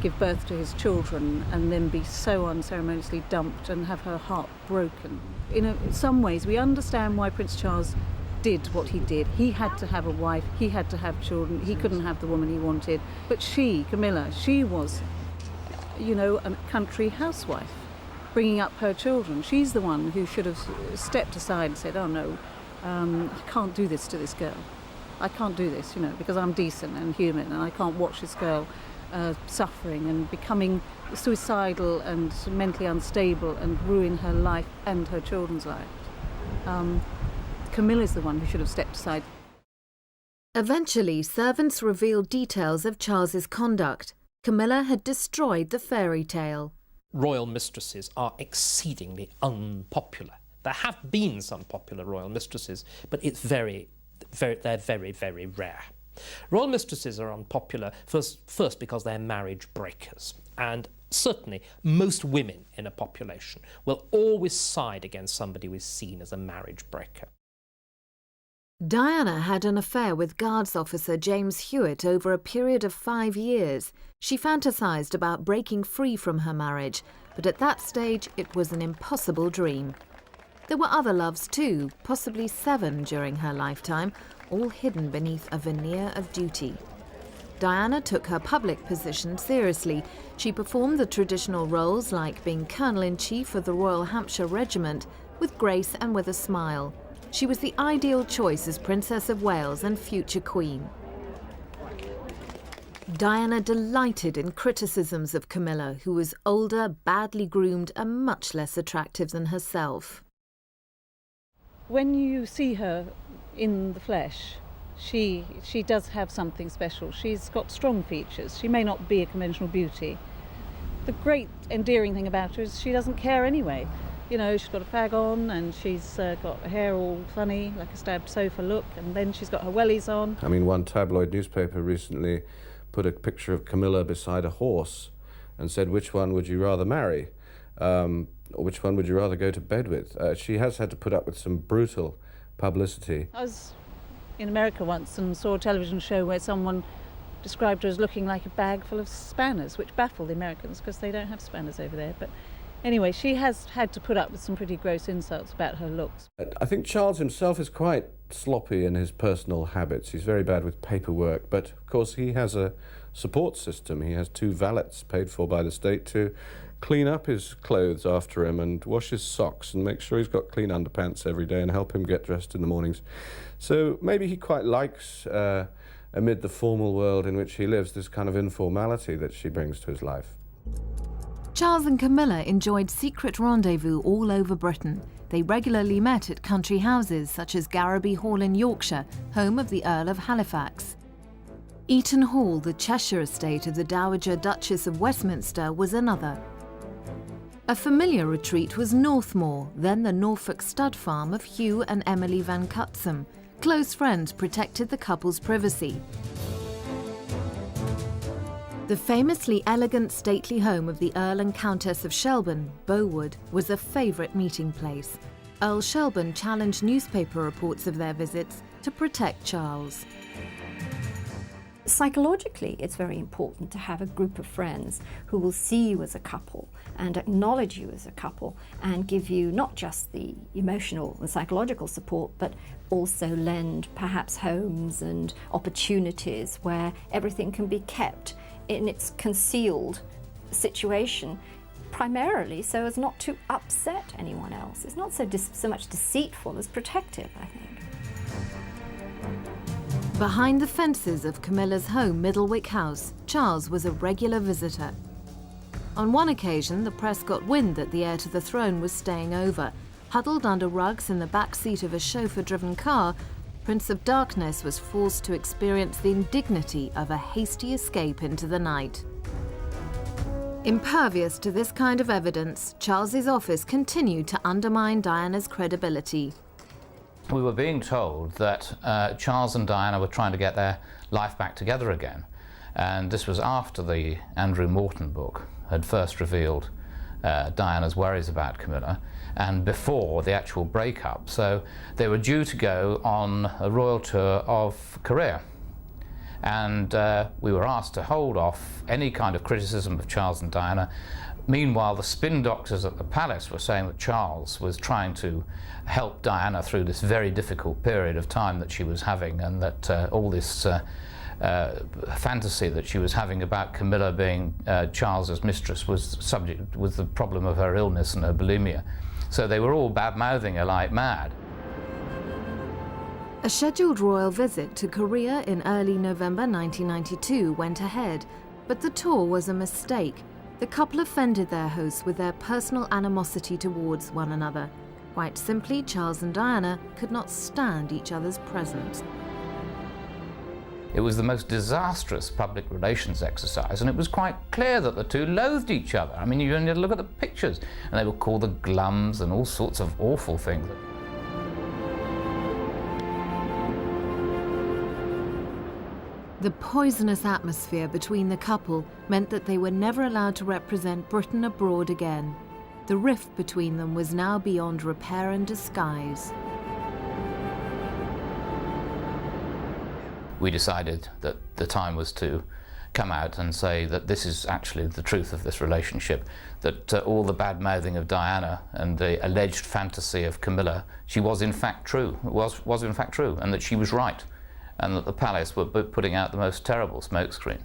X: give birth to his children and then be so unceremoniously dumped and have her heart broken. In some ways, we understand why Prince Charles did what he did. He had to have a wife, he had to have children, he couldn't have the woman he wanted. But she, Camilla, she was, you know, a country housewife, bringing up her children. She's the one who should have stepped aside and said, oh no, I can't do this to this girl. I can't do this, you know, because I'm decent and human and I can't watch this girl suffering and becoming suicidal and mentally unstable and ruin her life and her children's lives. Camilla's the one who should have stepped aside.
G: Eventually, servants revealed details of Charles's conduct. Camilla had destroyed the fairy tale.
K: Royal mistresses are exceedingly unpopular. There have been some popular royal mistresses, but they're very, very rare. Royal mistresses are unpopular first because they're marriage breakers, and certainly most women in a population will always side against somebody who is seen as a marriage breaker.
G: Diana had an affair with Guards officer James Hewitt over a period of 5 years. She fantasized about breaking free from her marriage, but at that stage it was an impossible dream. There were other loves too, possibly 7 during her lifetime, all hidden beneath a veneer of duty. Diana took her public position seriously. She performed the traditional roles like being Colonel-in-Chief of the Royal Hampshire Regiment with grace and with a smile. She was the ideal choice as Princess of Wales and future Queen. Diana delighted in criticisms of Camilla, who was older, badly groomed and much less attractive than herself.
X: When you see her in the flesh, she does have something special. She's got strong features. She may not be a conventional beauty. The great endearing thing about her is she doesn't care anyway. You know, she's got a fag on and she's got her hair all funny, like a stabbed sofa look, and then she's got her wellies on.
A: I mean, one tabloid newspaper recently put a picture of Camilla beside a horse and said, which one would you rather marry? Or which one would you rather go to bed with? She has had to put up with some brutal publicity.
X: I was in America once and saw a television show where someone described her as looking like a bag full of spanners, which baffled the Americans because they don't have spanners over there. But anyway, she has had to put up with some pretty gross insults about her looks.
A: I think Charles himself is quite sloppy in his personal habits. He's very bad with paperwork, but of course he has a support system. He has 2 valets paid for by the state to clean up his clothes after him and wash his socks and make sure he's got clean underpants every day and help him get dressed in the mornings. So maybe he quite likes, amid the formal world in which he lives, this kind of informality that she brings to his life.
G: Charles and Camilla enjoyed secret rendezvous all over Britain. They regularly met at country houses such as Garraby Hall in Yorkshire, home of the Earl of Halifax. Eaton Hall, the Cheshire estate of the Dowager Duchess of Westminster, was another. A familiar retreat was Northmoor, then the Norfolk stud farm of Hugh and Emily Van Cutsum. Close friends protected the couple's privacy. The famously elegant, stately home of the Earl and Countess of Shelburne, Bowood, was a favourite meeting place. Earl Shelburne challenged newspaper reports of their visits to protect Charles.
Y: Psychologically, it's very important to have a group of friends who will see you as a couple and acknowledge you as a couple and give you not just the emotional and psychological support, but also lend perhaps homes and opportunities where everything can be kept in its concealed situation, primarily so as not to upset anyone else. It's not so much deceitful as protective, I think.
G: Behind the fences of Camilla's home, Middlewick House, Charles was a regular visitor. On one occasion, the press got wind that the heir to the throne was staying over. Huddled under rugs in the back seat of a chauffeur-driven car, Prince of Darkness was forced to experience the indignity of a hasty escape into the night. Impervious to this kind of evidence, Charles's office continued to undermine Diana's credibility.
D: We were being told that Charles and Diana were trying to get their life back together again. And this was after the Andrew Morton book had first revealed Diana's worries about Camilla, and before the actual breakup. So they were due to go on a royal tour of Korea. And we were asked to hold off any kind of criticism of Charles and Diana. Meanwhile, the spin doctors at the palace were saying that Charles was trying to help Diana through this very difficult period of time that she was having, and that all this fantasy that she was having about Camilla being Charles's mistress was the problem of her illness and her bulimia. So they were all bad-mouthing her like mad.
G: A scheduled royal visit to Korea in early November 1992 went ahead, but the tour was a mistake. The couple offended their hosts with their personal animosity towards one another. Quite simply, Charles and Diana could not stand each other's presence.
D: It was the most disastrous public relations exercise, and it was quite clear that the two loathed each other. I mean, you only had to look at the pictures, and they were called the glums and all sorts of awful things.
G: The poisonous atmosphere between the couple meant that they were never allowed to represent Britain abroad again. The rift between them was now beyond repair and disguise.
D: We decided that the time was to come out and say that this is actually the truth of this relationship, that all the bad-mouthing of Diana and the alleged fantasy of Camilla, she was in fact true, was in fact true, and that she was right, and that the palace were putting out the most terrible smokescreen.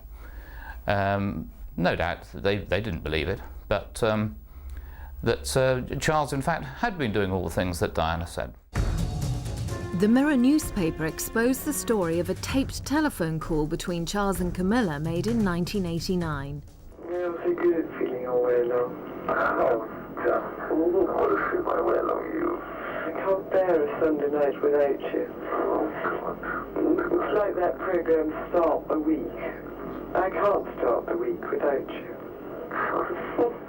D: No doubt they didn't believe it, but that Charles in fact had been doing all the things that Diana said.
G: The Mirror newspaper exposed the story of a taped telephone call between Charles and Camilla made in 1989.
L: Yeah, it was a good feeling all the way along. Oh, I want to feel my way along you. I can't bear a Sunday night without you. Oh, God. It's like that program, Start the Week. I can't start the week without you.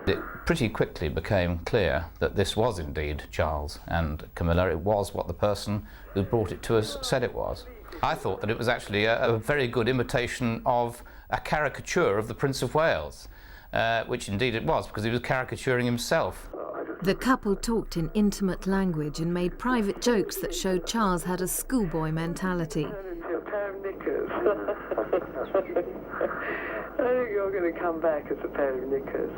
D: It pretty quickly became clear that this was indeed Charles and Camilla. It was what the person who brought it to us said it was. I thought that it was actually a very good imitation of a caricature of the Prince of Wales, which indeed it was, because he was caricaturing himself.
G: The couple talked in intimate language and made private jokes that showed Charles had a schoolboy mentality.
L: A pair of knickers. I think you're going to come back as a pair of knickers.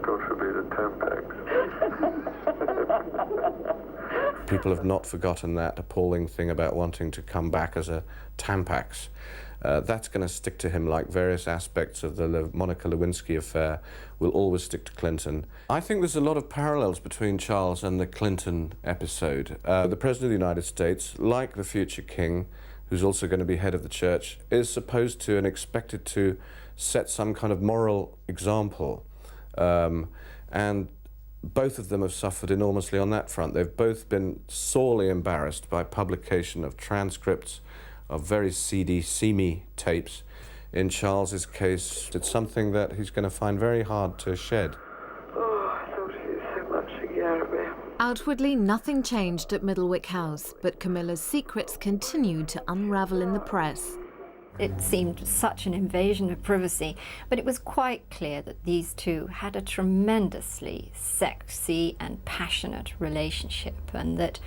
L: God forbid a Tampax.
A: People have not forgotten that appalling thing about wanting to come back as a Tampax. That's going to stick to him, like various aspects of the Monica Lewinsky affair will always stick to Clinton. I think there's a lot of parallels between Charles and the Clinton episode. The President of the United States, like the future king, who's also going to be head of the church, is supposed to and expected to set some kind of moral example. And both of them have suffered enormously on that front. They've both been sorely embarrassed by publication of transcripts of very seamy tapes. In Charles's case, it's something that he's going to find very hard to shed.
L: Oh, I thought he was so much again of me.
G: Outwardly, nothing changed at Middlewick House, but Camilla's secrets continued to unravel in the press.
Y: It seemed such an invasion of privacy, but it was quite clear that these two had a tremendously sexy and passionate relationship, and that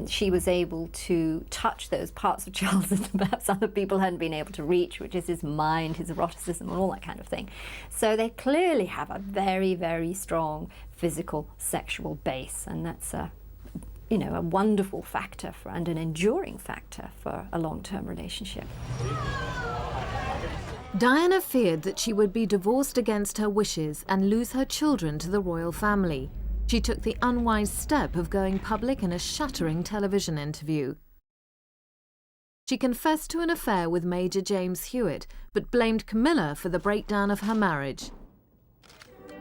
Y: she was able to touch those parts of Charles that perhaps other people hadn't been able to reach, which is his mind, his eroticism, and all that kind of thing. So they clearly have a very, very strong physical, sexual base, and that's a wonderful factor and an enduring factor for a long-term relationship.
G: Diana feared that she would be divorced against her wishes and lose her children to the royal family. She took the unwise step of going public in a shattering television interview. She confessed to an affair with Major James Hewitt, but blamed Camilla for the breakdown of her marriage.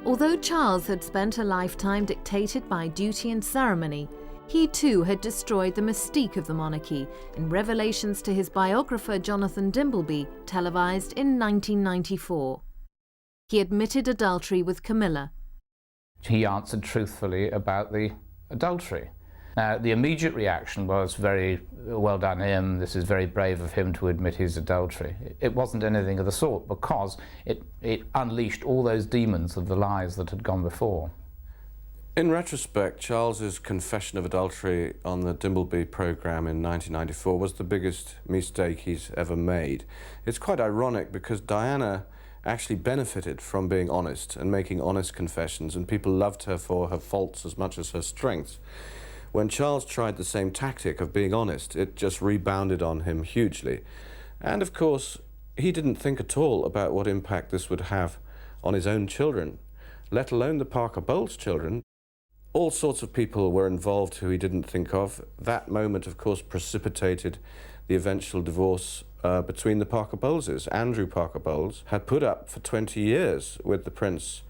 G: Although Charles had spent a lifetime dictated by duty and ceremony, he too had destroyed the mystique of the monarchy in revelations to his biographer Jonathan Dimbleby, televised in 1994. He admitted adultery with Camilla.
D: He answered truthfully about the adultery. Now, the immediate reaction was very well done him, this is very brave of him to admit his adultery. It wasn't anything of the sort, because it unleashed all those demons of the lies that had gone before.
A: In retrospect, Charles's confession of adultery on the Dimbleby programme in 1994 was the biggest mistake he's ever made. It's quite ironic because Diana actually benefited from being honest and making honest confessions, and people loved her for her faults as much as her strengths. When Charles tried the same tactic of being honest, it just rebounded on him hugely. And of course, he didn't think at all about what impact this would have on his own children, let alone the Parker Bowles children. All sorts of people were involved who he didn't think of. That moment, of course, precipitated the eventual divorce between the Parker Bowleses. Andrew Parker Bowles had put up for 20 years with the Prince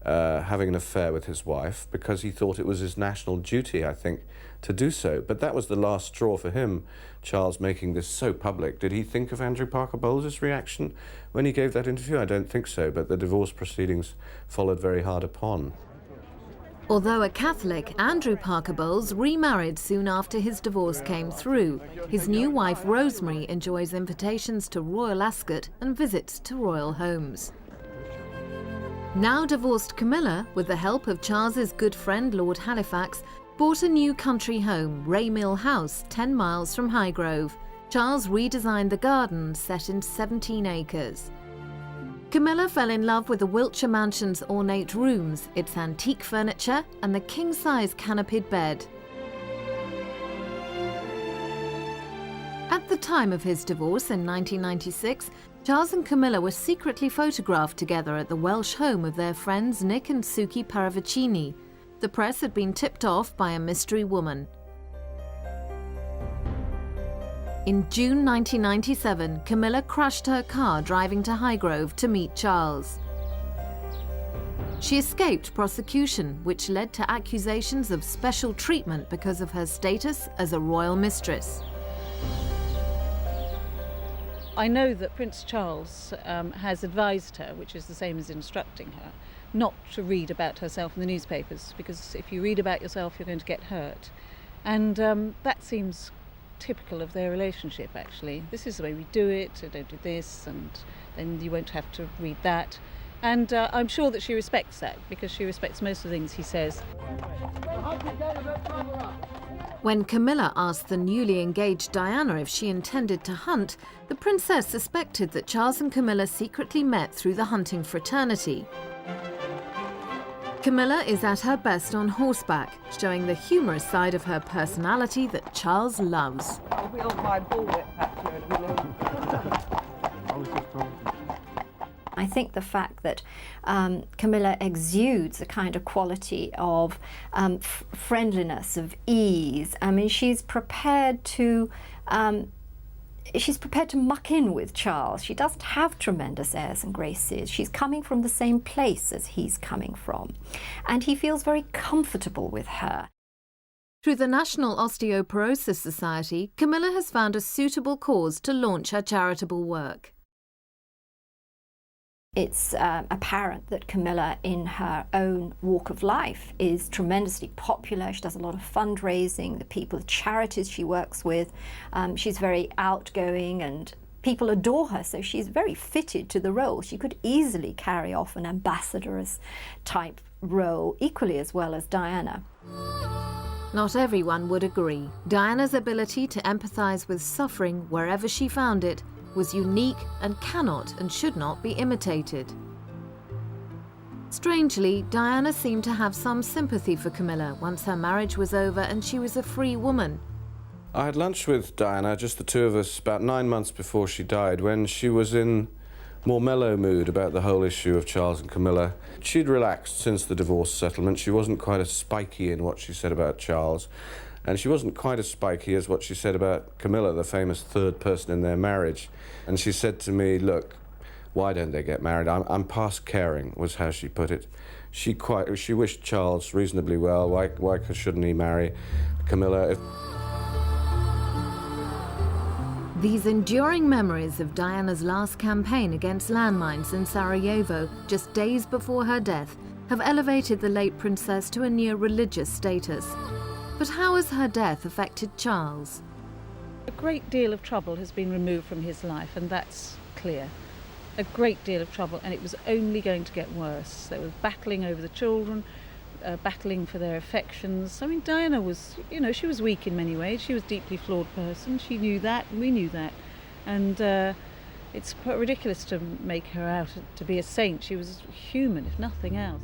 A: having an affair with his wife because he thought it was his national duty, I think, to do so. But that was the last straw for him, Charles making this so public. Did he think of Andrew Parker Bowles' reaction when he gave that interview? I don't think so, but the divorce proceedings followed very hard upon.
G: Although a Catholic, Andrew Parker Bowles remarried soon after his divorce came through. His new wife, Rosemary, enjoys invitations to Royal Ascot and visits to royal homes. Now divorced Camilla, with the help of Charles's good friend Lord Halifax, bought a new country home, Raymill House, 10 miles from Highgrove. Charles redesigned the garden, set in 17 acres. Camilla fell in love with the Wiltshire mansion's ornate rooms, its antique furniture and the king-size canopied bed. At the time of his divorce in 1996, Charles and Camilla were secretly photographed together at the Welsh home of their friends Nick and Suki Paravicini. The press had been tipped off by a mystery woman. In June 1997, Camilla crashed her car driving to Highgrove to meet Charles. She escaped prosecution, which led to accusations of special treatment because of her status as a royal mistress.
X: I know that Prince Charles has advised her, which is the same as instructing her, not to read about herself in the newspapers, because if you read about yourself, you're going to get hurt. And that seems typical of their relationship, actually. This is the way we do it, so don't do this, and then you won't have to read that. And I'm sure that she respects that, because she respects most of the things he says.
G: When Camilla asked the newly engaged Diana if she intended to hunt, the princess suspected that Charles and Camilla secretly met through the hunting fraternity. Camilla is at her best on horseback, showing the humorous side of her personality that Charles loves.
Y: I think the fact that Camilla exudes a kind of quality of friendliness, of ease. I mean, she's prepared to muck in with Charles. She doesn't have tremendous airs and graces. She's coming from the same place as he's coming from. And he feels very comfortable with her.
G: Through the National Osteoporosis Society, Camilla has found a suitable cause to launch her charitable work.
Y: It's apparent that Camilla, in her own walk of life, is tremendously popular. She does a lot of fundraising, the charities she works with. She's very outgoing and people adore her, so she's very fitted to the role. She could easily carry off an ambassadoress type role equally as well as Diana.
G: Not everyone would agree. Diana's ability to empathise with suffering wherever she found it was unique and cannot and should not be imitated. Strangely, Diana seemed to have some sympathy for Camilla once her marriage was over and she was a free woman.
A: I had lunch with Diana, just the two of us, about 9 months before she died, when she was in more mellow mood about the whole issue of Charles and Camilla. She'd relaxed since the divorce settlement. She wasn't quite as spiky in what she said about Charles, and she wasn't quite as spiky as what she said about Camilla, the famous third person in their marriage. And she said to me, look, why don't they get married? I'm past caring, was how she put it. She wished Charles reasonably well. Why shouldn't he marry Camilla?
G: These enduring memories of Diana's last campaign against landmines in Sarajevo, just days before her death, have elevated the late princess to a near religious status. But how has her death affected Charles?
X: A great deal of trouble has been removed from his life, and that's clear. A great deal of trouble, and it was only going to get worse. They were battling over the children. battling for their affections. I mean, Diana was, you know, she was weak in many ways. She was a deeply flawed person. She knew that, and we knew that. And it's ridiculous to make her out to be a saint. She was human, if nothing else.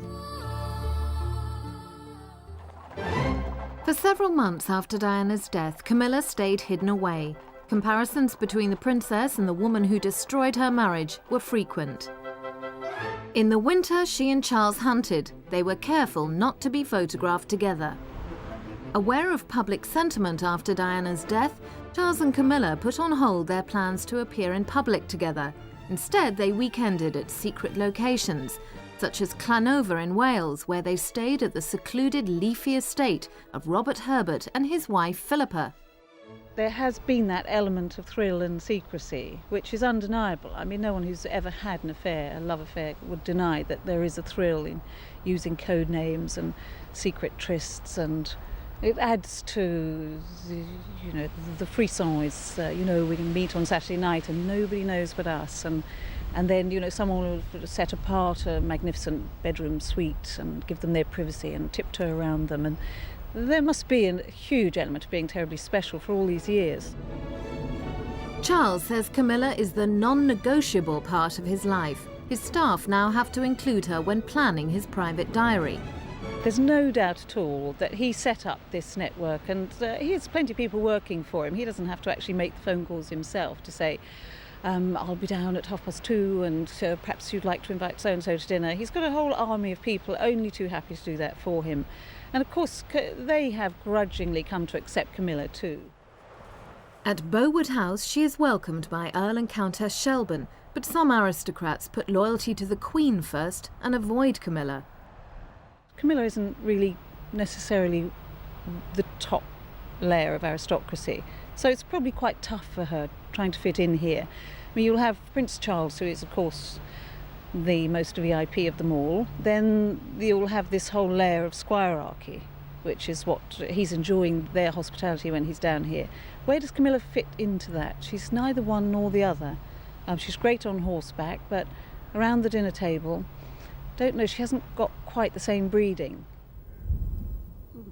G: For several months after Diana's death, Camilla stayed hidden away. Comparisons between the princess and the woman who destroyed her marriage were frequent. In the winter, she and Charles hunted. They were careful not to be photographed together. Aware of public sentiment after Diana's death, Charles and Camilla put on hold their plans to appear in public together. Instead, they weekended at secret locations, such as Llanover in Wales, where they stayed at the secluded leafy estate of Robert Herbert and his wife Philippa.
X: There has been that element of thrill and secrecy, which is undeniable. I mean, no one who's ever had an affair, a love affair, would deny that there is a thrill in using code names and secret trysts, and it adds to the frisson. Is we can meet on Saturday night and nobody knows but us, and then someone will set apart a magnificent bedroom suite and give them their privacy and tiptoe around them, and there must be a huge element of being terribly special for all these years.
G: Charles says Camilla is the non-negotiable part of his life. His staff now have to include her when planning his private diary.
X: There's no doubt at all that he set up this network, and he has plenty of people working for him. He doesn't have to actually make the phone calls himself to say, I'll be down at 2:30 and perhaps you'd like to invite so-and-so to dinner. He's got a whole army of people only too happy to do that for him. And of course, they have grudgingly come to accept Camilla too.
G: At Beauwood House, she is welcomed by Earl and Countess Shelburne, but some aristocrats put loyalty to the Queen first and avoid Camilla.
X: Camilla isn't really necessarily the top layer of aristocracy, so it's probably quite tough for her trying to fit in here. I mean, you'll have Prince Charles, who is, of course, the most VIP of them all. Then you'll have this whole layer of squirearchy, which is what he's enjoying their hospitality when he's down here. Where does Camilla fit into that? She's neither one nor the other. She's great on horseback, but around the dinner table, don't know, she hasn't got quite the same breeding.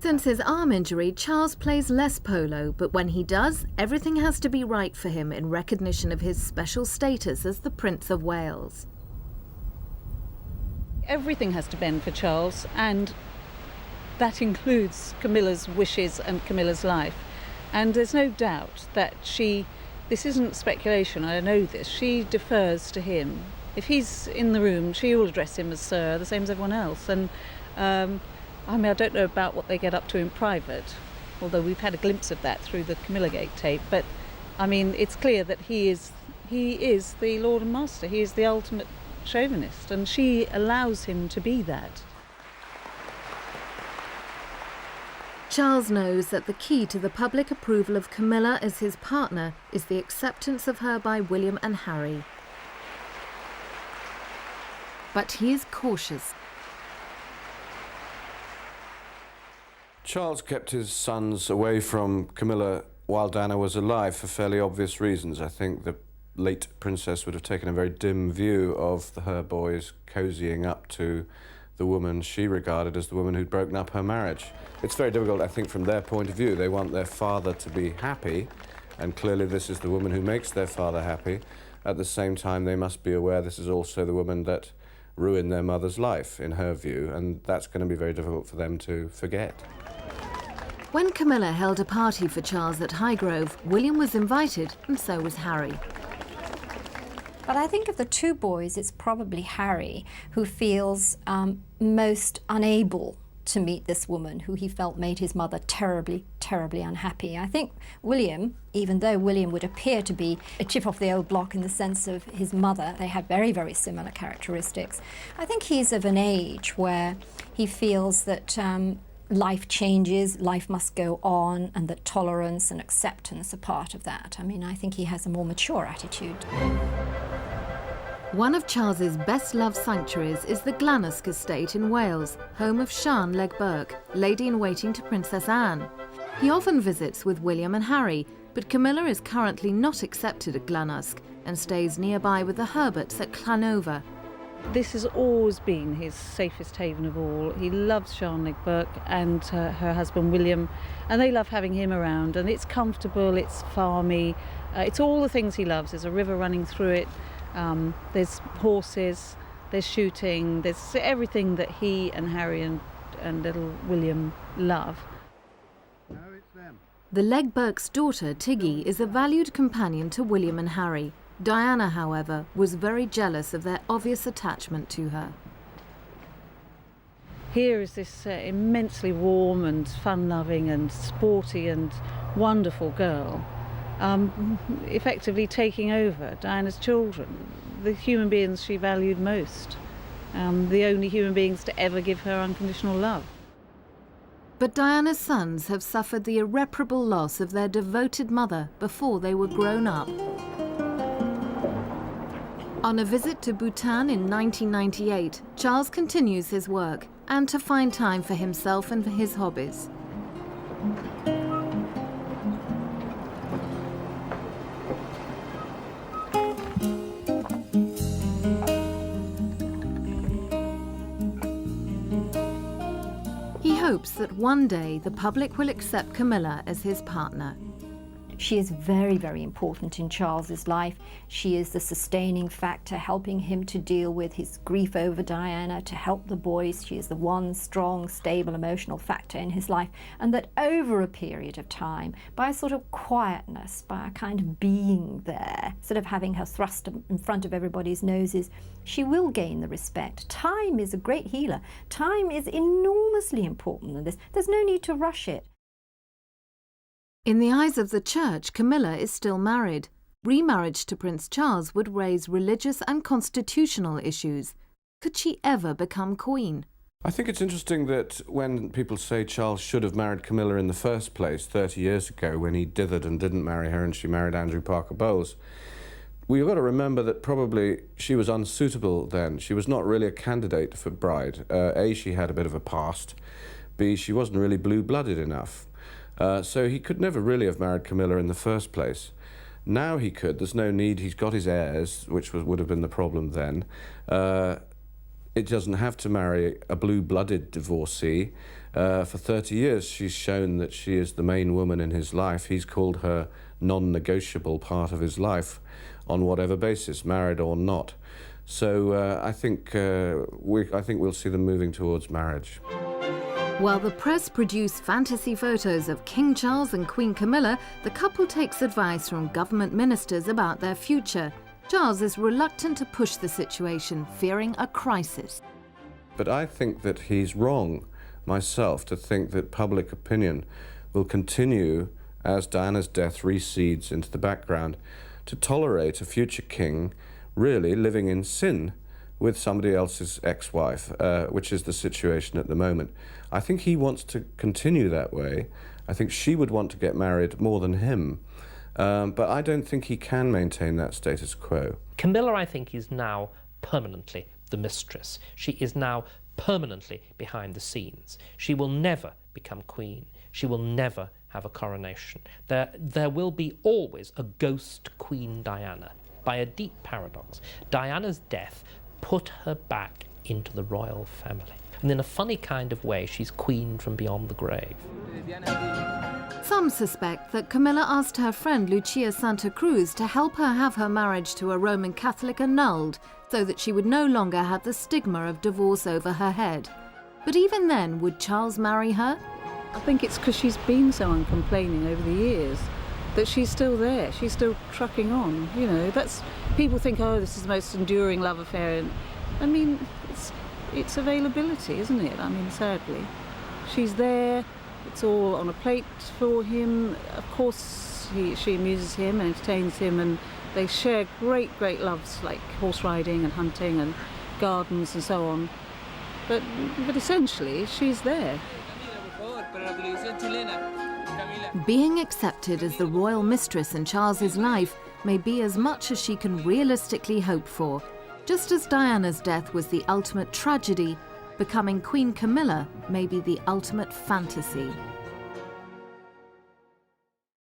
G: Since his arm injury, Charles plays less polo, but when he does, everything has to be right for him in recognition of his special status as the Prince of Wales.
X: Everything has to bend for Charles, and that includes Camilla's wishes and Camilla's life. And there's no doubt that this isn't speculation, I know this, she defers to him. If he's in the room, she will address him as Sir, the same as everyone else. And I don't know about what they get up to in private, although we've had a glimpse of that through the Camilla Gate tape. But I mean, it's clear that he is the Lord and Master. He is the ultimate chauvinist, and she allows him to be that.
G: Charles knows that the key to the public approval of Camilla as his partner is the acceptance of her by William and Harry. But he is cautious.
A: Charles kept his sons away from Camilla while Diana was alive for fairly obvious reasons. I think the late princess would have taken a very dim view of her boys cozying up to the woman she regarded as the woman who'd broken up her marriage. It's very difficult, I think, from their point of view. They want their father to be happy, and clearly this is the woman who makes their father happy. At the same time, they must be aware this is also the woman that ruined their mother's life, in her view, and that's going to be very difficult for them to forget.
G: When Camilla held a party for Charles at Highgrove, William was invited, and so was Harry.
Y: But I think of the two boys, it's probably Harry who feels most unable to meet this woman who he felt made his mother terribly, terribly unhappy. I think William, even though William would appear to be a chip off the old block in the sense of his mother, they had very, very similar characteristics. I think he's of an age where he feels that life changes, life must go on, and that tolerance and acceptance are part of that. I mean, I think he has a more mature attitude.
G: One of Charles's best-loved sanctuaries is the Glannask estate in Wales, home of Siân Leg-Burke, lady-in-waiting to Princess Anne. He often visits with William and Harry, but Camilla is currently not accepted at Glannask and stays nearby with the Herberts at Llanover.
X: This has always been his safest haven of all. He loves Charlotte Burke and her husband William, and they love having him around, and it's comfortable, it's farmy, it's all the things he loves. There's a river running through it, there's horses, there's shooting, there's everything that he and Harry and little William love.
G: The Legburke's daughter, Tiggy, is a valued companion to William and Harry. Diana, however, was very jealous of their obvious attachment to her.
X: Here is this immensely warm and fun-loving and sporty and wonderful girl, effectively taking over Diana's children, the human beings she valued most, the only human beings to ever give her unconditional love.
G: But Diana's sons have suffered the irreparable loss of their devoted mother before they were grown up. On a visit to Bhutan in 1998, Charles continues his work and to find time for himself and for his hobbies. He hopes that one day the public will accept Camilla as his partner.
Y: She is very, very important in Charles's life. She is the sustaining factor, helping him to deal with his grief over Diana, to help the boys. She is the one strong, stable, emotional factor in his life. And that over a period of time, by a sort of quietness, by a kind of being there, instead of having her thrust in front of everybody's noses, she will gain the respect. Time is a great healer. Time is enormously important in this. There's no need to rush it.
G: In the eyes of the Church, Camilla is still married. Remarriage to Prince Charles would raise religious and constitutional issues. Could she ever become queen?
A: I think it's interesting that when people say Charles should have married Camilla in the first place 30 years ago when he dithered and didn't marry her and she married Andrew Parker Bowles, we've got to remember that probably she was unsuitable then. She was not really a candidate for bride. A, she had a bit of a past. B, she wasn't really blue-blooded enough. So he could never really have married Camilla in the first place. Now he could. There's no need. He's got his heirs, which would have been the problem then. It doesn't have to marry a blue-blooded divorcee. For 30 years, she's shown that she is the main woman in his life. He's called her non-negotiable part of his life on whatever basis, married or not. So I think we'll see them moving towards marriage.
G: While the press produce fantasy photos of King Charles and Queen Camilla, the couple takes advice from government ministers about their future. Charles is reluctant to push the situation, fearing a crisis.
A: But I think that he's wrong, myself, to think that public opinion will continue, as Diana's death recedes into the background, to tolerate a future king really living in sin with somebody else's ex-wife, which is the situation at the moment. I think he wants to continue that way. I think she would want to get married more than him. But I don't think he can maintain that status quo.
K: Camilla, I think, is now permanently the mistress. She is now permanently behind the scenes. She will never become queen. She will never have a coronation. There will be always a ghost Queen Diana. By a deep paradox, Diana's death put her back into the royal family. And in a funny kind of way, she's queen from beyond the grave.
G: Some suspect that Camilla asked her friend Lucia Santa Cruz to help her have her marriage to a Roman Catholic annulled so that she would no longer have the stigma of divorce over her head. But even then, would Charles marry her?
X: I think it's because she's been so uncomplaining over the years that she's still there, she's still trucking on. You know, that's, people think, oh, this is the most enduring love affair. And, I mean, it's availability, isn't it? I mean, sadly. She's there, it's all on a plate for him. Of course, she amuses him and entertains him, and they share great, great loves like horse riding and hunting and gardens and so on. But essentially, she's there.
G: Being accepted as the royal mistress in Charles's life may be as much as she can realistically hope for. Just as Diana's death was the ultimate tragedy, becoming Queen Camilla may be the ultimate fantasy.